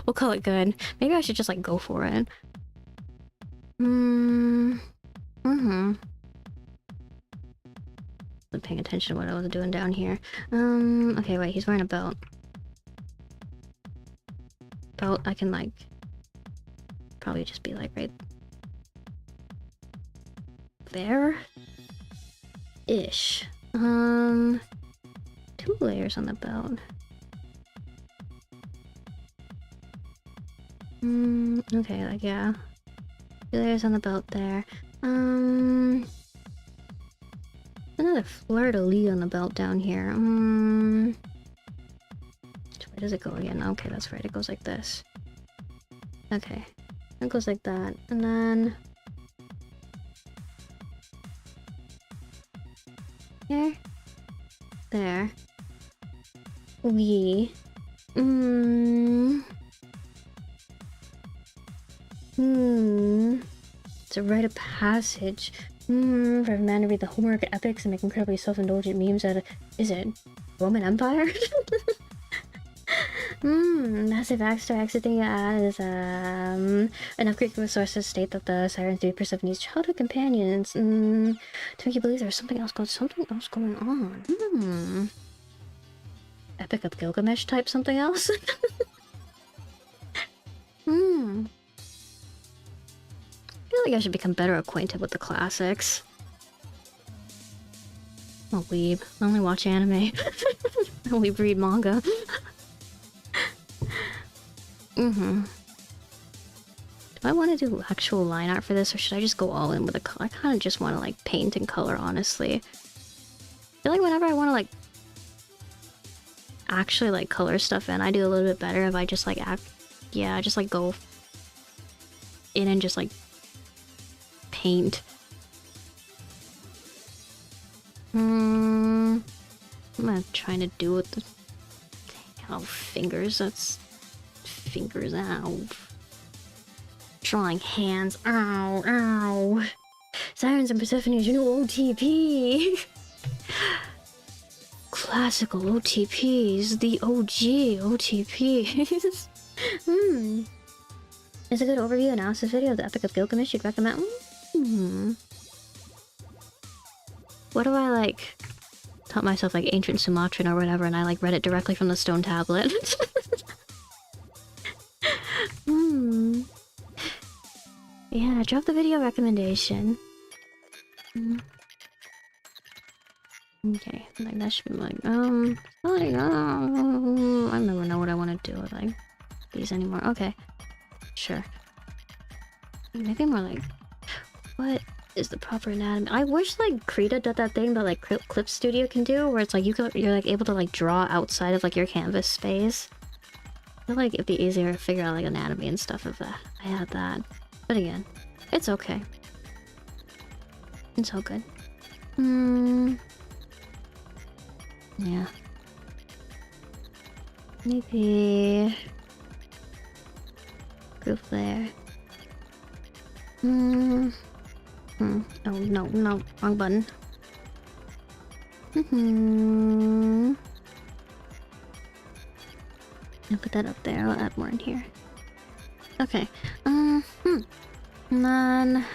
S1: We'll call it good. Maybe I should just like go for it. Been paying attention to what I was doing down here. Okay, wait, he's wearing a belt. Belt, I can like probably just be like right there ish. 2 layers on the belt. Okay, like yeah, 2 layers on the belt there. Another fleur-de-lis on the belt down here. Where does it go again? Okay, that's right. It goes like this. Okay. It goes like that. And then... There. There. We... It's a rite of passage. For a man to read the Homeric epics and make incredibly self-indulgent memes out of... Is it Roman Empire? Massive backstory exiting as enough Greek sources state that the sirens to be Persephone's childhood companions. To make you believe there's something else going on. Epic of Gilgamesh type something else? I feel like I should become better acquainted with the classics. I'm a weeb. I only watch anime. I only read manga. Mm-hmm. Do I want to do actual line art for this, or should I just go all in with a color? I kind of just want to like paint and color, honestly. I feel like whenever I want to like actually like color stuff in, I do a little bit better if I just like just like go in and just like paint. I'm not trying to do with the fingers. That's fingers. Ow. Drawing hands. Ow, ow. Sirens and Persephone's new OTP. Classical OTPs. The OG OTPs. Is a good overview analysis video of the Epic of Gilgamesh you'd recommend? What do I like? Taught myself like ancient Sumatran or whatever, and I like read it directly from the stone tablet. Yeah, drop the video recommendation. Okay, like that should be like I never know what I want to do with like these anymore. Okay, sure. Maybe more like, what is the proper anatomy? I wish like Krita did that thing that like Clip Studio can do, where it's like you're like able to like draw outside of like your canvas space. I feel like it'd be easier to figure out like anatomy and stuff if I had that. But again, it's okay. It's all good. Yeah. Maybe group there. Oh no, wrong button. I'll put that up there. I'll add more in here. Okay. And then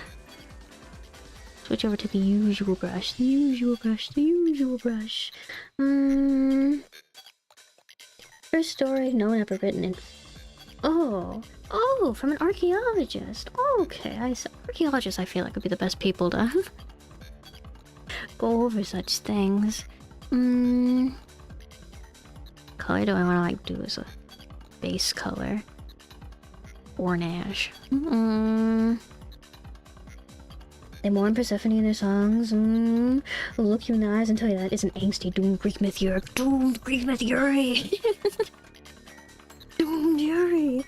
S1: switch over to the usual brush. The usual brush. First story no one ever written in. Oh, from an archaeologist. Okay, archaeologists I feel like would be the best people to go over such things. Color do I want to like do as a base color? Ornash. They mourn Persephone in their songs. Look you in the eyes and tell you that isn't angsty doomed Greek myth Yuri. Doomed Greek myth Yuri. Doomed Yuri.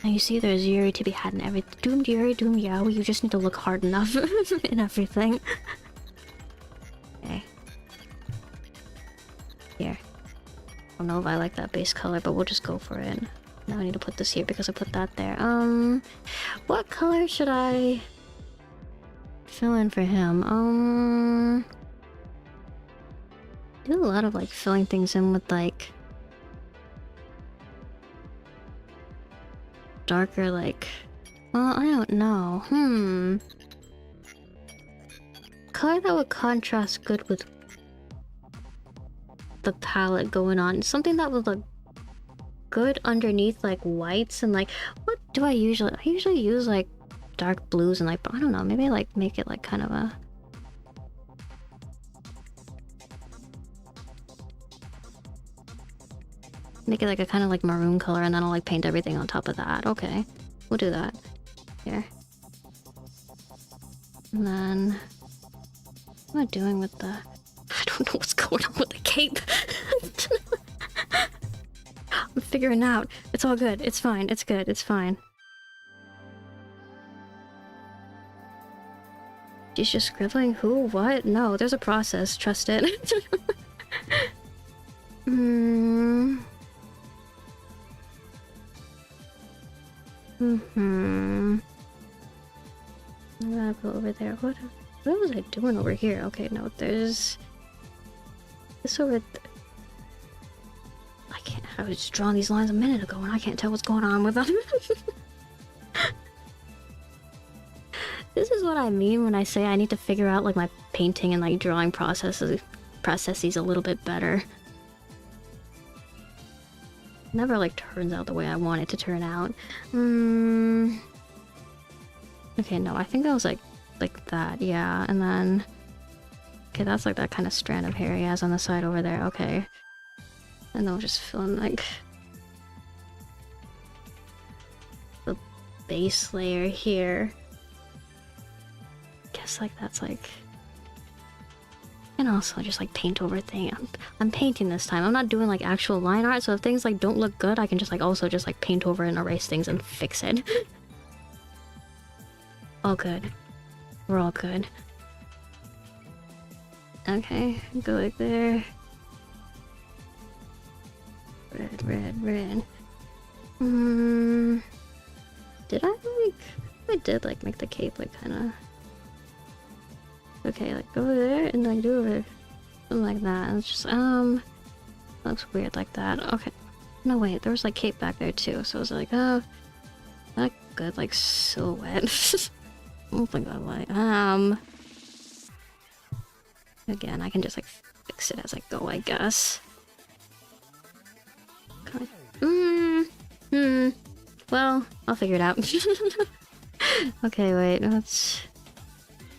S1: Now you see there's Yuri to be had in everything. Doomed Yuri, doomed Yaoi, you just need to look hard enough in everything. Okay. Here. I don't know if I like that base color, but we'll just go for it. Now I need to put this here because I put that there. What color should I fill in for him? Do a lot of like filling things in with like darker like, well, I don't know. Color that would contrast good with the palette going on. Something that would look good underneath like whites and like, what do I usually use like dark blues and like, I don't know, maybe like make it like kind of a make it like a kind of like maroon color, and then I'll like paint everything on top of that. Okay, we'll do that. Here. And then what am I doing with the, I don't know what's going on with the cape. I'm figuring out. It's all good. It's fine. It's good. It's fine. She's just scribbling? Who? What? No, there's a process. Trust it. I'm gonna go over there. What was I doing over here? Okay, no, there's this over I was just drawing these lines a minute ago and I can't tell what's going on with them. This is what I mean when I say I need to figure out like my painting and like drawing processes a little bit better. never like turns out the way I want it to turn out. Okay, no, I think I was like that, yeah, and then okay, that's like that kind of strand of hair he has on the side over there. Okay, and then we'll just fill in like the base layer here. Guess like that's like, and also just like paint over thing. I'm painting this time. I'm not doing like actual line art, so if things like don't look good, I can just like also just like paint over and erase things and fix it. All good. We're all good. Okay, go like there. Red, red, red. Did I like... I did like make the cape like kinda... Okay, like go over there and like do it. Something like that. And it's just, looks weird like that. Okay. No, wait, there was like cape back there too, so it was like, oh... That good, like, silhouette. I don't think I like... Again, I can just like fix it as I go, I guess. Well, I'll figure it out. Okay, wait, let's...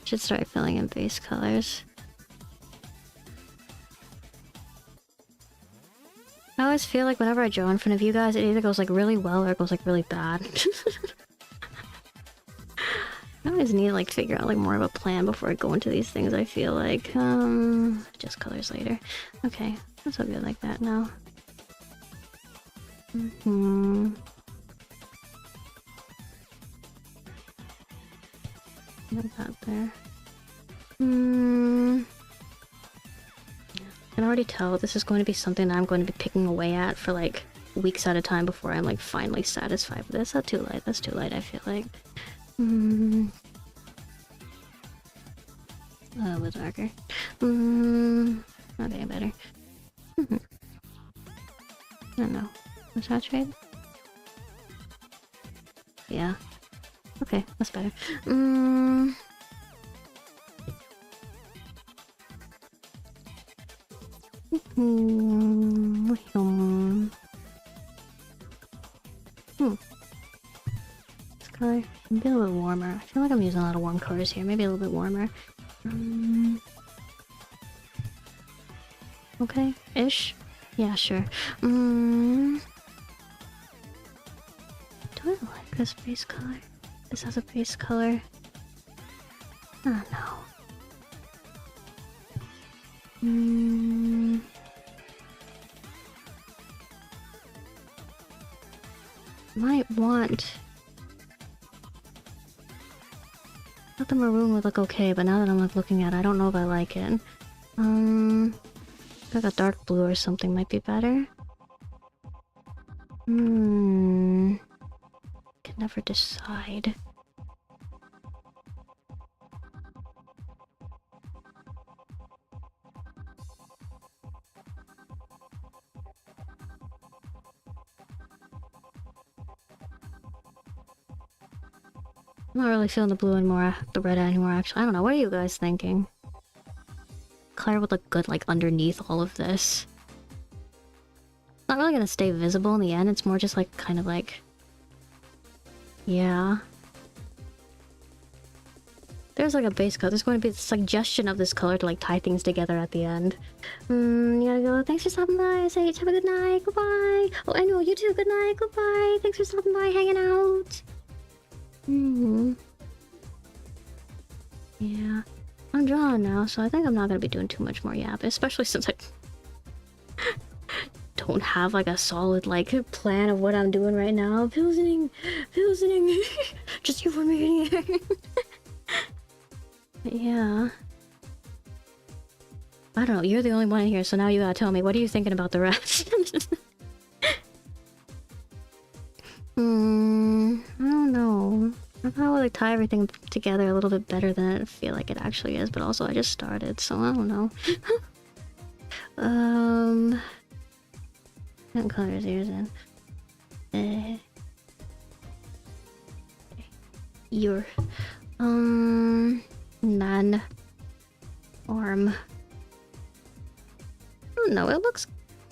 S1: Should start filling in base colors. I always feel like whenever I draw in front of you guys, it either goes like really well or it goes like really bad. I always need to like figure out like more of a plan before I go into these things, I feel like. Just colors later. Okay, that's all good like that now. Like that there. I can already tell this is going to be something that I'm going to be picking away at for like weeks at a time before I'm like finally satisfied with this. That's too light, that's too light, I feel like. A little bit darker. Okay, better. I don't know. Saturate? Yeah. Okay, that's better. This color, maybe a little bit warmer. I feel like I'm using a lot of warm colors here. Maybe a little bit warmer. Okay, ish. Yeah, sure. Do I like this base color? This has a base color. I don't know. Might want... I thought the maroon would look okay, but now that I'm like looking at it, I don't know if I like it. Like a dark blue or something might be better. Can never decide. I'm not really feeling the blue anymore, the red anymore, actually. I don't know, what are you guys thinking? Color would look good, like, underneath all of this. It's not really gonna stay visible in the end, it's more just, like, kind of like... Yeah. There's, like, a base color. There's going to be a suggestion of this color to, like, tie things together at the end. You gotta go. Thanks for stopping by, Sage. Have a good night. Goodbye. Oh, I know, you too. Good night. Goodbye. Thanks for stopping by, hanging out. Yeah. I'm drawing now, so I think I'm not gonna be doing too much more yap, especially since I don't have like a solid like plan of what I'm doing right now. Pilsening! Just you for me. Yeah. I don't know, you're the only one in here, so now you gotta tell me, what are you thinking about the rest? I don't know. I probably like tie everything together a little bit better than I feel like it actually is, but also I just started, so I don't know. What color is yours in? Your man arm. I don't know, it looks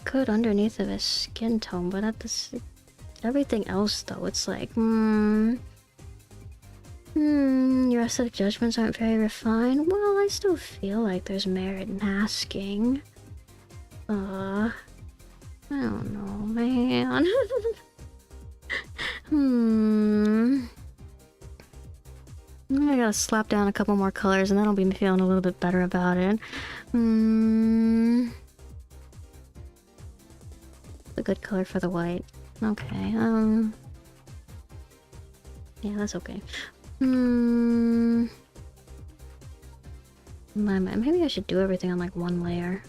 S1: good underneath of his skin tone, but at this, everything else though, it's like, your aesthetic judgments aren't very refined. Well, I still feel like there's merit in asking. I don't know, man. I gotta slap down a couple more colors and then I'll be feeling a little bit better about it. A good color for the white. Okay, yeah, that's okay. Maybe I should do everything on like one layer.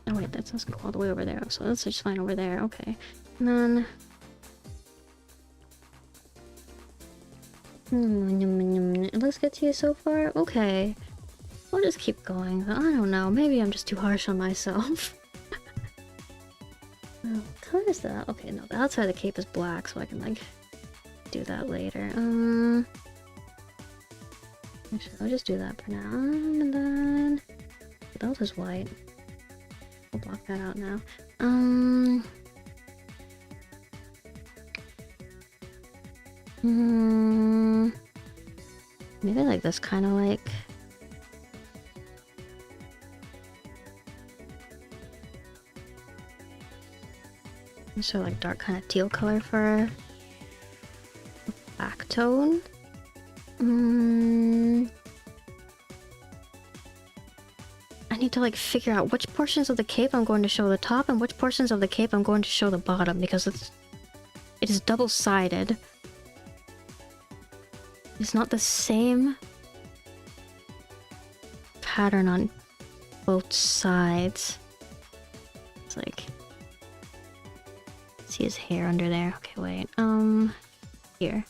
S1: Oh wait, that doesn't go all the way over there, so that's just fine over there, okay. And then... it looks good to you so far? Okay. I'll just keep going. I don't know, maybe I'm just too harsh on myself. Oh, what color is that? Okay, no, the outside of the cape is black, so I can like do that later. Actually, I'll just do that for now. And then the belt is white. I'll block that out now. Maybe like this kind of like... So like dark kind of teal color for back tone. I need to like figure out which portions of the cape I'm going to show the top and which portions of the cape I'm going to show the bottom, because it is double-sided. It's not the same pattern on both sides. It's like... see his hair under there. Okay, wait. Here.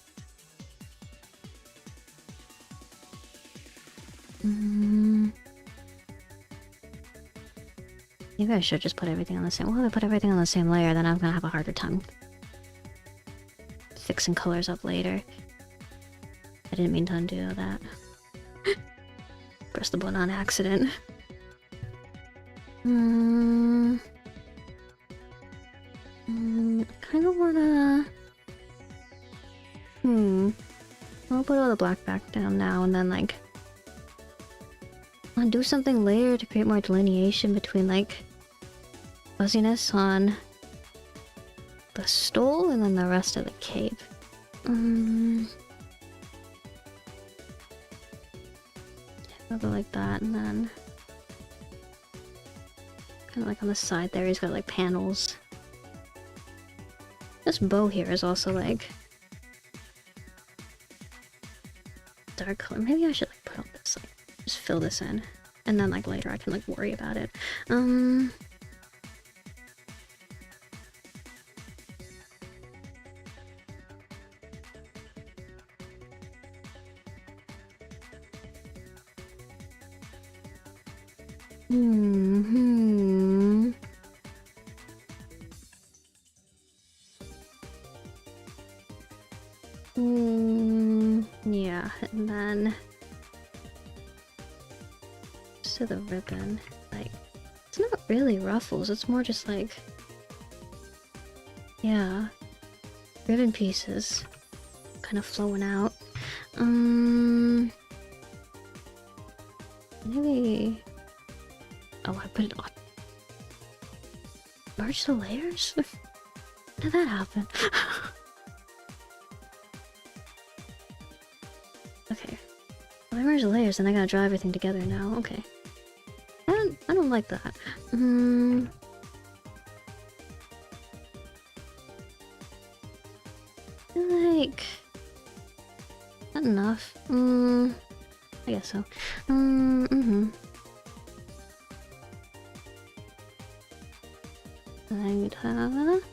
S1: Maybe I should just put everything on the same... well, if I put everything on the same layer, then I'm gonna have a harder time fixing colors up later. I didn't mean to undo that. Press the button on accident. I kind of wanna... I'll put all the black back down now and then like... I'll do something later to create more delineation between like... fuzziness on... the stole and then the rest of the cape. I'll go like that, and then... kind of like on the side there, he's got like panels. This bow here is also like... dark color. Maybe I should like put all this, like, just fill this in. And then like later I can like worry about it. Yeah, and then just to the ribbon, like, it's not really ruffles, it's more just like, yeah, ribbon pieces kind of flowing out. Maybe... oh, I put it on. Merge the layers? How did that happen? Okay. Well, I merge the layers, then I gotta draw everything together now. Okay. I don't like that. Like... not enough. I guess so. And then we'd have...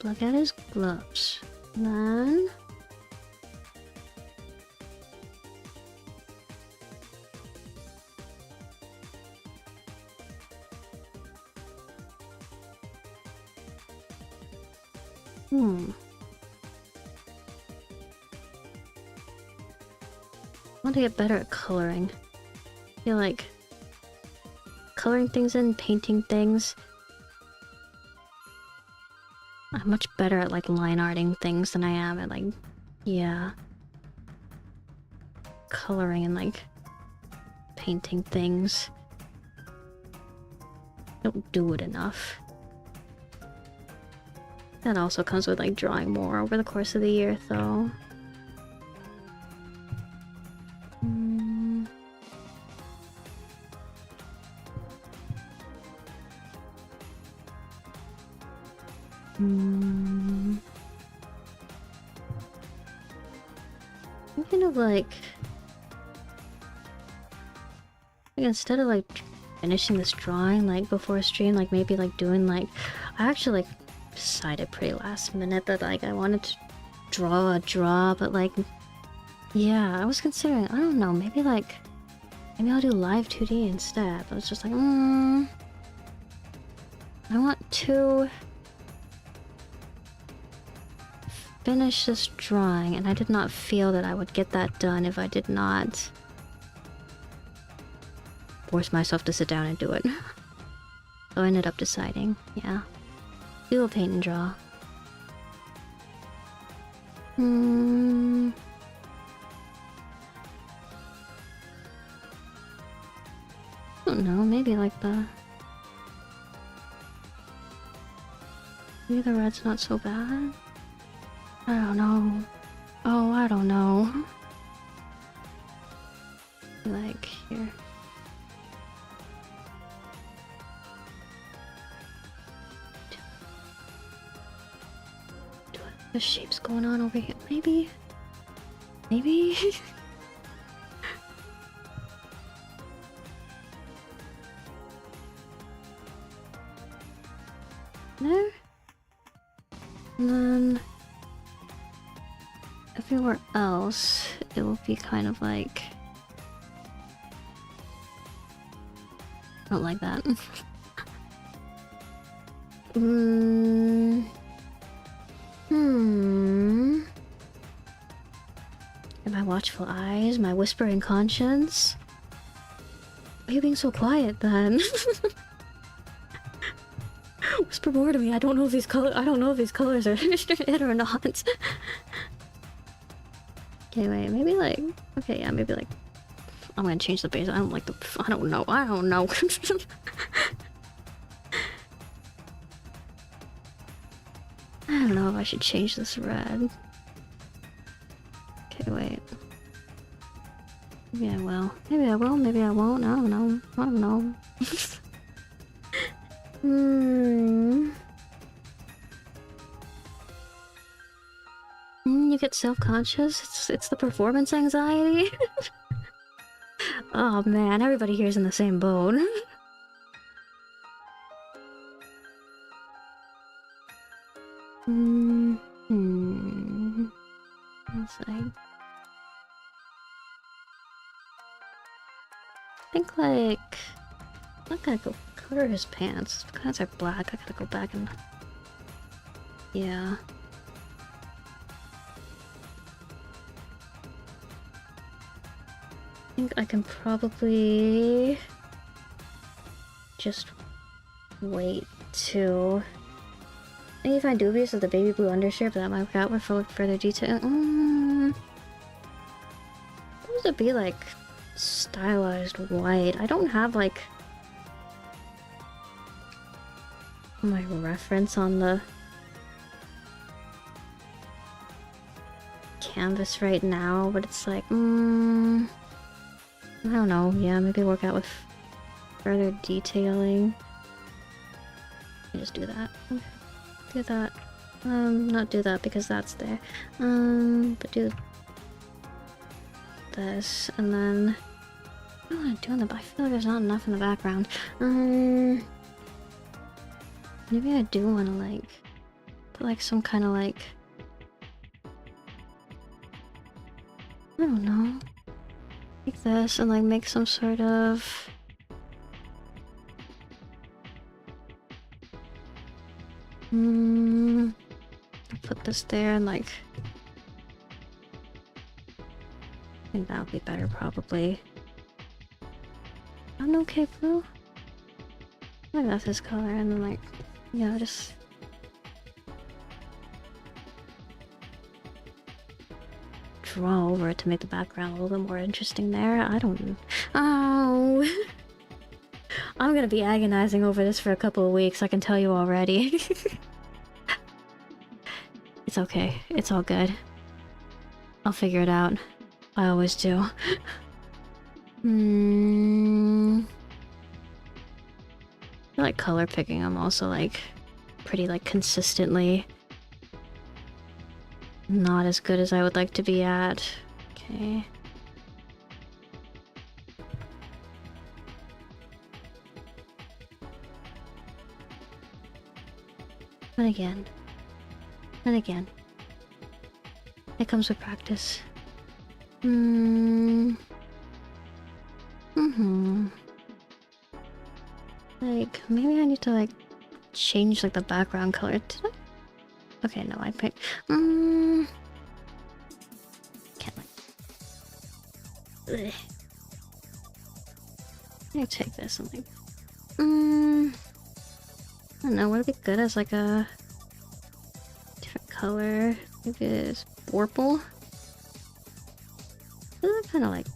S1: look at his gloves. Then... I want to get better at coloring. I feel like coloring things in, painting things. I'm much better at like line arting things than I am at like, yeah, coloring and like painting things. Don't do it enough. That also comes with like drawing more over the course of the year though. I'm kind of like instead of like finishing this drawing like before stream, like maybe like doing like I actually like decided pretty last minute that like I wanted to draw a draw, but like yeah, I was considering, I don't know, maybe I'll do live 2D instead. But it's just like I want to finish this drawing, and I did not feel that I would get that done if I did not force myself to sit down and do it. So I ended up deciding, yeah, do a paint and draw. I don't know, maybe like maybe the red's not so bad. I don't know. Oh, I don't know. Like, here. The shape's going on over here. Maybe? Maybe? There? And then everywhere else, it will be kind of like... I don't like that. My watchful eyes, my whispering conscience. Why are you being so quiet then? Whisper more to me. I don't know if these colors are it or not. Okay, wait, maybe like okay, yeah, maybe like I'm gonna change the base. I don't like the I don't know. I don't know. I don't know if I should change this red. Okay, wait. Maybe I will. Maybe I will, maybe I won't. I don't know. I don't know. You get self-conscious? It's the performance anxiety? Oh man, everybody here's in the same boat. Let's see. I think like... I gotta go color his pants. His pants are black. I gotta go back and... yeah. I think I can probably... just wait to... Maybe if I do this with the baby blue undershirt, that might work out with further detail. What would it be like? Stylized white. I don't have like my reference on the canvas right now, but it's like I don't know. Yeah, maybe work out with further detailing. Just do that. Do that. Not do that because that's there. But do this, and then I don't want to do that, but I feel like there's not enough in the background. Maybe I do want to like put like some kind of like I don't know, like this, and like make some sort of put this there and like I think that would be better probably. I'm okay, blue. Like that's his color, and then like, yeah, just draw over it to make the background a little bit more interesting there. I don't know. Oh, I'm gonna be agonizing over this for a couple of weeks, I can tell you already. It's okay. It's all good. I'll figure it out. I always do. I like color picking. I'm also like pretty like consistently not as good as I would like to be at. Okay. And again. And again. It comes with practice. Like, maybe I need to like change like the background color. Did I? Okay, no, I picked. Can't like. Ugh. I take this and like. I don't know. Would it be good as like a different color? Maybe it's purple. It kind of like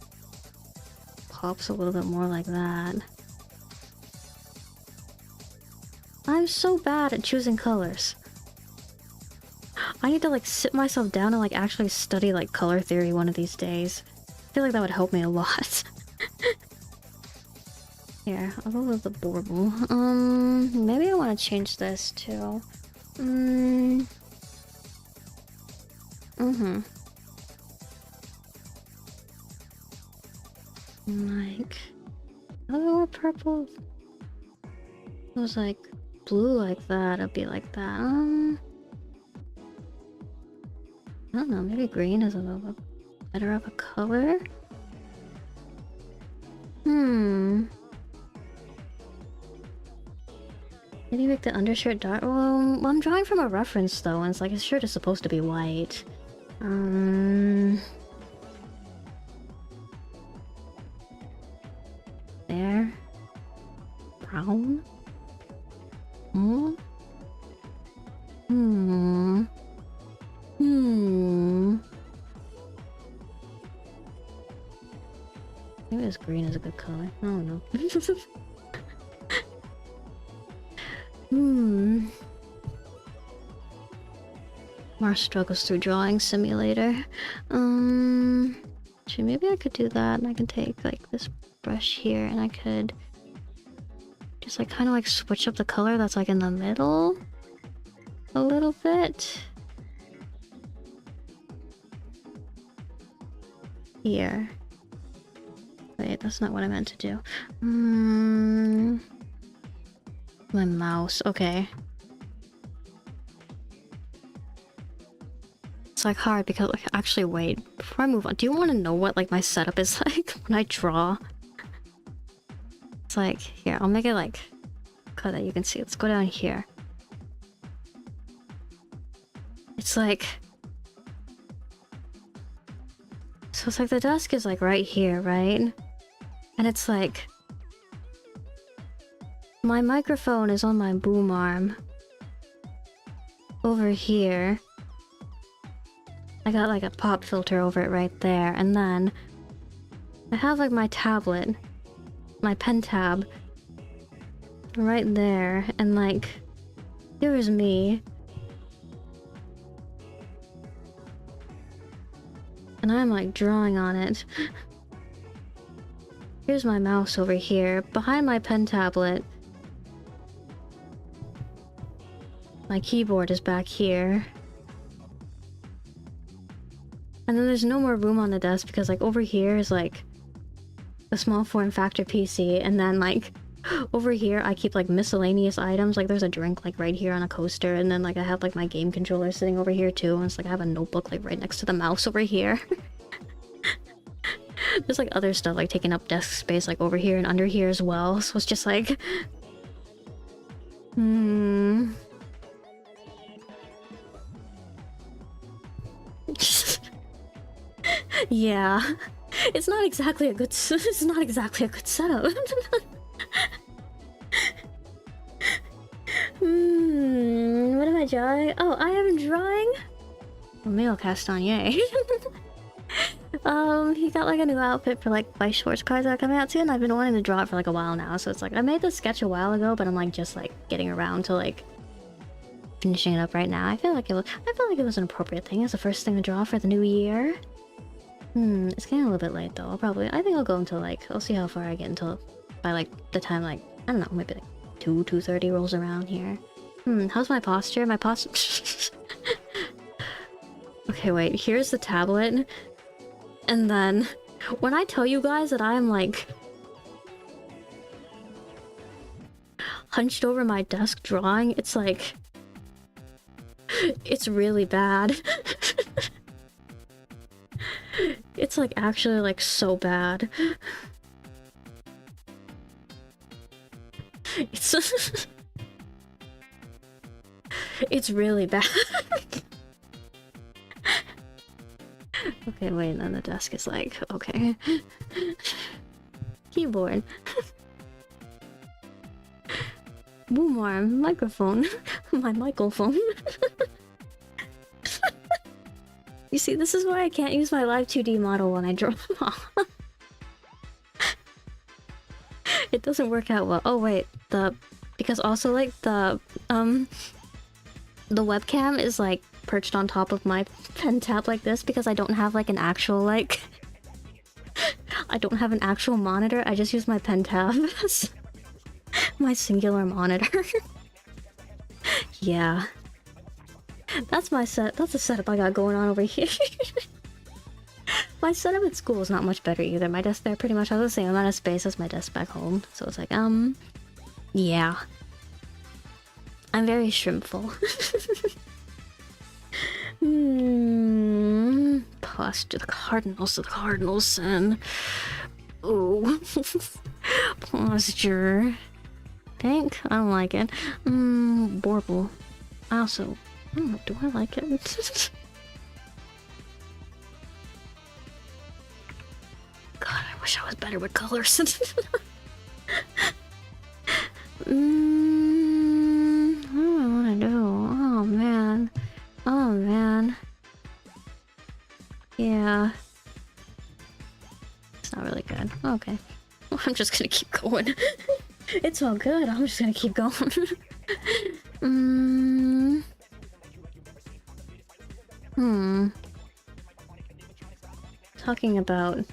S1: pops a little bit more like that. I'm so bad at choosing colors. I need to like sit myself down and like actually study like color theory one of these days. I feel like that would help me a lot. Here, I'll go with the bauble. Maybe I want to change this too. Like, oh, purple. It was like blue like that. It'd be like that. I don't know. Maybe green is a little bit better of a color. Did you make the undershirt dark? Well, I'm drawing from a reference though, and it's like his shirt is supposed to be white. There. Brown. Maybe this green is a good color. I don't know. Mars struggles through drawing simulator. Actually, maybe I could do that, and I can take like this brush here, and I could just like kind of like switch up the color that's like in the middle a little bit. Here. Wait, that's not what I meant to do. My mouse, okay. It's like hard because like, actually wait, before I move on, do you want to know what like my setup is like when I draw? It's like, here, I'll make it like cut that you can see. Let's go down here. It's like, so it's like the desk is like right here, right? And it's like my microphone is on my boom arm over here. I got like a pop filter over it right there, and then I have like my tablet, my pen tab right there, and like here's me. And I'm like drawing on it. Here's my mouse over here, behind my pen tablet. My keyboard is back here. And then there's no more room on the desk because like over here is like a small form factor PC, and then like over here I keep like miscellaneous items. Like there's a drink like right here on a coaster, and then like I have like my game controller sitting over here too, and it's like I have a notebook like right next to the mouse over here. There's like other stuff like taking up desk space like over here and under here as well, so it's just like yeah, it's not exactly a good setup. I drawing? Oh, I am drawing Emil Castagnier. He got like a new outfit for like my shorts cards that are coming out soon. I've been wanting to draw it for like a while now, so it's like I made this sketch a while ago, but I'm like just like getting around to like finishing it up right now. I feel like it was an appropriate thing as the first thing to draw for the new year. It's getting a little bit late though. I think I'll go until like, I'll see how far I get until by like the time like, I don't know, maybe like 2:30 rolls around here. How's my posture? My posture... Okay, wait, here's the tablet. And then, when I tell you guys that I'm like... hunched over my desk drawing, it's like... it's really bad. It's like actually like so bad. It's... it's really bad. Okay, wait, and then the desk is like, okay. Keyboard. Boom arm, microphone. My microphone. You see, this is why I can't use my live 2D model when I draw. It doesn't work out well. Oh wait, because also like the webcam is like perched on top of my pen tab like this because I don't have like an actual like I don't have an actual monitor. I just use my pen tab as my singular monitor. Yeah. That's my that's the setup I got going on over here. My setup at school is not much better either. My desk there pretty much has the same amount of space as my desk back home. So it's like, yeah. I'm very shrimpful. Posture, the cardinal sin. Ooh. Posture. Pink? I don't like it. Borble. I also... do I like it? God, I wish I was better with colors. What do I want to do? Oh man. Oh man. Yeah. It's not really good. Okay. Well, I'm just gonna keep going. It's all good. I'm just gonna keep going. Talking about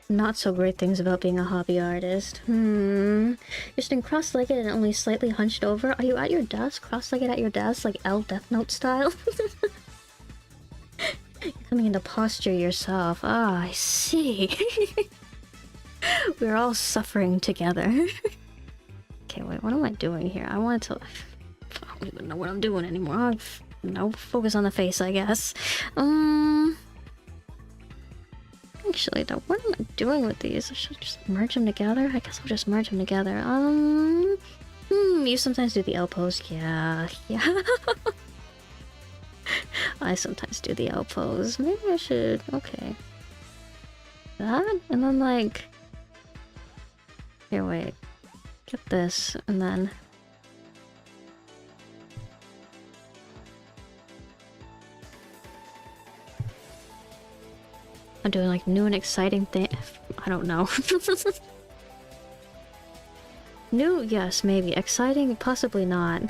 S1: not so great things about being a hobby artist. You're sitting cross-legged and only slightly hunched over. Are you at your desk? Cross-legged at your desk, like L Death Note style? You're coming into posture yourself. Ah, I see. We're all suffering together. Okay, wait, what am I doing here? I wanted to... I don't even know what I'm doing anymore. No, focus on the face, I guess. Actually, though, what am I doing with these? I should just merge them together? I guess I'll just merge them together. You sometimes do the L pose. Yeah. I sometimes do the L pose. Maybe I should... Okay. That? And then, like... Here, wait. Get this, and then... I'm doing like new and exciting thing. I don't know. New, yes, maybe. Exciting, possibly not.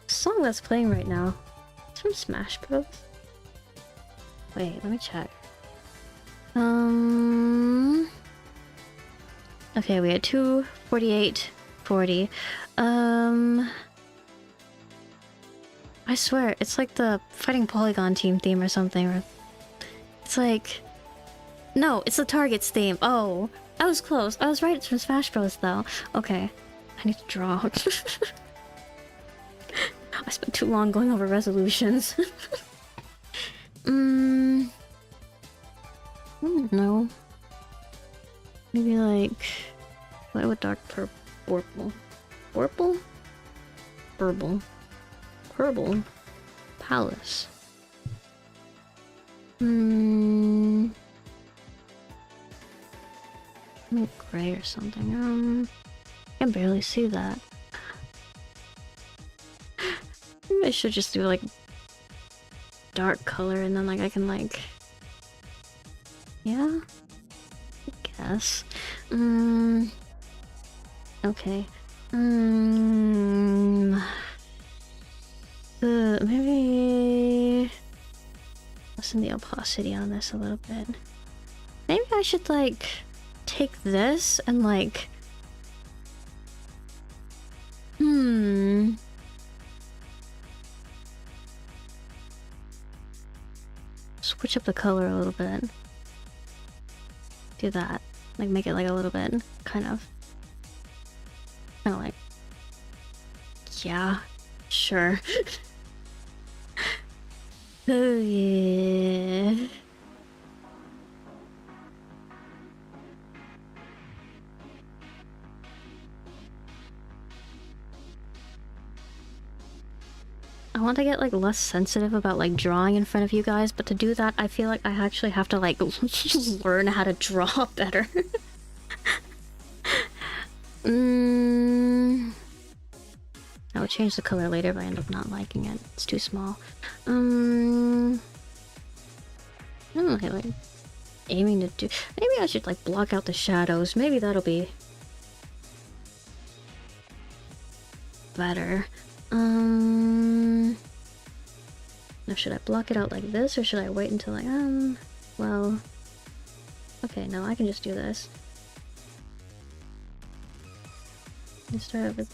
S1: Song that's playing right now. It's from Smash Bros. Wait, let me check. Okay, we had 2:48:40. I swear, it's like the Fighting Polygon team theme or something. Or it's like... No, it's the Target's theme. Oh, I was close. I was right, it's from Smash Bros. Though. Okay, I need to draw. I spent too long going over resolutions. I don't know. Maybe like... What with dark purple? Purple? Purple. Purple. Palace. Gray or something. I can barely see that. Maybe I should just do like dark color and then like I can like... Yeah? I guess. Okay. Maybe... lessen the opacity on this a little bit. Maybe I should like take this and like... switch up the color a little bit. Do that. Like make it like a little bit kind of like... Yeah, sure. Oh yeah. I want to get like less sensitive about like drawing in front of you guys, but to do that I feel like I actually have to like learn how to draw better. I would change the color later if I end up not liking it. It's too small. I don't know, like aiming to do... Maybe I should like block out the shadows. Maybe that'll be better. Now should I block it out like this or should I wait until like well, okay, no, I can just do this. Let's start with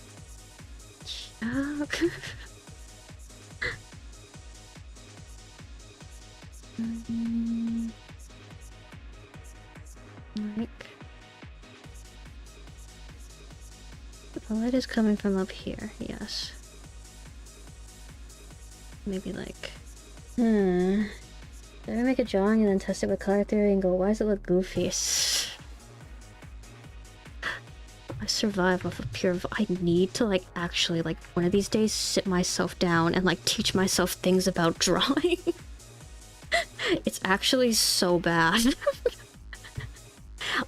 S1: like the light is coming from up here, yes. Maybe like did I make a drawing and then test it with color theory and go, why does it look goofy? I survive off of pure... I need to like actually like one of these days sit myself down and like teach myself things about drawing. It's actually so bad.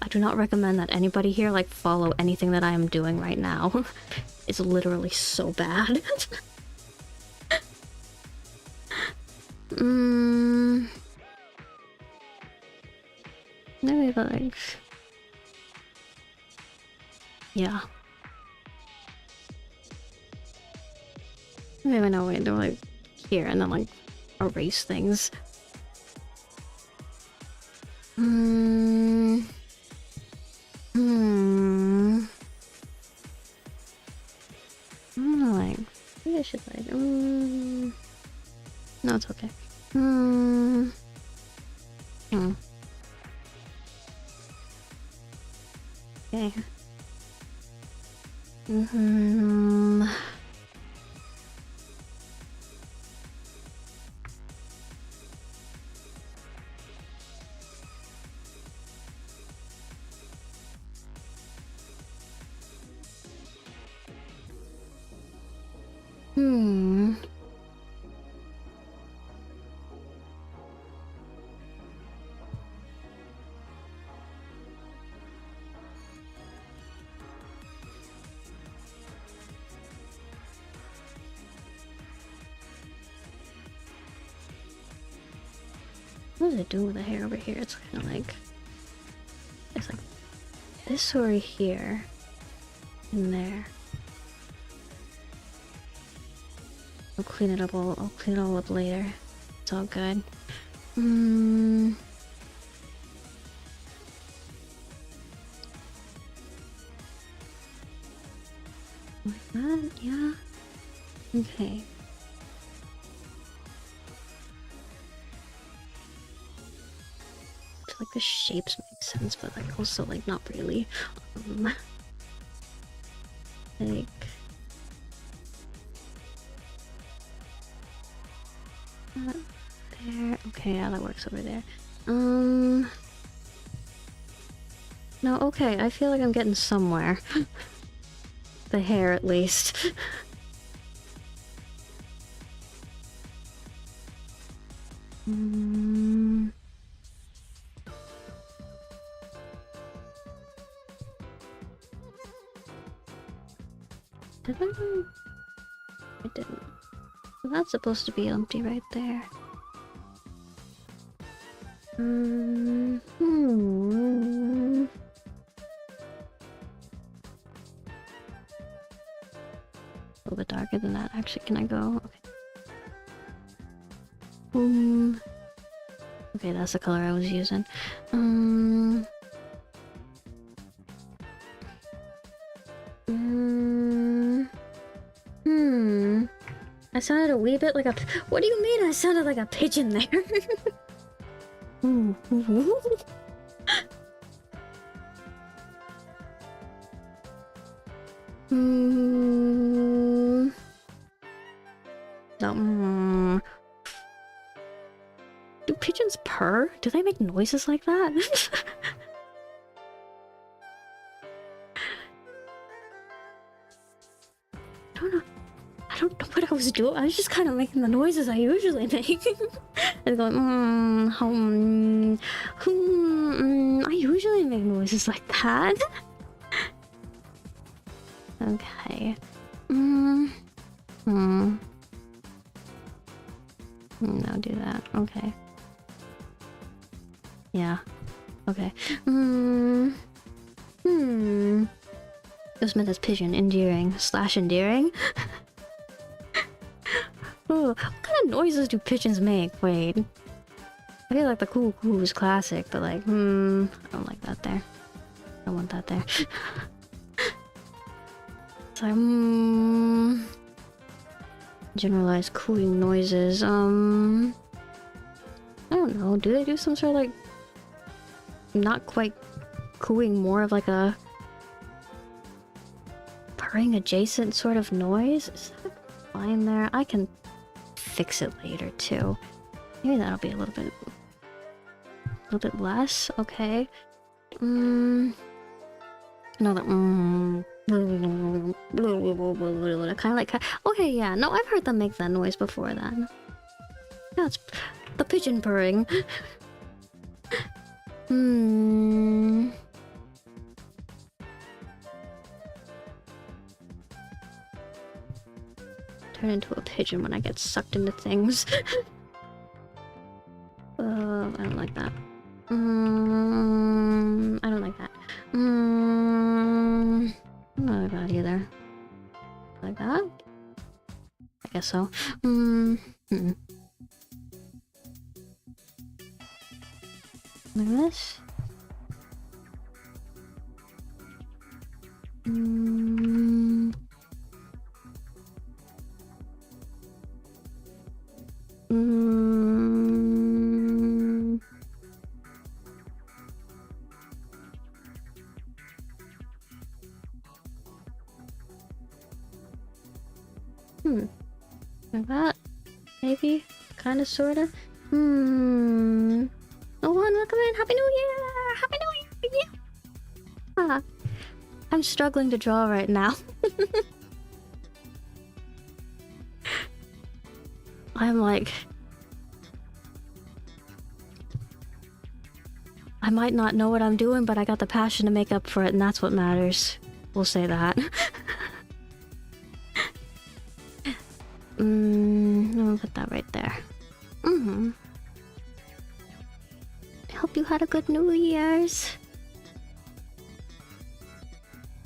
S1: I do not recommend that anybody here like follow anything that I am doing right now. It's literally so bad. Maybe like... yeah. Maybe no, wait, they're like here and then like erase things. Like, maybe I should like, no, it's okay. Okay. What is it doing with the hair over here? It's kind of like... it's like this over here. And there. I'll clean it up all... I'll clean it all up later. It's all good. Like that? Yeah. Okay. Like the shapes make sense, but like also like not really. Like that there. Okay, yeah, that works over there. No, okay, I feel like I'm getting somewhere. The hair at least. Did I? I didn't. Well, that's supposed to be empty right there. Hmm. A little bit darker than that. Actually, can I go? Okay. Okay, that's the color I was using. I sounded a wee bit like a. What do you mean? I sounded like a pigeon there. No. Do pigeons purr? Do they make noises like that? I don't know what I was doing. I was just kind of making the noises I usually make. I was going, I usually make noises like that. Okay. No, do that. Okay. Yeah. Okay. It was meant as pigeon, endearing / endearing. Oh, what kind of noises do pigeons make? Wait. I feel like the cool is classic, but like, I don't like that there. I don't want that there. So, generalized cooing noises. I don't know. Do they do some sort of like, not quite cooing, more of like a purring adjacent sort of noise? Is that fine there? I can fix it later too. Maybe that'll be a little bit less. Okay. Another kind of like. Okay, yeah. No, I've heard them make that noise before. Then. Yeah, it's the pigeon purring. Turn into a pigeon when I get sucked into things. I don't like that. I don't like that. I don't like that either. Like that? I guess so. Like this? Like that? Maybe? Kinda, sorta? Oh, welcome in! Happy New Year! Happy New Year! Yeah! I'm struggling to draw right now. I'm like... I might not know what I'm doing, but I got the passion to make up for it, and that's what matters. We'll say that. I'm gonna put that right there. I hope you had a good New Year's.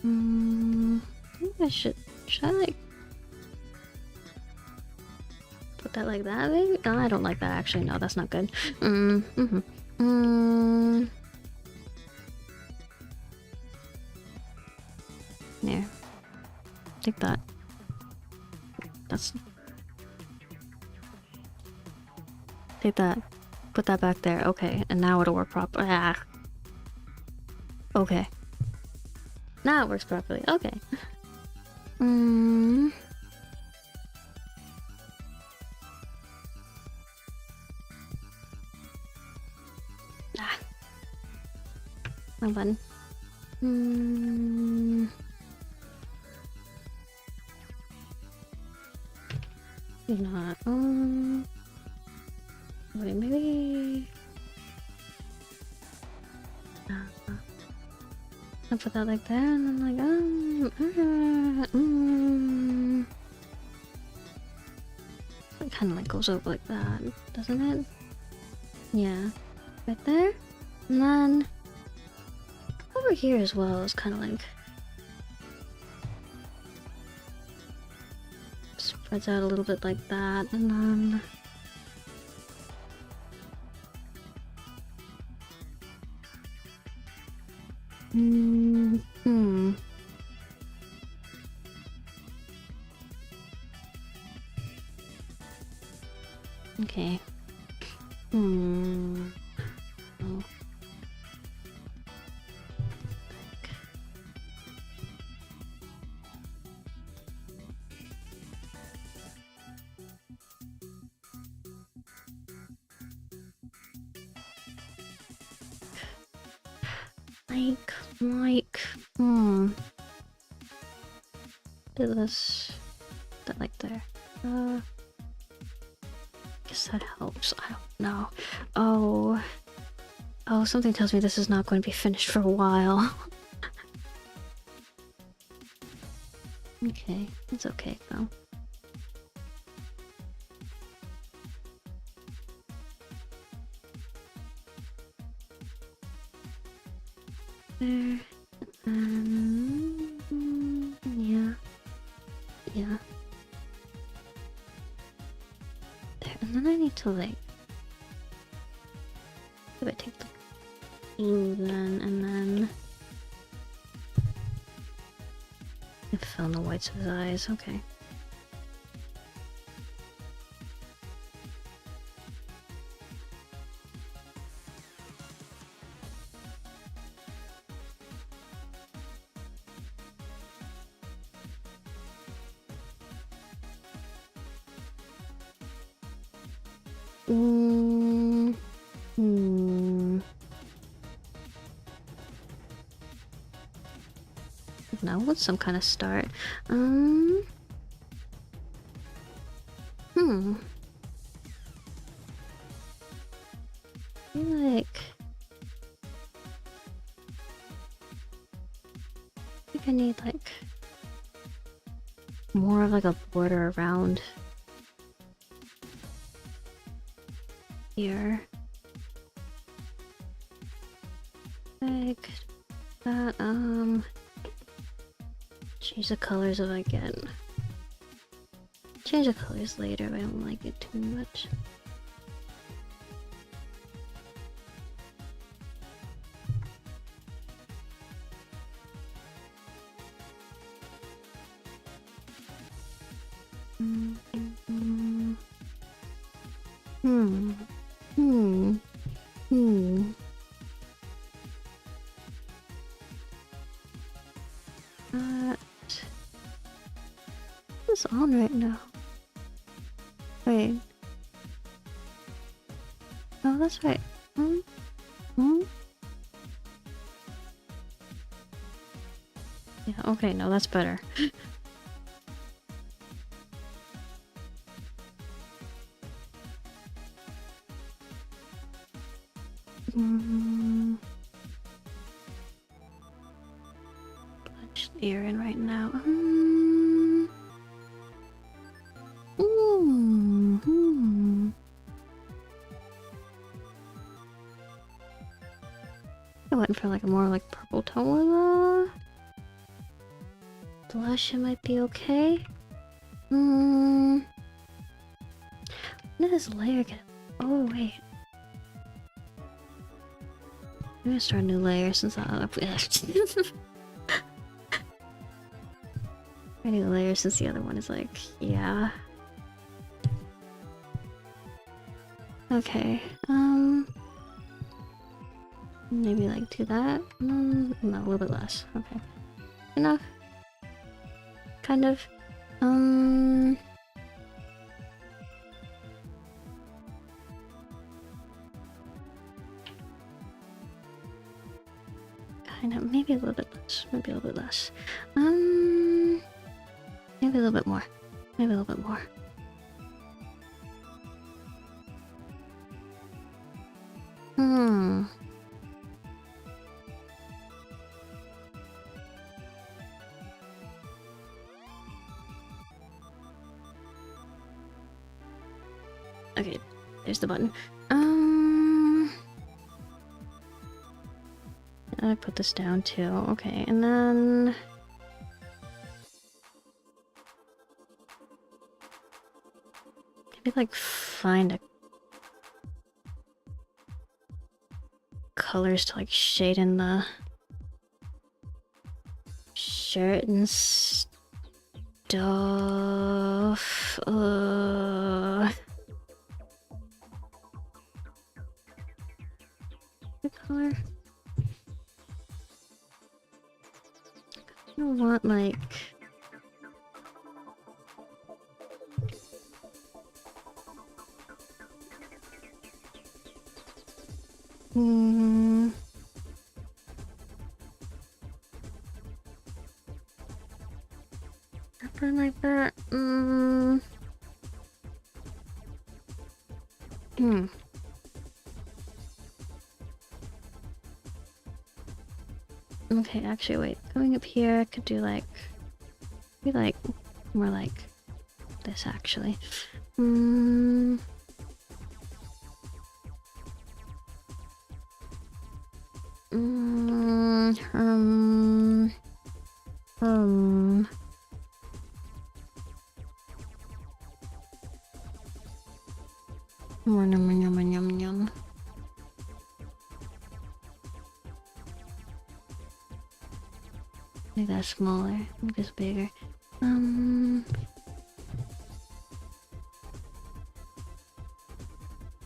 S1: I think I should I like put that like that maybe? Oh, I don't like that actually. No, that's not good. There. Take that. That's... Take that. Put that back there. Okay, and now it'll work properly. Okay. Now it works properly. Okay. My button. Not. Wait, maybe. I put that like there, and then like, it kind of like goes over like that, doesn't it? Yeah, right there, and then over here as well is kind of like spreads out a little bit like that, and then okay. Oh. Do this, that like there. Guess that helps. I don't know. Oh, something tells me this is not going to be finished for a while. Okay, it's okay though. There, yeah. There, and then I need to like, if I take the blue then, and then fill in the whites of his eyes, okay. Now what's some kind of start? I think I need like more of like a border around here. Like that, change the colors if I can. Change the colors later if I don't like it too much. What's on right now? Wait. Oh, that's right. Yeah, okay, no, that's better. Punch the ear in right now. I went for like a more like purple tone. Blush, it might be okay. When did this layer get? Oh wait. I'm gonna start a new layer since I a new layer since the other one is like, yeah. Okay, maybe like do that. No, a little bit less. Okay, enough. Kind of. Kind of. Maybe a little bit less. Maybe a little bit less. Maybe a little bit more. Maybe a little bit more. Okay, there's the button. I put this down too. Okay, and then maybe like find a colors to like shade in the shirt and stuff. What color? I want like something like that. Okay, actually, wait. Coming up here, I could do like, maybe like more like this. Actually, Yum. Make that smaller, make this bigger. I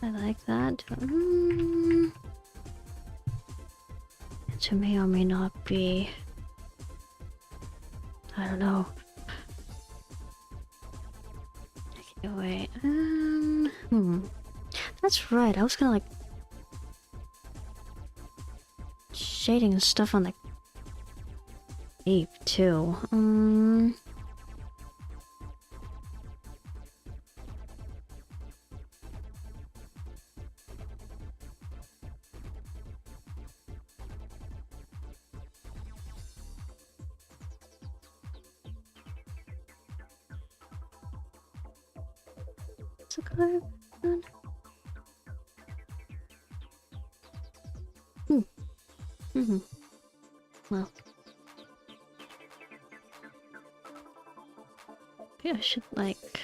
S1: like that. It may or may not be. I don't know. Okay, wait. That's right. I was gonna like shading and stuff on the cape too. What's the color? Well. Maybe I should like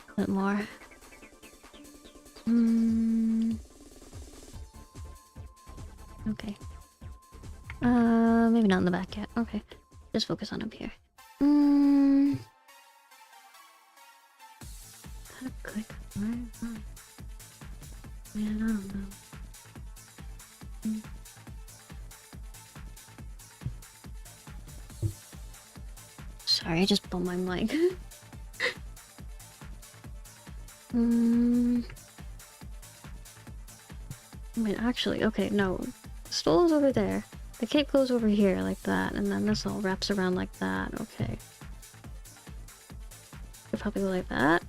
S1: a bit more. Okay. Maybe not in the back yet. Okay. Just focus on up here. Click. Yeah, I don't know. Sorry, I just bumped my mic. Wait, actually, okay, no. The stole is over there. The cape goes over here like that, and then this all wraps around like that. Okay. Could probably go like that.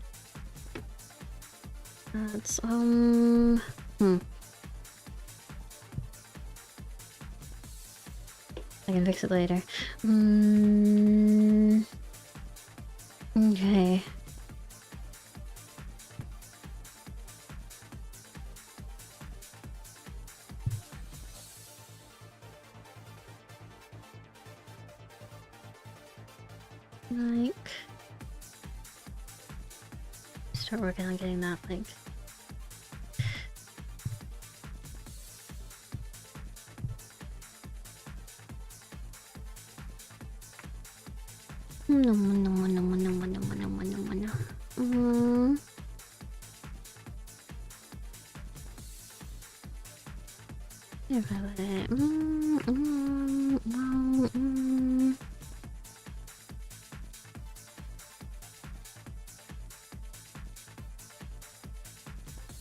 S1: That's, I can fix it later. Okay. Like, start working on getting that like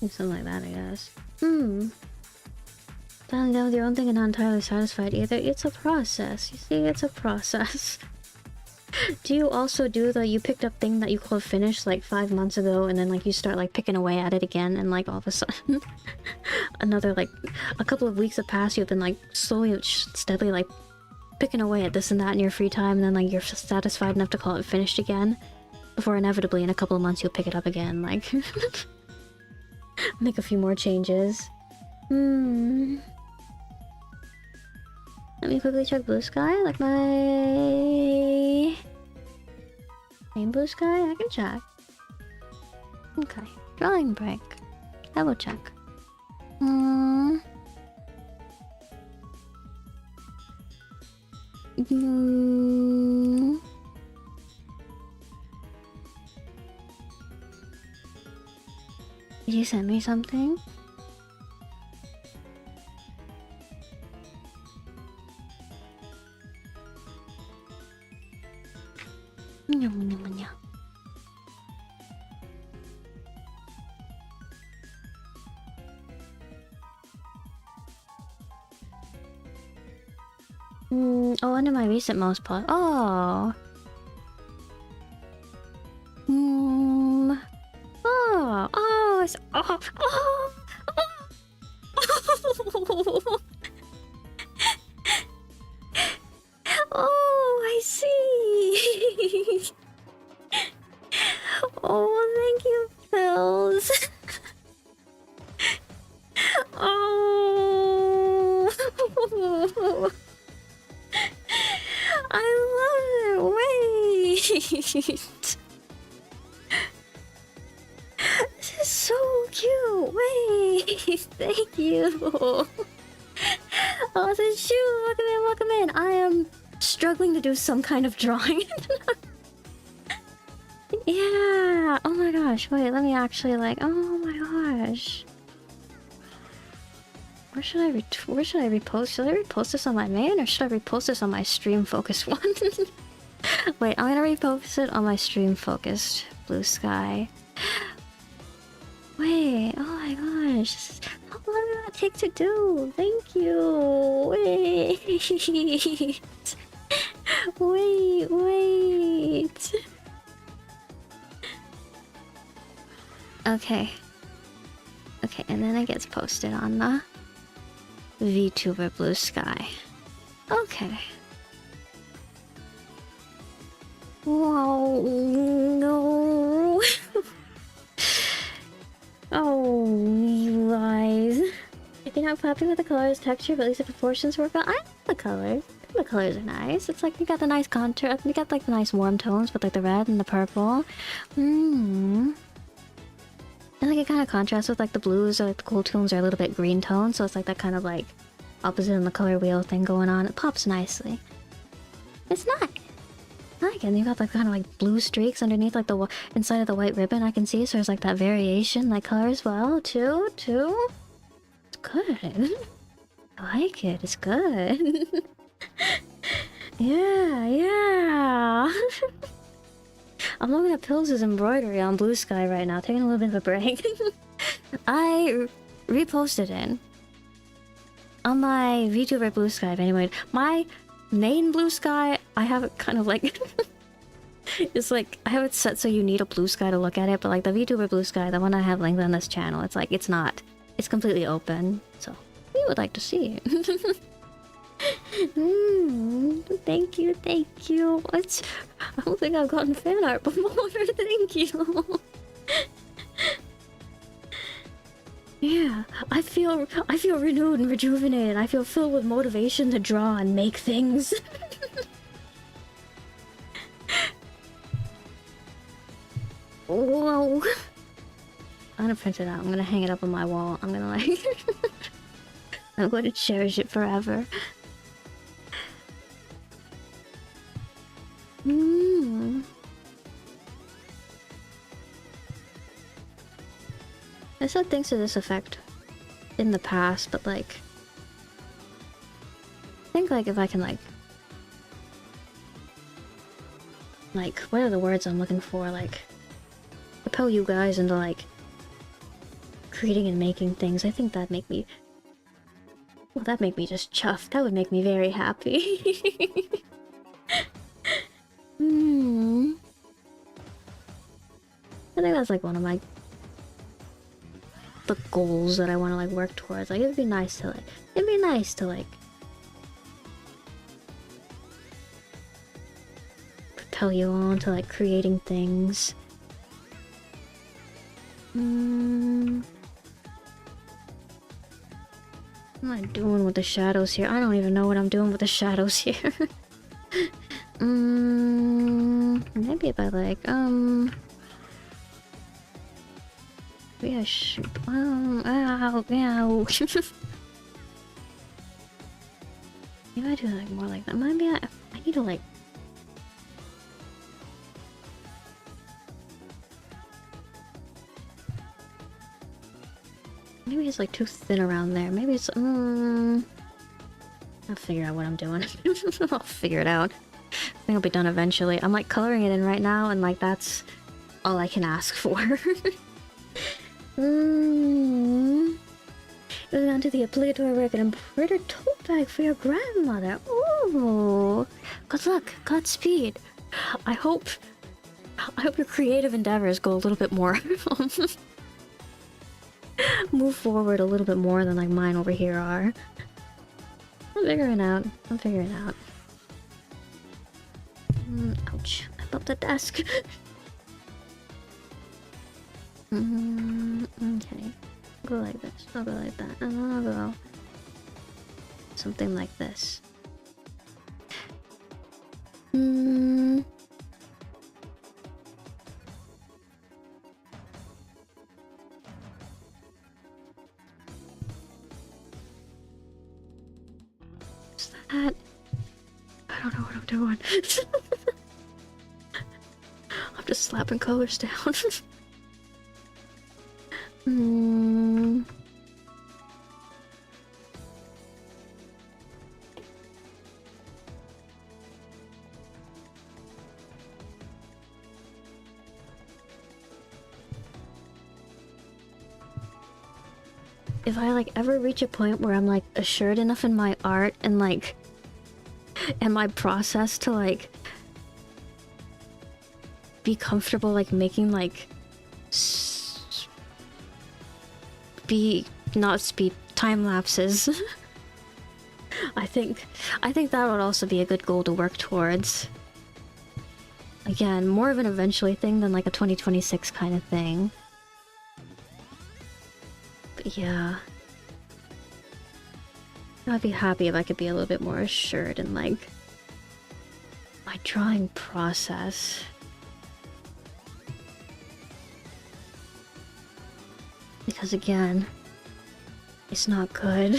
S1: something like that, I guess. Falling down with your own thing and not entirely satisfied either. It's a process. You see, it's a process. Do you also do the you picked up thing that you could have finished like 5 months ago, and then like you start like picking away at it again, and like all of a sudden another like a couple of weeks have passed, you've been like slowly steadily like picking away at this and that in your free time, and then like you're satisfied enough to call it finished again before inevitably in a couple of months you'll pick it up again, like... make a few more changes. Let me quickly check blue sky, like my... main blue sky? I can check. Okay, drawing break. I will check. Did you send me something? Oh, under my recent most post. Oh. Oh, it's oh, I see. Oh, thank you, Pills. Oh. I love it. Wait. This is so cute. Wait. Thank you. Oh, the shoe. Welcome in. I am struggling to do some kind of drawing. Yeah. Oh my gosh. Wait, let me actually like... Oh my gosh. Where should I repost? Should I repost this on my main or should I repost this on my stream focused one? Wait, I'm gonna repost it on my stream focused blue sky. Wait, oh my gosh. This is, how long did that take to do? Thank you. Wait. Wait. Okay. Okay, and then it gets posted on the VTuber blue sky. Okay. Whoa, no. Oh, you guys. You're not happy with the colors, texture, but at least the proportions work out. I like the colors. The colors are nice. It's like you got the nice contour. You got like the nice warm tones with like the red and the purple. And like it kind of contrasts with like the blues or like the cool tones are a little bit green tone, so it's like that kind of like opposite in the color wheel thing going on. It pops nicely. It's nice. I like it. And you got like kind of like blue streaks underneath like the inside of the white ribbon I can see, so there's like that variation like color as well too. It's good. I like it. It's good. Yeah. I'm looking at Pills' embroidery on Blue Sky right now, taking a little bit of a break. I reposted it on my VTuber Blue Sky. Anyway, my main Blue Sky, I have it kind of like... it's like, I have it set so you need a blue sky to look at it, but like the VTuber Blue Sky, the one I have linked on this channel, it's like, it's not. It's completely open, so we would like to see it. Thank you. What? I don't think I've gotten fan art before. Thank you. Yeah, I feel renewed and rejuvenated. I feel filled with motivation to draw and make things. Whoa. I'm gonna print it out. I'm gonna hang it up on my wall. I'm gonna like... I'm going to cherish it forever. I said things to this effect in the past, but like... I think like if I can like, what are the words I'm looking for? Like, propel you guys into like creating and making things. I think that'd make me... Well, that'd make me just chuffed. That would make me very happy. I think that's like one of my... the goals that I want to like work towards. Like, it'd be nice to propel propel you on to like creating things. What am I doing with the shadows here? I don't even know what I'm doing with the shadows here. Maybe if I like, maybe I should, ow. Maybe I do like more like that. Maybe I need to like... Maybe it's like too thin around there. Maybe it's... I'll figure out what I'm doing. I'll figure it out. I think it'll be done eventually. I'm like coloring it in right now and like that's all I can ask for. Moving on to the obligatory work, an embroidered tote bag for your grandmother. Ooh, good luck, Godspeed. I hope your creative endeavors go a little bit more. Move forward a little bit more than like mine over here are. I'm figuring out. Ouch! I bumped the desk. Okay. Go like this. I'll go like that. And then I'll go something like this. What's that? I don't know what I'm doing. I'm just slapping colors down. If I like ever reach a point where I'm like assured enough in my art and like and my process to like be comfortable like making like time lapses. I think that would also be a good goal to work towards. Again, more of an eventually thing than like a 2026 kind of thing. But yeah. I'd be happy if I could be a little bit more assured in like my drawing process. Because again, it's not good.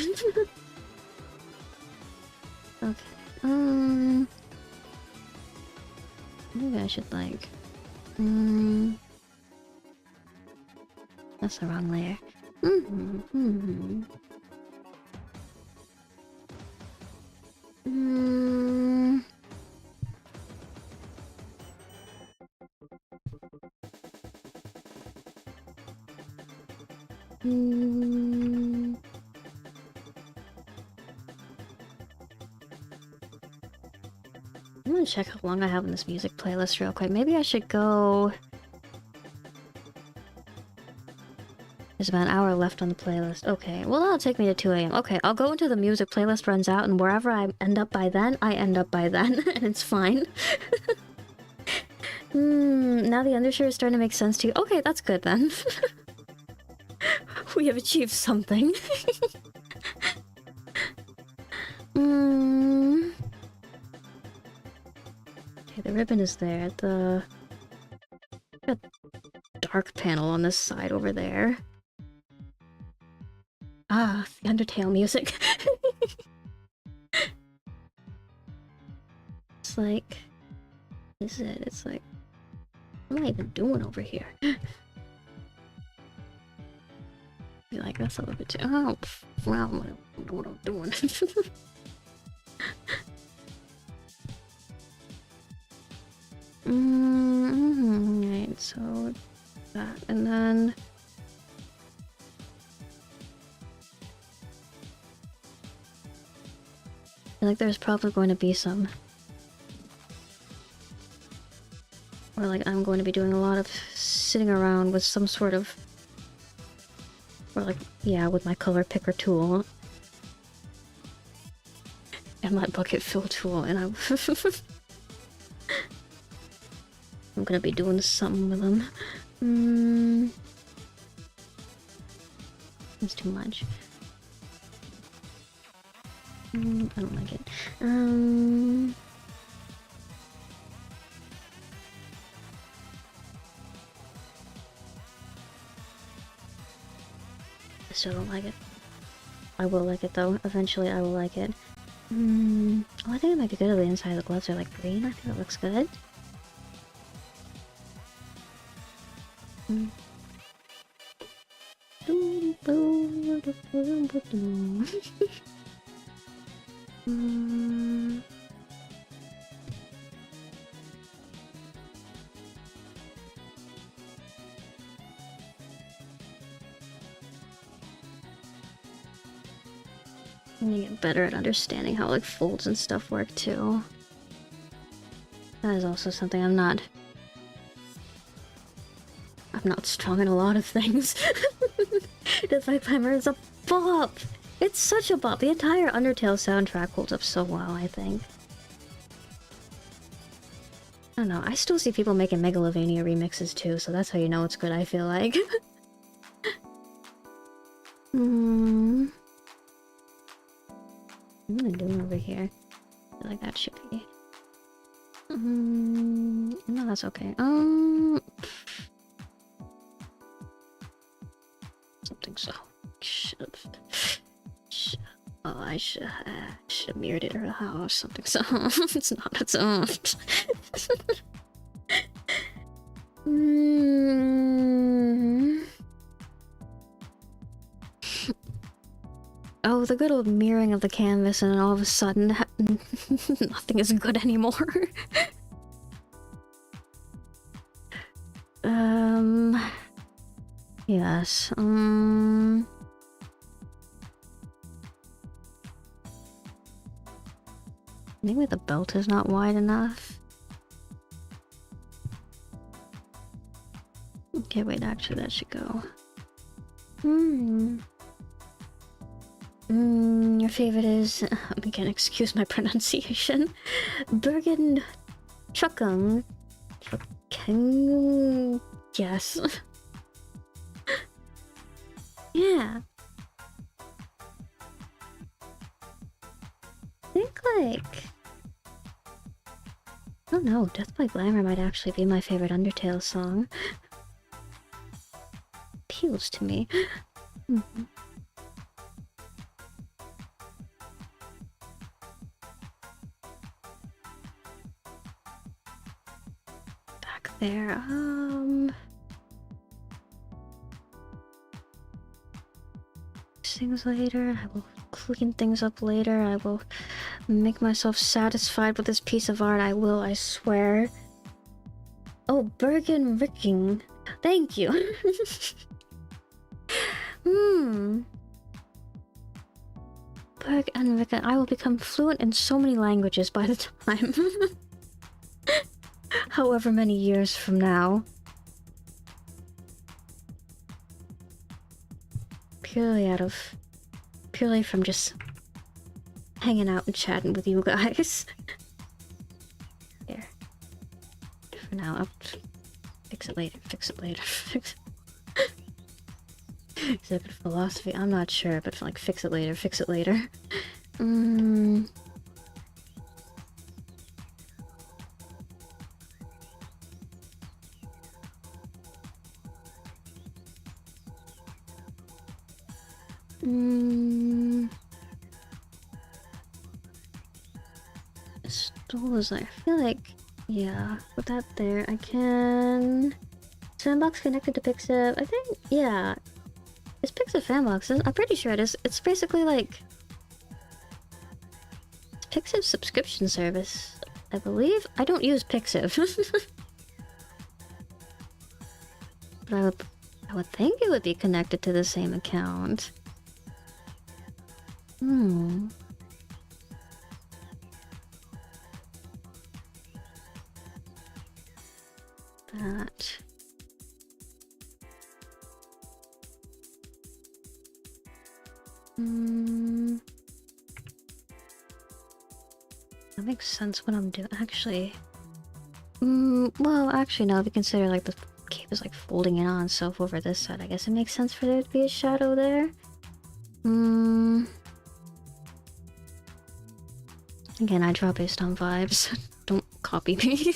S1: Okay. Maybe I should like... That's the wrong layer. I'm gonna check how long I have in this music playlist real quick. Maybe I should go... There's about an hour left on the playlist. Okay, well that'll take me to 2 AM. Okay, I'll go until the music playlist runs out, and wherever I end up by then, I end up by then, and it's fine. Now the undershirt is starting to make sense to you. Okay, that's good then. We have achieved something. Okay, the ribbon is there. The dark panel on this side over there. Ah, the Undertale music. It's like... What is it? It's like... What am I even doing over here? Be like, that's a little bit too... Oh, well, I don't know what I'm doing. Right, so... That, and then... I feel like there's probably going to be some... Or like I'm going to be doing a lot of sitting around with some sort of... Or like, yeah, with my color picker tool. And my bucket fill tool, and I'm... I'm gonna be doing something with them. It's too much. I don't like it. I still don't like it. I will like it though. Eventually I will like it. Oh, I think it might be good if the inside of the gloves are like green. I think it looks good. And you get better at understanding how like folds and stuff work too. That is also something I'm not strong in a lot of things. Death Timer is a bop! It's such a bop. The entire Undertale soundtrack holds up so well, I think. I don't know, I still see people making Megalovania remixes too, so that's how you know it's good, I feel like. What am I doing over here? I feel like that should be... no, that's okay. Something so... Oh, I should have mirrored it or the house. Something so... it's not its own. Oh, the good old mirroring of the canvas and all of a sudden nothing is good anymore. Yes, maybe the belt is not wide enough. Okay, wait, actually that should go. Your favorite is... again, excuse my pronunciation. Bergen... Chukung. Chukung... Yes. Yeah. I think, like... I don't know, Death by Glamour might actually be my favorite Undertale song. Appeals to me. Back there, things later. I will clean things up later. I will make myself satisfied with this piece of art. I will, I swear. Oh, Bergen Ricking. Thank you. Berg and Ricking. I will become fluent in so many languages by the time. However many years from now. Purely from just hanging out and chatting with you guys. Here. For now, I'll fix it later, fix it later, fix it. Exhibit philosophy, I'm not sure, but like fix it later, fix it later. Stool is like, I feel like, yeah, with that there, I can... Sandbox connected to Pixip, I think, yeah. It's Pixip Sandbox, I'm pretty sure it is. It's basically like... It's Pixip's subscription service, I believe. I don't use Pixip. But I would think it would be connected to the same account. That. That makes sense what I'm doing. Actually, Well, actually, no, if you consider, like, the cape is, like, folding in on itself over this side, I guess it makes sense for there to be a shadow there. Again, I draw based on vibes. Don't copy me.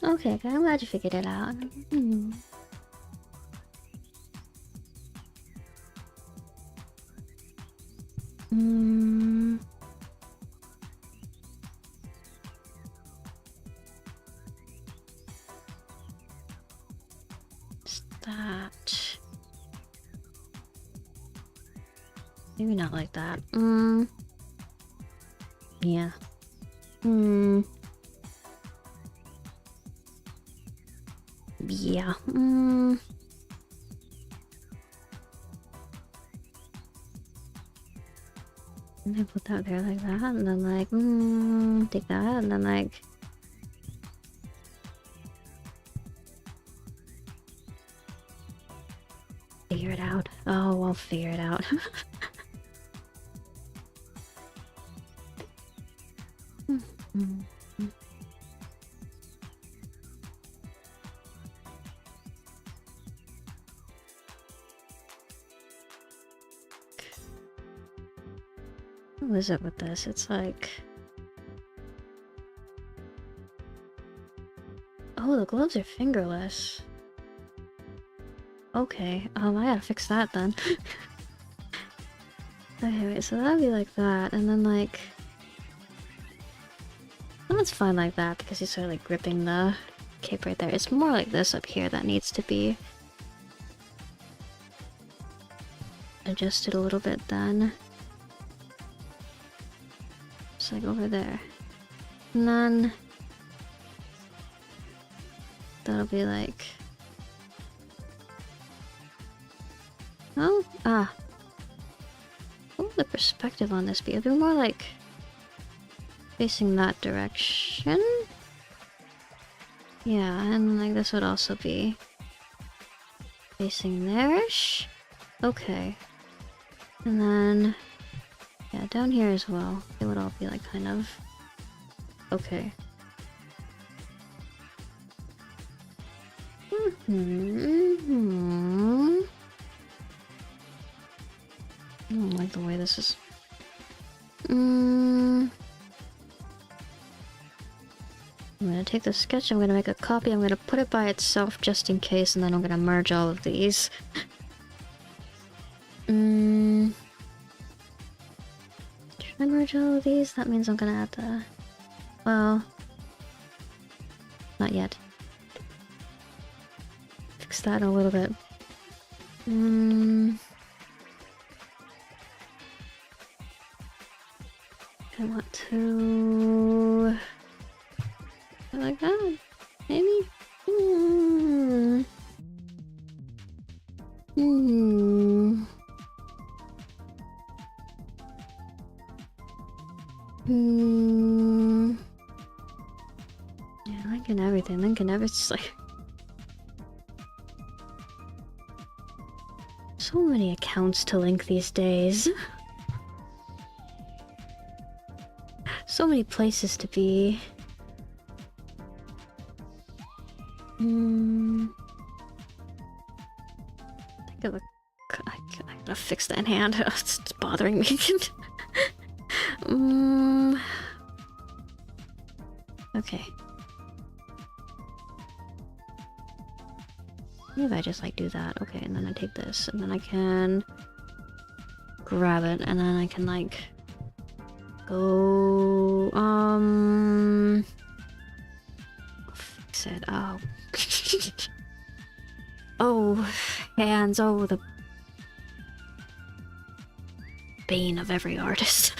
S1: Okay, okay, I'm glad you figured it out. What's that? Maybe not like that. Yeah. Yeah. And I put that there like that, and then like, take that, and then like... Figure it out. Oh, I'll figure it out. What is it with this? It's like... Oh, the gloves are fingerless. Okay, I gotta fix that then. Okay, wait, so that'd be like that, and then like... That's fine like that, because he's sort of like gripping the cape right there. It's more like this up here that needs to be adjusted a little bit then. Just like over there. And then... That'll be like... Oh, what would the perspective on this be? It'd be more like... facing that direction? Yeah, and like this would also be... facing there-ish? Okay. And then... yeah, down here as well. It would all be like kind of... okay. I don't like the way this is... I'm gonna take the sketch, I'm gonna make a copy, I'm gonna put it by itself just in case, and then I'm gonna merge all of these. Should I merge all of these? That means I'm gonna have to... well... not yet. Fix that in a little bit. I want to... like that, maybe? Yeah, linking everything, linking everything, like... so many accounts to link these days. So many places to be. I think I gotta fix that hand. It's bothering me. Okay. Maybe if I just like do that. Okay, and then I take this, and then I can grab it, and then I can like go fix it. Oh. Oh, hands. Oh, the bane of every artist.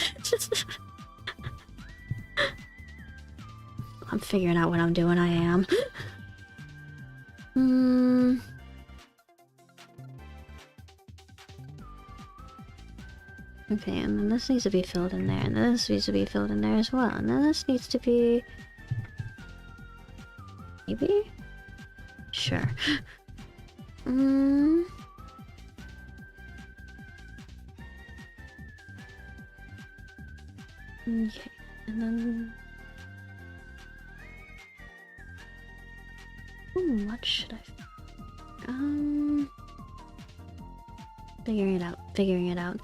S1: I'm figuring out what I'm doing. I am. Okay, and then this needs to be filled in there, and then this needs to be filled in there as well, and then this needs to be... maybe? Sure. Okay, and then... what should I... Figuring it out, figuring it out.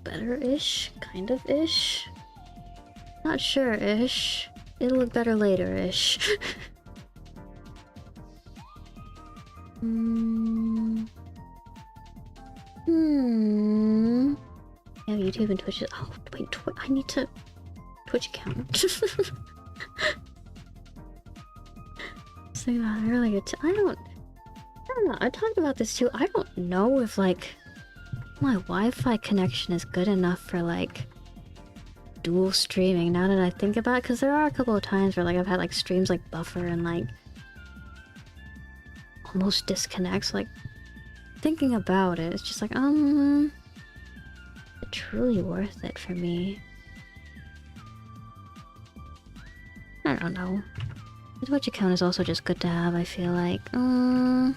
S1: Better-ish? Kind of-ish? Not sure-ish. It'll look better later-ish. Yeah, YouTube and Twitch is... Oh, wait, I need to... Twitch account. Saying that earlier too. I don't know. I talked about this too. I don't know if like my Wi-Fi connection is good enough for like dual streaming. Now that I think about it, because there are a couple of times where like I've had like streams like buffer and like almost disconnects. Like thinking about it, it's just like is it truly worth it for me? I don't know. The Twitch account is also just good to have, I feel like. I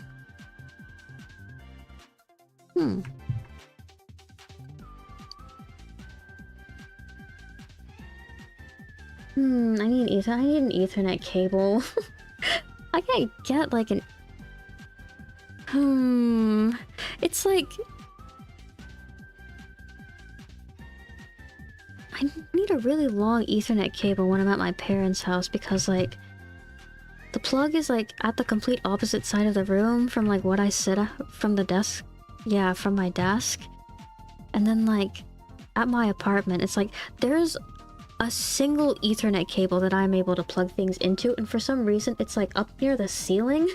S1: need an Ethernet cable. I can't get like an... It's like... I need a really long Ethernet cable when I'm at my parents' house because like... The plug is like at the complete opposite side of the room from like what I sit from the desk. Yeah, from my desk. And then like at my apartment, it's like there's a single Ethernet cable that I'm able to plug things into, and for some reason it's like up near the ceiling.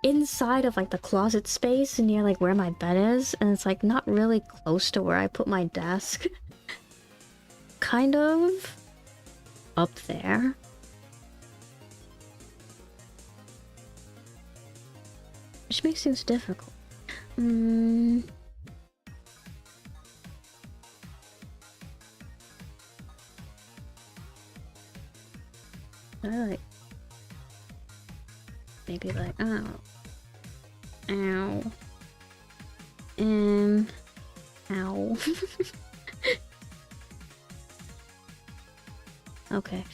S1: Inside of like the closet space near like where my bed is, and it's like not really close to where I put my desk. Kind of up there. Which makes things difficult. I like... Maybe like... Oh. Ow. Ow. Okay.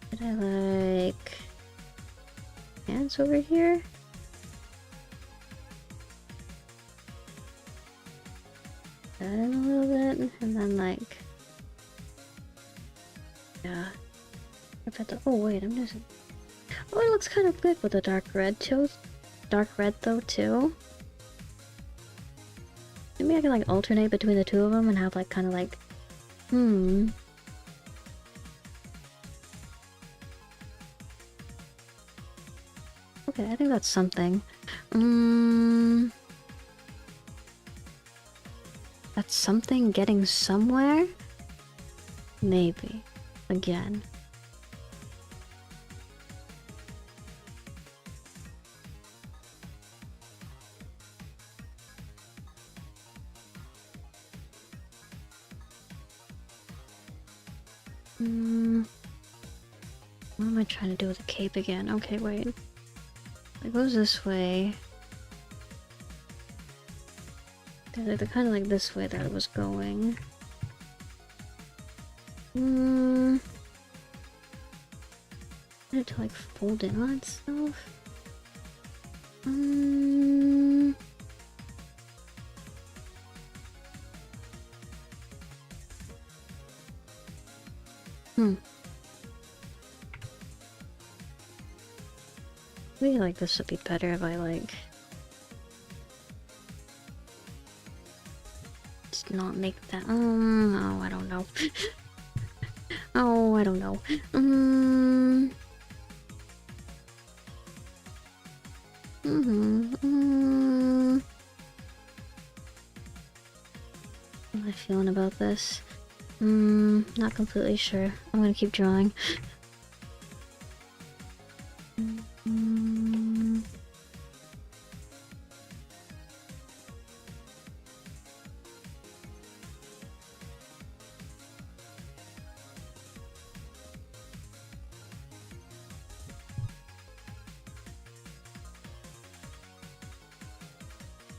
S1: Did I like... Hands over here? That in a little bit, and then like... Yeah. Oh wait, I'm missing... Oh, it looks kind of good with the dark red too. Dark red though too. Maybe I can like alternate between the two of them and have like kind of like... Okay, I think that's something. That's something getting somewhere? Maybe. Again. What am I trying to do with the cape again? Okay, wait. It goes this way. They're kind of like this way that it was going. I had to like fold in on itself. Maybe like this would be better if I like just not make that. Oh, I don't know. Oh, I don't know. How am I feeling about this? Not completely sure. I'm gonna keep drawing.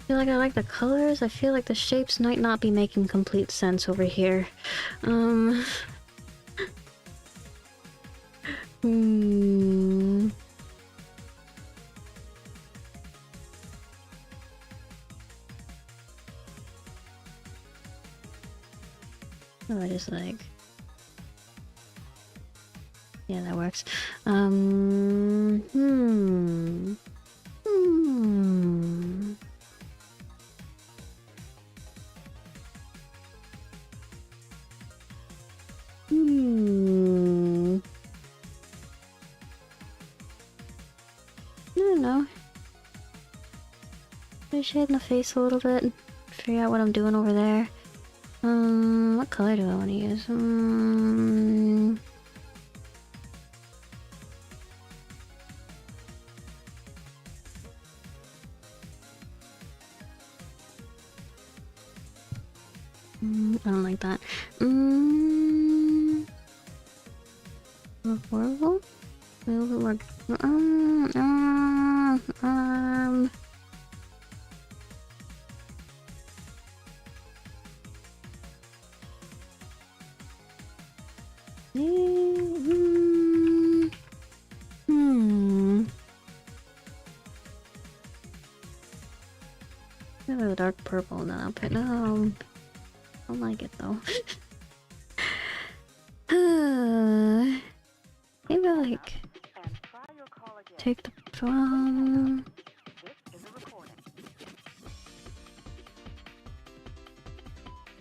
S1: feel like I like the colors. I feel like the shapes might not be making complete sense over here. Hmm. Oh, I just like... Yeah, that works. Hmm. Hmm. Hmm. I don't know. I shade my face a little bit. Figure out what I'm doing over there. What color do I want to use? I don't like that. Horrible? A little bit more. I have a dark purple in that outfit. No, I don't like it though. Maybe like take the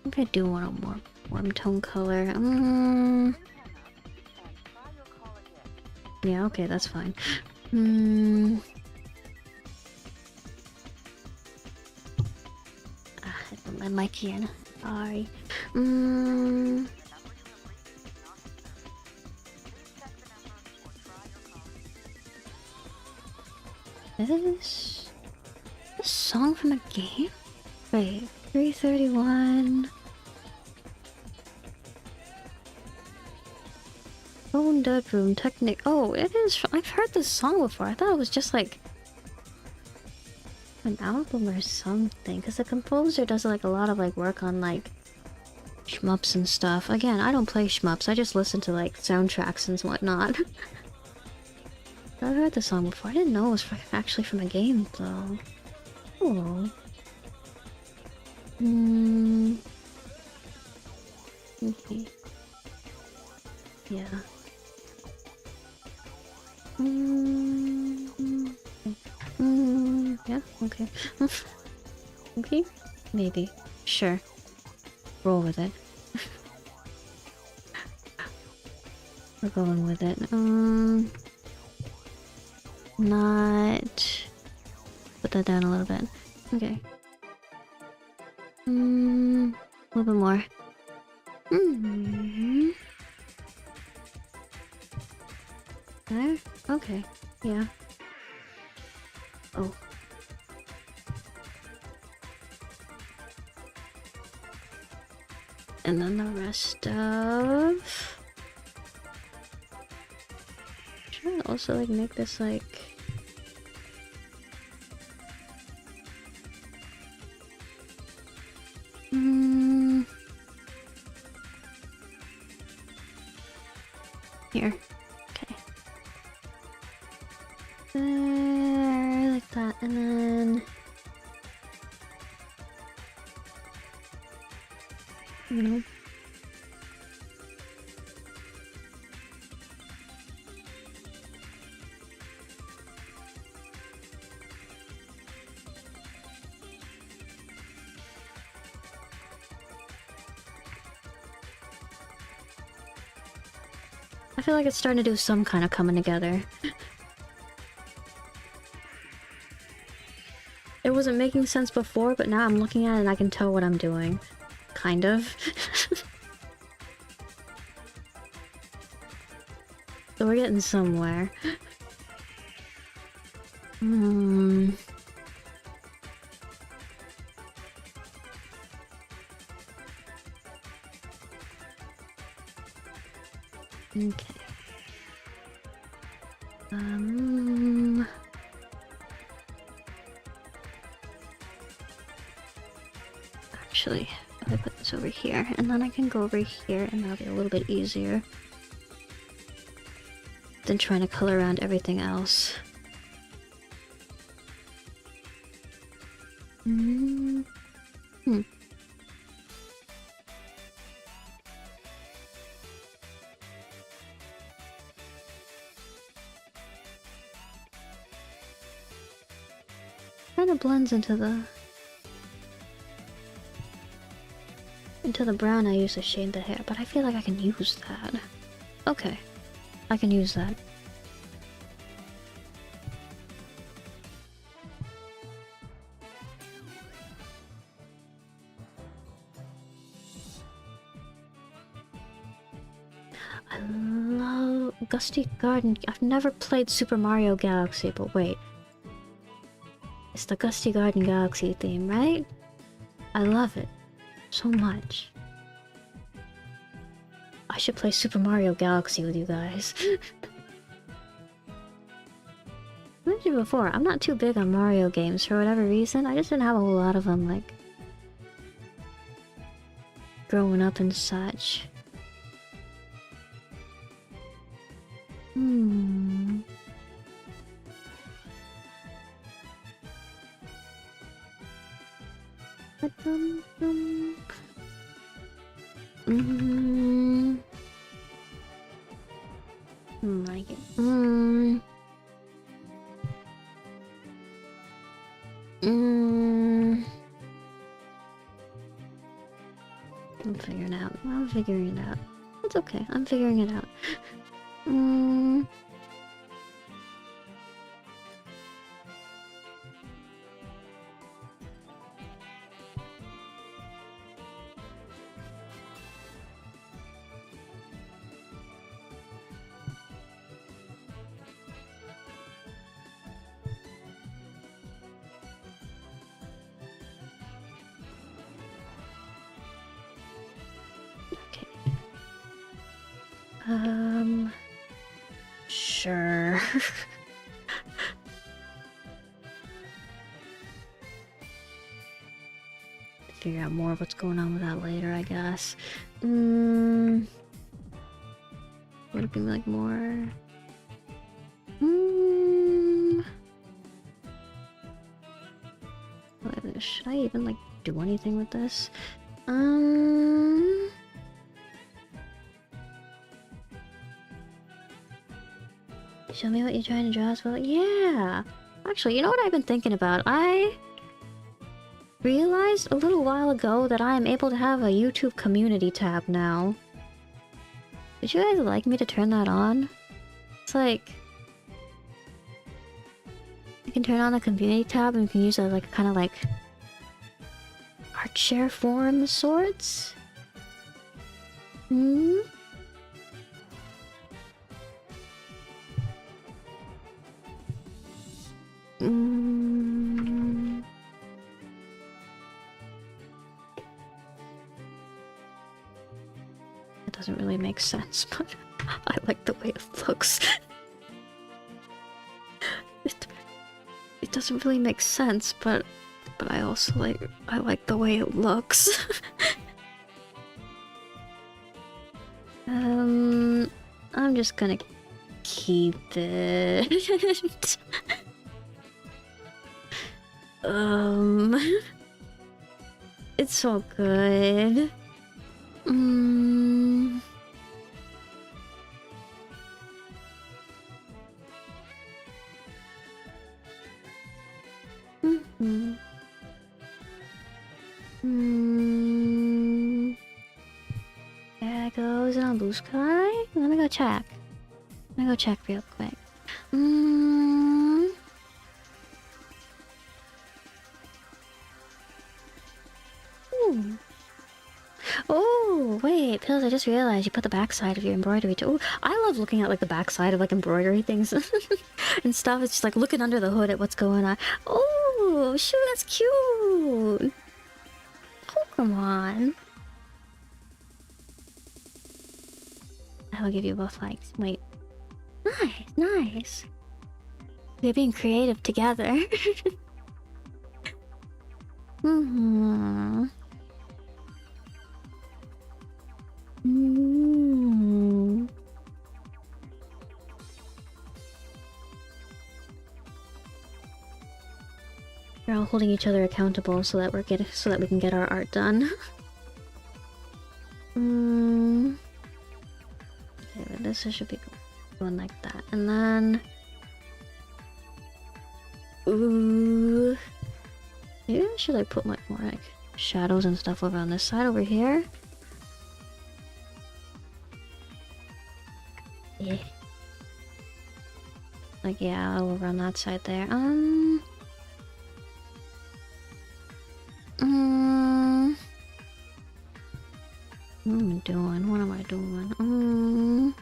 S1: I think I do want a more warm tone color. Yeah, okay, that's fine. I put my mic in. Sorry. Is this song from a game? Wait, 331. Bone Dead Room Technic. Oh, it is. I've heard this song before. I thought it was just like an album or something. Because the composer does like a lot of like work on like shmups and stuff. Again, I don't play shmups. I just listen to like soundtracks and whatnot. I've heard this song before. I didn't know it was actually from a game though. Oh. Okay. Yeah. Yeah, okay. Okay? Maybe. Sure. Roll with it. We're going with it. Not... Put that down a little bit. Okay. A little bit more. There? Okay. Yeah. Oh. And then the rest of... Trying to also like make this like... Here. Okay. There, like that, and then... You know. I feel like it's starting to do some kind of coming together. It wasn't making sense before, but now I'm looking at it and I can tell what I'm doing. Kind of. So we're getting somewhere. Okay. Actually, if I put this over here, and then I can go over here, and that'll be a little bit easier than trying to color around everything else. Kind of blends into the brown I used to shade the hair, but I feel like I can use that. Okay, I can use that. I love Gusty Garden. I've never played Super Mario Galaxy, but wait. It's the Gusty Garden Galaxy theme, right? I love it so much. I should play Super Mario Galaxy with you guys. I mentioned before, I'm not too big on Mario games for whatever reason. I just didn't have a whole lot of them, like, growing up and such. Like it. I'm figuring it out. I'm figuring it out. It's okay. I'm figuring it out. Sure. Figure out more of what's going on with that later, I guess. Would it be like more? Should I even like do anything with this? Show me what you're trying to draw as well. Yeah! Actually, you know what I've been thinking about? I realized a little while ago that I am able to have a YouTube community tab now. Would you guys like me to turn that on? It's like... you can turn on the community tab and you can use it like kind of like... art share forum of sorts? It doesn't really make sense, but I like the way it looks. It doesn't really make sense, but I also like the way it looks. I'm just gonna keep it. It's so good. There goes on blue sky. Let me go check. Let me go check real quick. Oh, wait, Pills, I just realized you put the backside of your embroidery too. Ooh, I love looking at like the backside of like embroidery things and stuff. It's just like looking under the hood at what's going on. Oh, shoot, that's cute. Oh, come on. I will give you both likes. Wait. Nice, nice. We're being creative together. Mm. We're all holding each other accountable so that we can get our art done. Okay, but this should be going like that, and then ooh, maybe I should like put like more like shadows and stuff over on this side over here. Yeah, like yeah, over on that side there. What am I doing? What am I doing?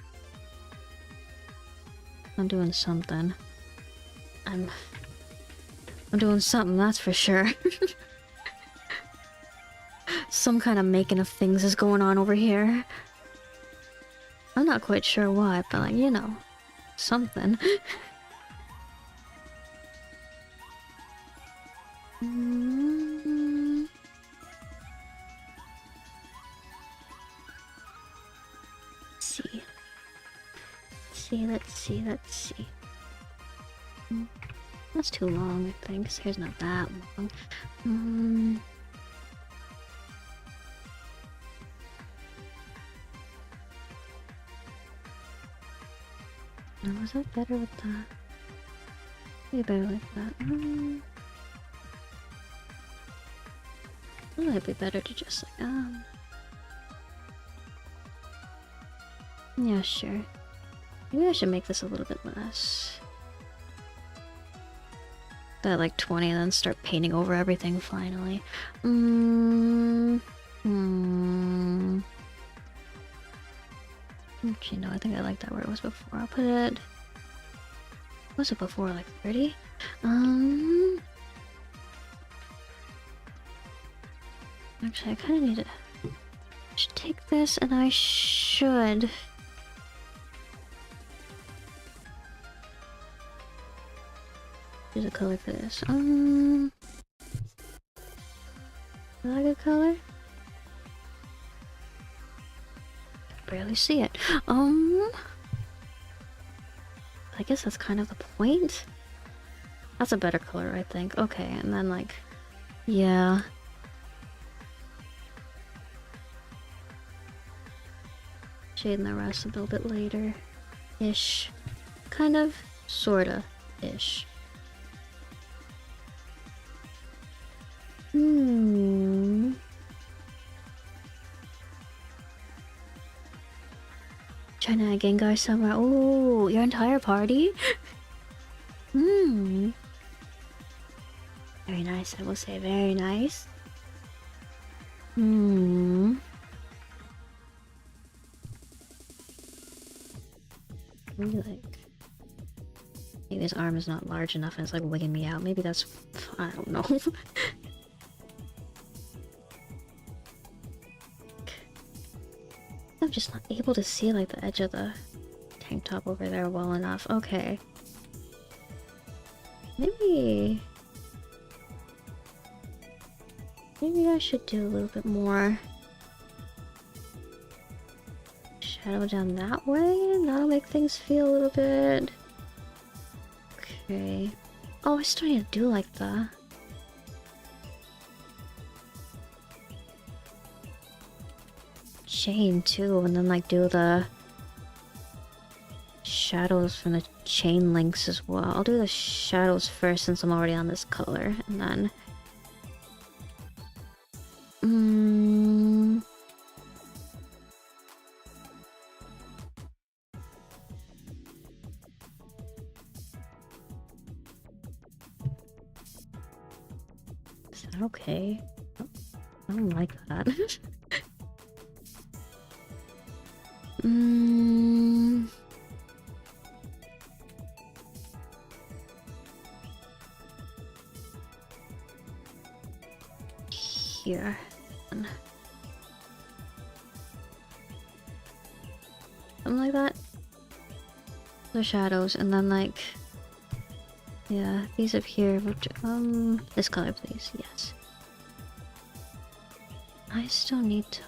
S1: I'm doing something. I'm doing something, that's for sure. Some kind of making of things is going on over here. I'm not quite sure why, but like, you know, something. Let's see. That's too long, I think. His hair's not that long. No, was that better with that? Maybe better like that. It might be better to just like, yeah, sure. Maybe I should make this a little bit less. That like 20 and then start painting over everything finally. Actually, no, I think I like that where it was before. I'll put it... What was it before? Like 30? Actually, I kind of need to... I should take this and I should... Use a color for this. Is that a good color? Barely see it. I guess that's kind of the point. That's a better color, I think. Okay, and then like, yeah. Shading the rest a little bit later. Ish. Kind of. Sorta. Ish. China Gengar somewhere. Oh, your entire party? Very nice, I will say. Very nice. Maybe like... Maybe his arm is not large enough and it's like wigging me out. Maybe that's... I don't know. I'm just not able to see like the edge of the tank top over there well enough. Okay. Maybe I should do a little bit more shadow down that way. That'll make things feel a little bit... Okay. Oh, I still need to do like the... chain too, and then like do the shadows from the chain links as well. I'll do the shadows first since I'm already on this color, and then is that okay? Oh, I don't like that. Here. Something like that. The shadows, and then like... Yeah, these up here, which, this color please, yes. I still need to...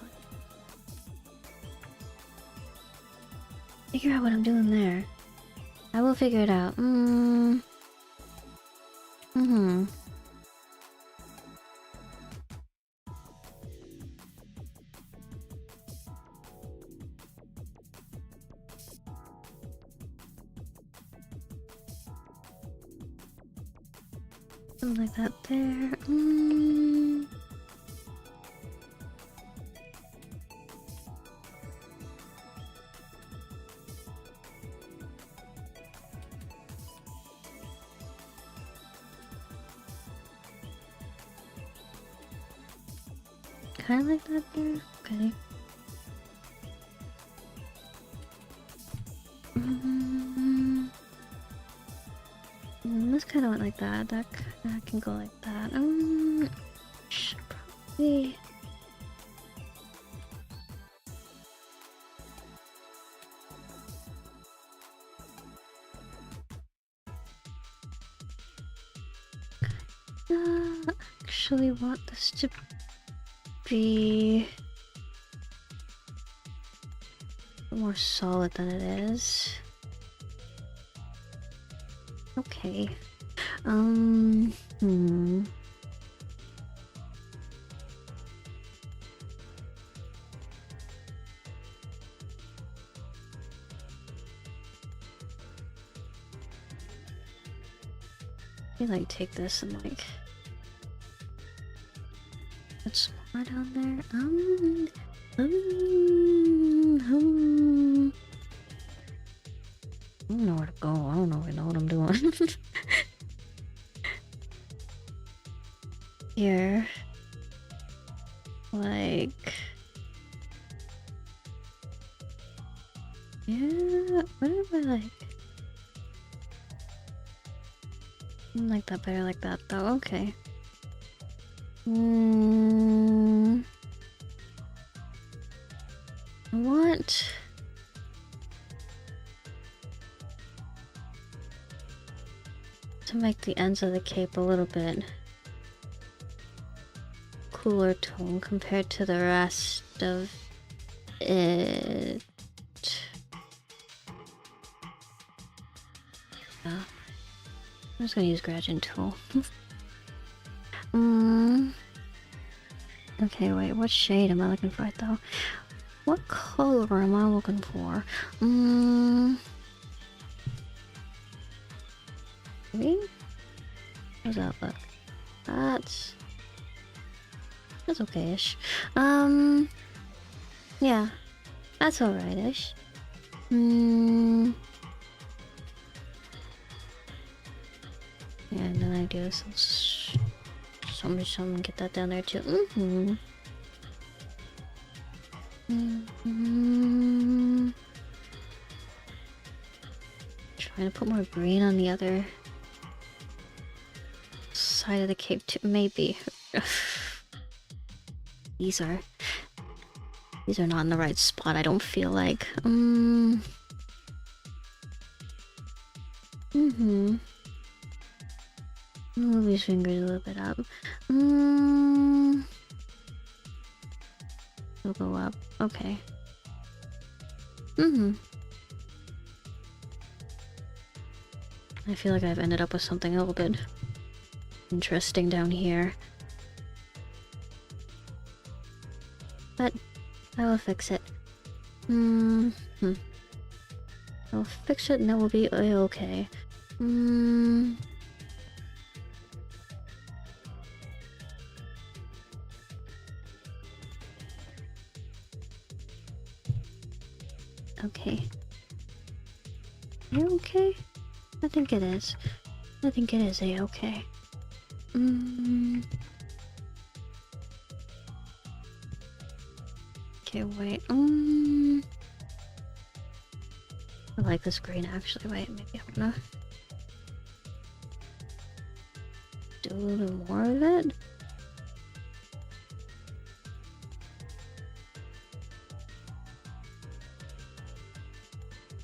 S1: figure out what I'm doing there. I will figure it out. Something like that there. Kind of like that there. Okay. This kind of went like that. That can go like that. Should probably. Actually want this to be more solid than it is. Okay. Like take this and like put some more down there. I don't know where to go. I don't really know what I'm doing. Here, like, yeah. What if I like? I like that better like that though. Okay. What? To make the ends of the cape a little bit cooler tone compared to the rest of it. Yeah. I'm just gonna use gradient tool. Okay, wait, what shade am I looking for though? What color am I looking for? Maybe? How does that look? That's okay-ish. Yeah. That's alright-ish. Yeah, and then I do some get that down there too. Trying to put more green on the other side of the cape too. Maybe. These are not in the right spot, I don't feel like. Move these fingers a little bit up. It'll go up. Okay. I feel like I've ended up with something a little bit interesting down here. But I will fix it. I'll fix it and that will be okay. Okay. Are you okay? I think it is. I think it is a-okay. Okay, wait. I like this green actually. Wait, maybe I'm gonna do a little more of it.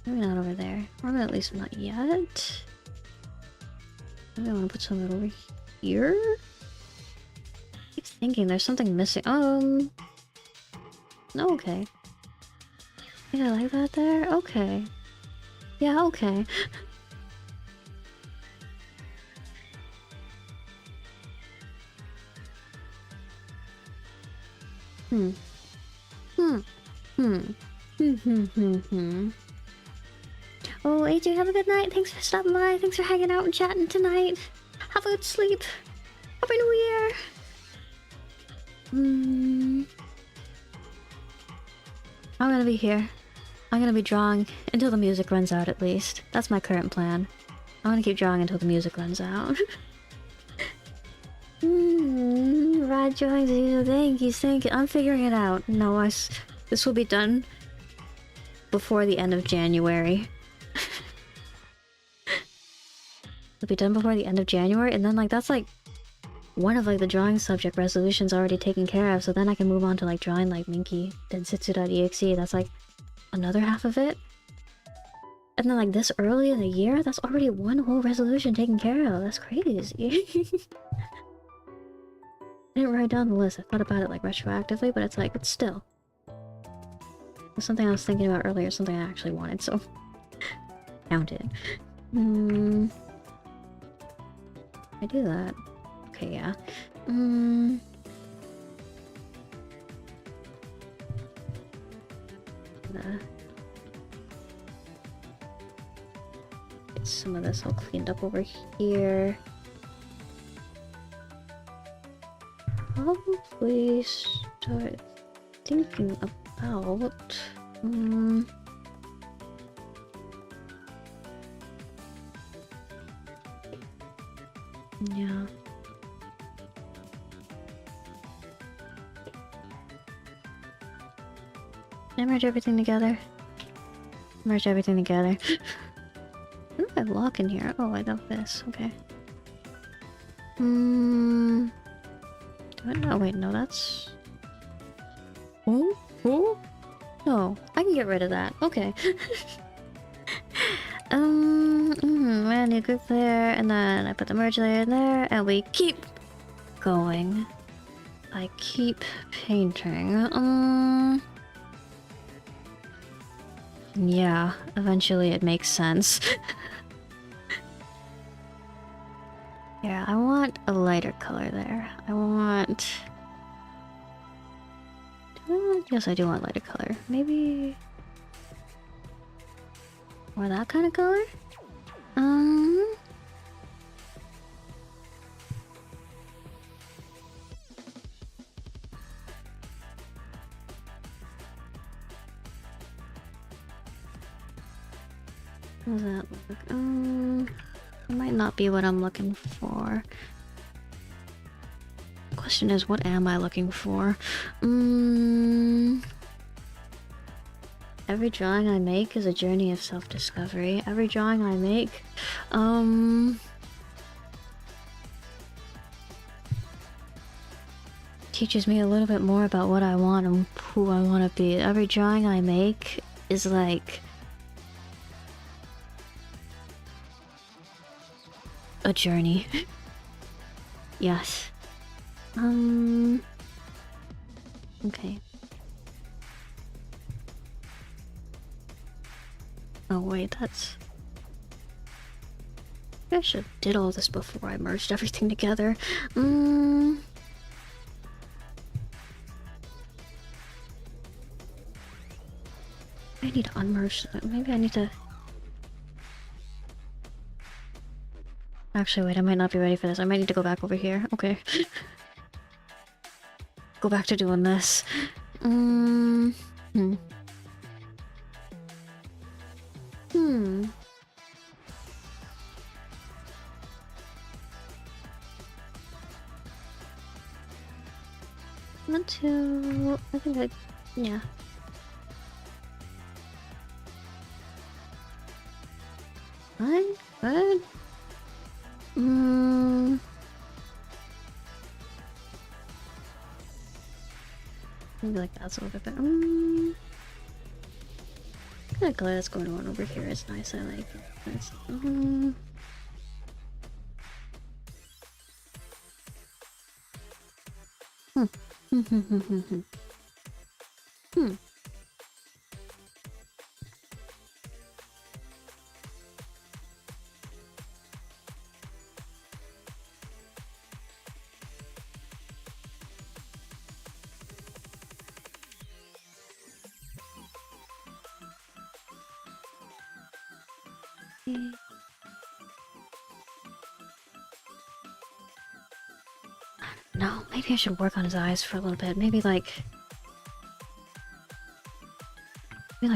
S1: Maybe not over there. Or at least not yet. Maybe I want to put something over here. I keep thinking there's something missing. No, okay. Yeah, I like that there. Okay. Yeah, okay. Hmm. Hmm. Hmm. Oh, AJ, have a good night. Thanks for stopping by. Thanks for hanging out and chatting tonight. Have a good sleep. Happy New Year. I'm gonna be here. I'm gonna be drawing until the music runs out at least. That's my current plan. I'm gonna keep drawing until the music runs out. Rad drawings, thank you, thank you. I'm figuring it out. No, this will be done before the end of January. It'll be done before the end of January, and then like that's like one of like the drawing subject resolutions already taken care of, so then I can move on to like drawing like Minky Densitsu.exe. That's like another half of it. And then like this early in the year, that's already one whole resolution taken care of. That's crazy. I didn't write down the list. I thought about it like retroactively, but it's like, it's still. It's something I was thinking about earlier, something I actually wanted, so count it. I do that. Okay, yeah. Get some of this all cleaned up over here. Probably start thinking about yeah. Can I merge everything together? Merge everything together. What do I lock in here? Oh, I got this. Okay. Do I know? Wait, no, that's... Oh? Oh? No, I can get rid of that. Okay. I need a group layer, and then I put the merge layer in there, and we keep going. I keep painting. Yeah, eventually it makes sense. Yeah, I want a lighter color there. I want... Yes, I do want lighter color. Maybe... Or that kind of color? How does that look? It might not be what I'm looking for. Question is, what am I looking for? Every drawing I make is a journey of self-discovery. Every drawing I make, teaches me a little bit more about what I want and who I want to be. Every drawing I make is like a journey. Yes. Okay. Oh wait, that's... I should have did all this before I merged everything together. I need to unmerge that. Maybe I need to... Actually, wait, I might not be ready for this. I might need to go back over here. Okay. Go back to doing this. Want to... I think I... Yeah. Fine? Good? Maybe like that's a little bit better. Kind of color that's going on over here is nice. I like it. Nice. No, maybe I should work on his eyes for a little bit. Maybe like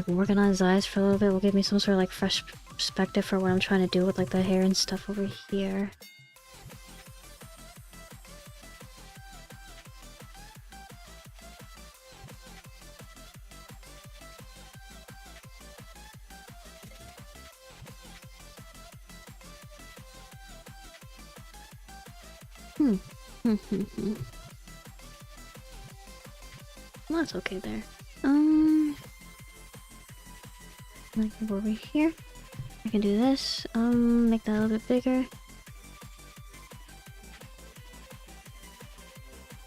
S1: working on his eyes for a little bit will give me some sort of like fresh perspective for what I'm trying to do with like the hair and stuff over here. Well, that's okay there. I can go over here. I can do this. Make that a little bit bigger.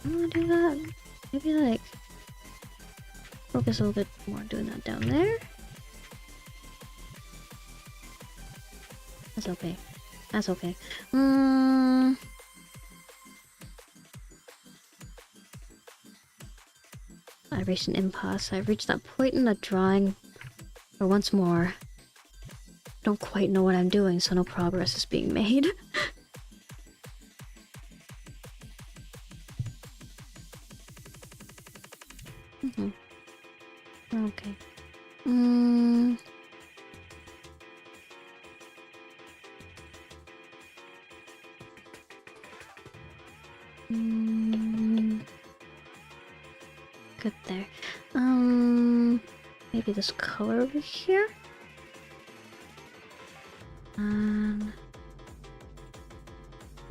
S1: I wanna do that. Maybe like focus a little bit more on doing that down there. That's okay. That's okay. I reached an impasse. I reached that point in the drawing where once more I don't quite know what I'm doing, so no progress is being made. Okay. Good there. Maybe this color over here?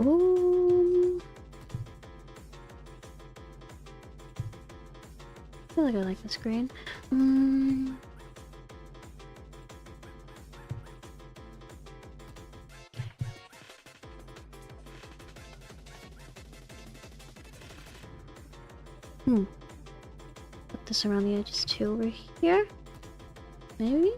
S1: Ooh. I feel like I like this green. Put this around the edges too over here. Maybe?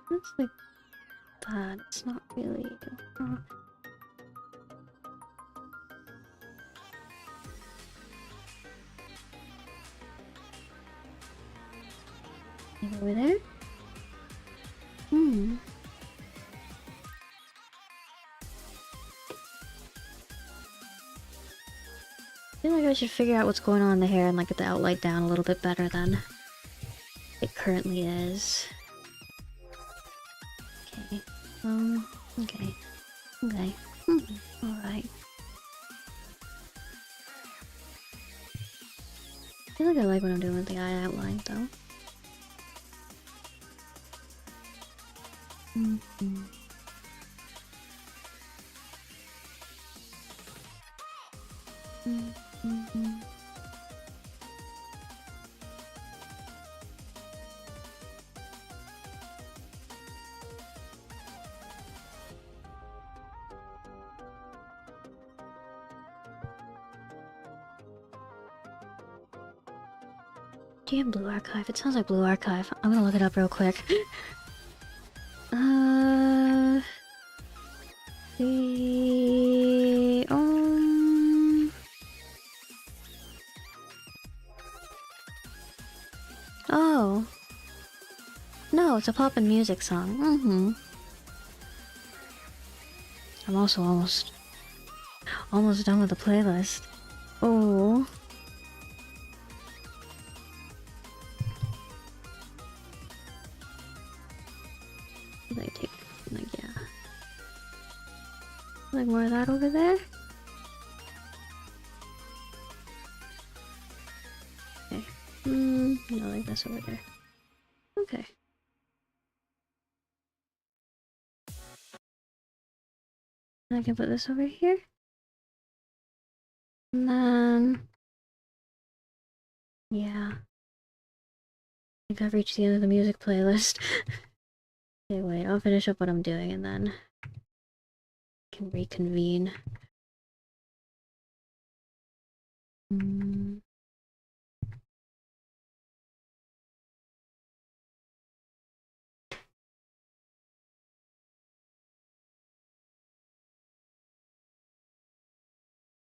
S1: Looks like that. It's not really. Over there? I feel like I should figure out what's going on in the hair and like get the outline down a little bit better than it currently is. Okay. Okay. Okay. Alright. I feel like I like what I'm doing with the eye outline though. GM Blue Archive. It sounds like Blue Archive. I'm gonna look it up real quick. Oh. No, it's a pop and music song. I'm also almost done with the playlist. Oh. Like more of that over there? Okay. No, like this over there. Okay. And I can put this over here. And then... yeah. I think I've reached the end of the music playlist. Okay, wait, I'll finish up what I'm doing and then... can reconvene.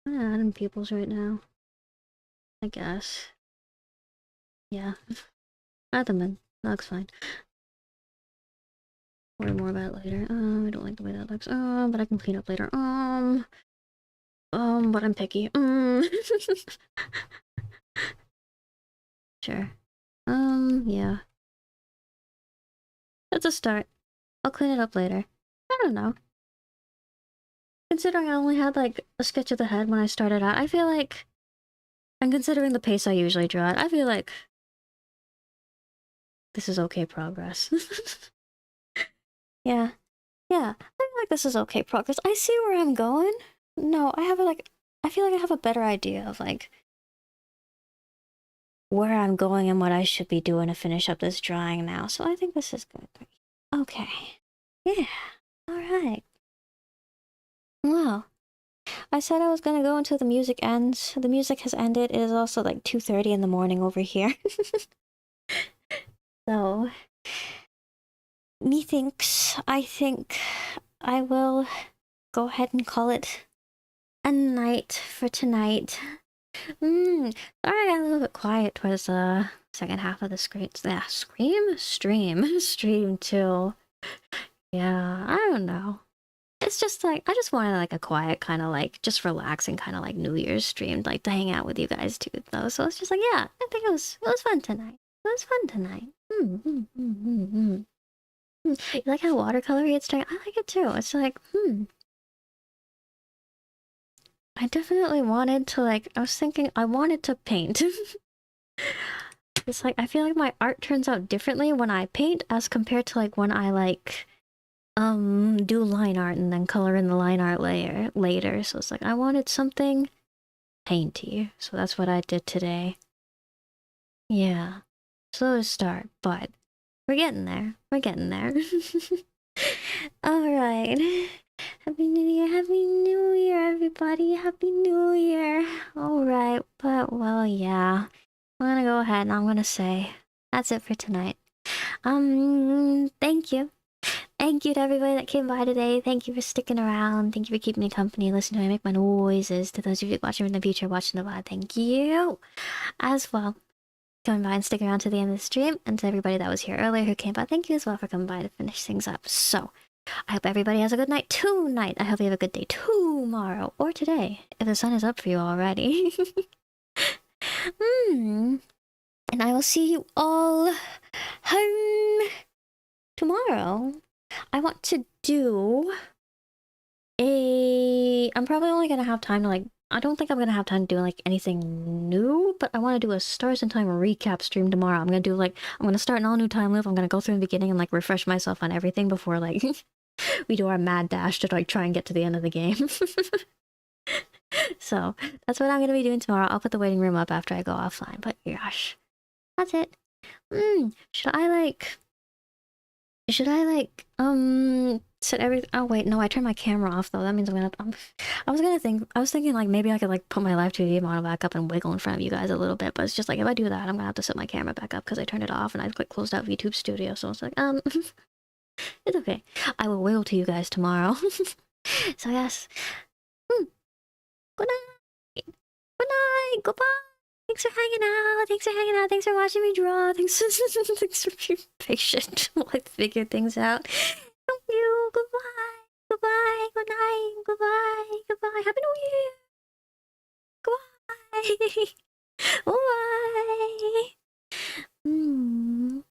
S1: I'm adding peoples right now. I guess. Yeah. Add them in. That looks fine. Worry more about it later. I don't like the way that looks. But I can clean up later. But I'm picky. Sure. Yeah. That's a start. I'll clean it up later. I don't know. Considering I only had like a sketch of the head when I started out, I feel like, and considering the pace I usually draw at, I feel like this is okay progress. Yeah. Yeah. I feel like this is okay progress. I see where I'm going. No, I have I feel like I have a better idea of like where I'm going and what I should be doing to finish up this drawing now. So I think this is good. Okay. Yeah. Alright. Well, I said I was gonna go until the music ends. The music has ended. It is also like 2:30 in the morning over here. So, I think I will go ahead and call it a night for tonight. Sorry I got a little bit quiet towards the second half of the stream too. Yeah, I don't know. It's just like, I just wanted like a quiet kind of like, just relaxing kind of like New Year's stream, like to hang out with you guys too though. So it's just like, yeah, I think it was fun tonight. It was fun tonight. You like how watercolory it's starting? I like it too. It's like, I definitely wanted to like, I was thinking I wanted to paint. It's like, I feel like my art turns out differently when I paint as compared to like when I like, do line art and then color in the line art later. So it's like, I wanted something painty. So that's what I did today. Yeah. Slow start, but we're getting there. We're getting there. Alright. Happy New Year, everybody. Happy New Year. Alright, but well, yeah. I'm gonna go ahead and I'm gonna say that's it for tonight. Thank you. Thank you to everybody that came by today. Thank you for sticking around. Thank you for keeping me company, listening to me make my noises. To those of you watching in the future, watching the VOD, thank you as well. Coming by and sticking around to the end of the stream, and to everybody that was here earlier who came by, thank you as well for coming by to finish things up. So, I hope everybody has a good night tonight. I hope you have a good day tomorrow, or today, if the sun is up for you already. And I will see you all home tomorrow. I want to do I'm probably only gonna have time to like, I don't think I'm gonna have time to do like anything new, but I want to do a Stars in Time recap stream tomorrow. I'm gonna start an all new time loop. I'm gonna go through the beginning and like refresh myself on everything before like we do our mad dash to like try and get to the end of the game. So that's what I'm gonna be doing tomorrow. I'll put the waiting room up after I go offline, but gosh, that's it. Should I like set everything? Oh wait, no, I turned my camera off though. That means I'm gonna I was thinking like maybe I could like put my live TV model back up and wiggle in front of you guys a little bit, but it's just like if I do that, I'm gonna have to set my camera back up because I turned it off and I closed out VTube Studio, so it's like it's okay. I will wiggle to you guys tomorrow. So yes. Good night. Good night. Goodbye. Thanks for hanging out. Thanks for hanging out. Thanks for watching me draw. Thanks for being patient while I figure things out. Thank you. Goodbye. Goodbye. Good night. Goodbye. Goodbye. Happy New Year. Goodbye.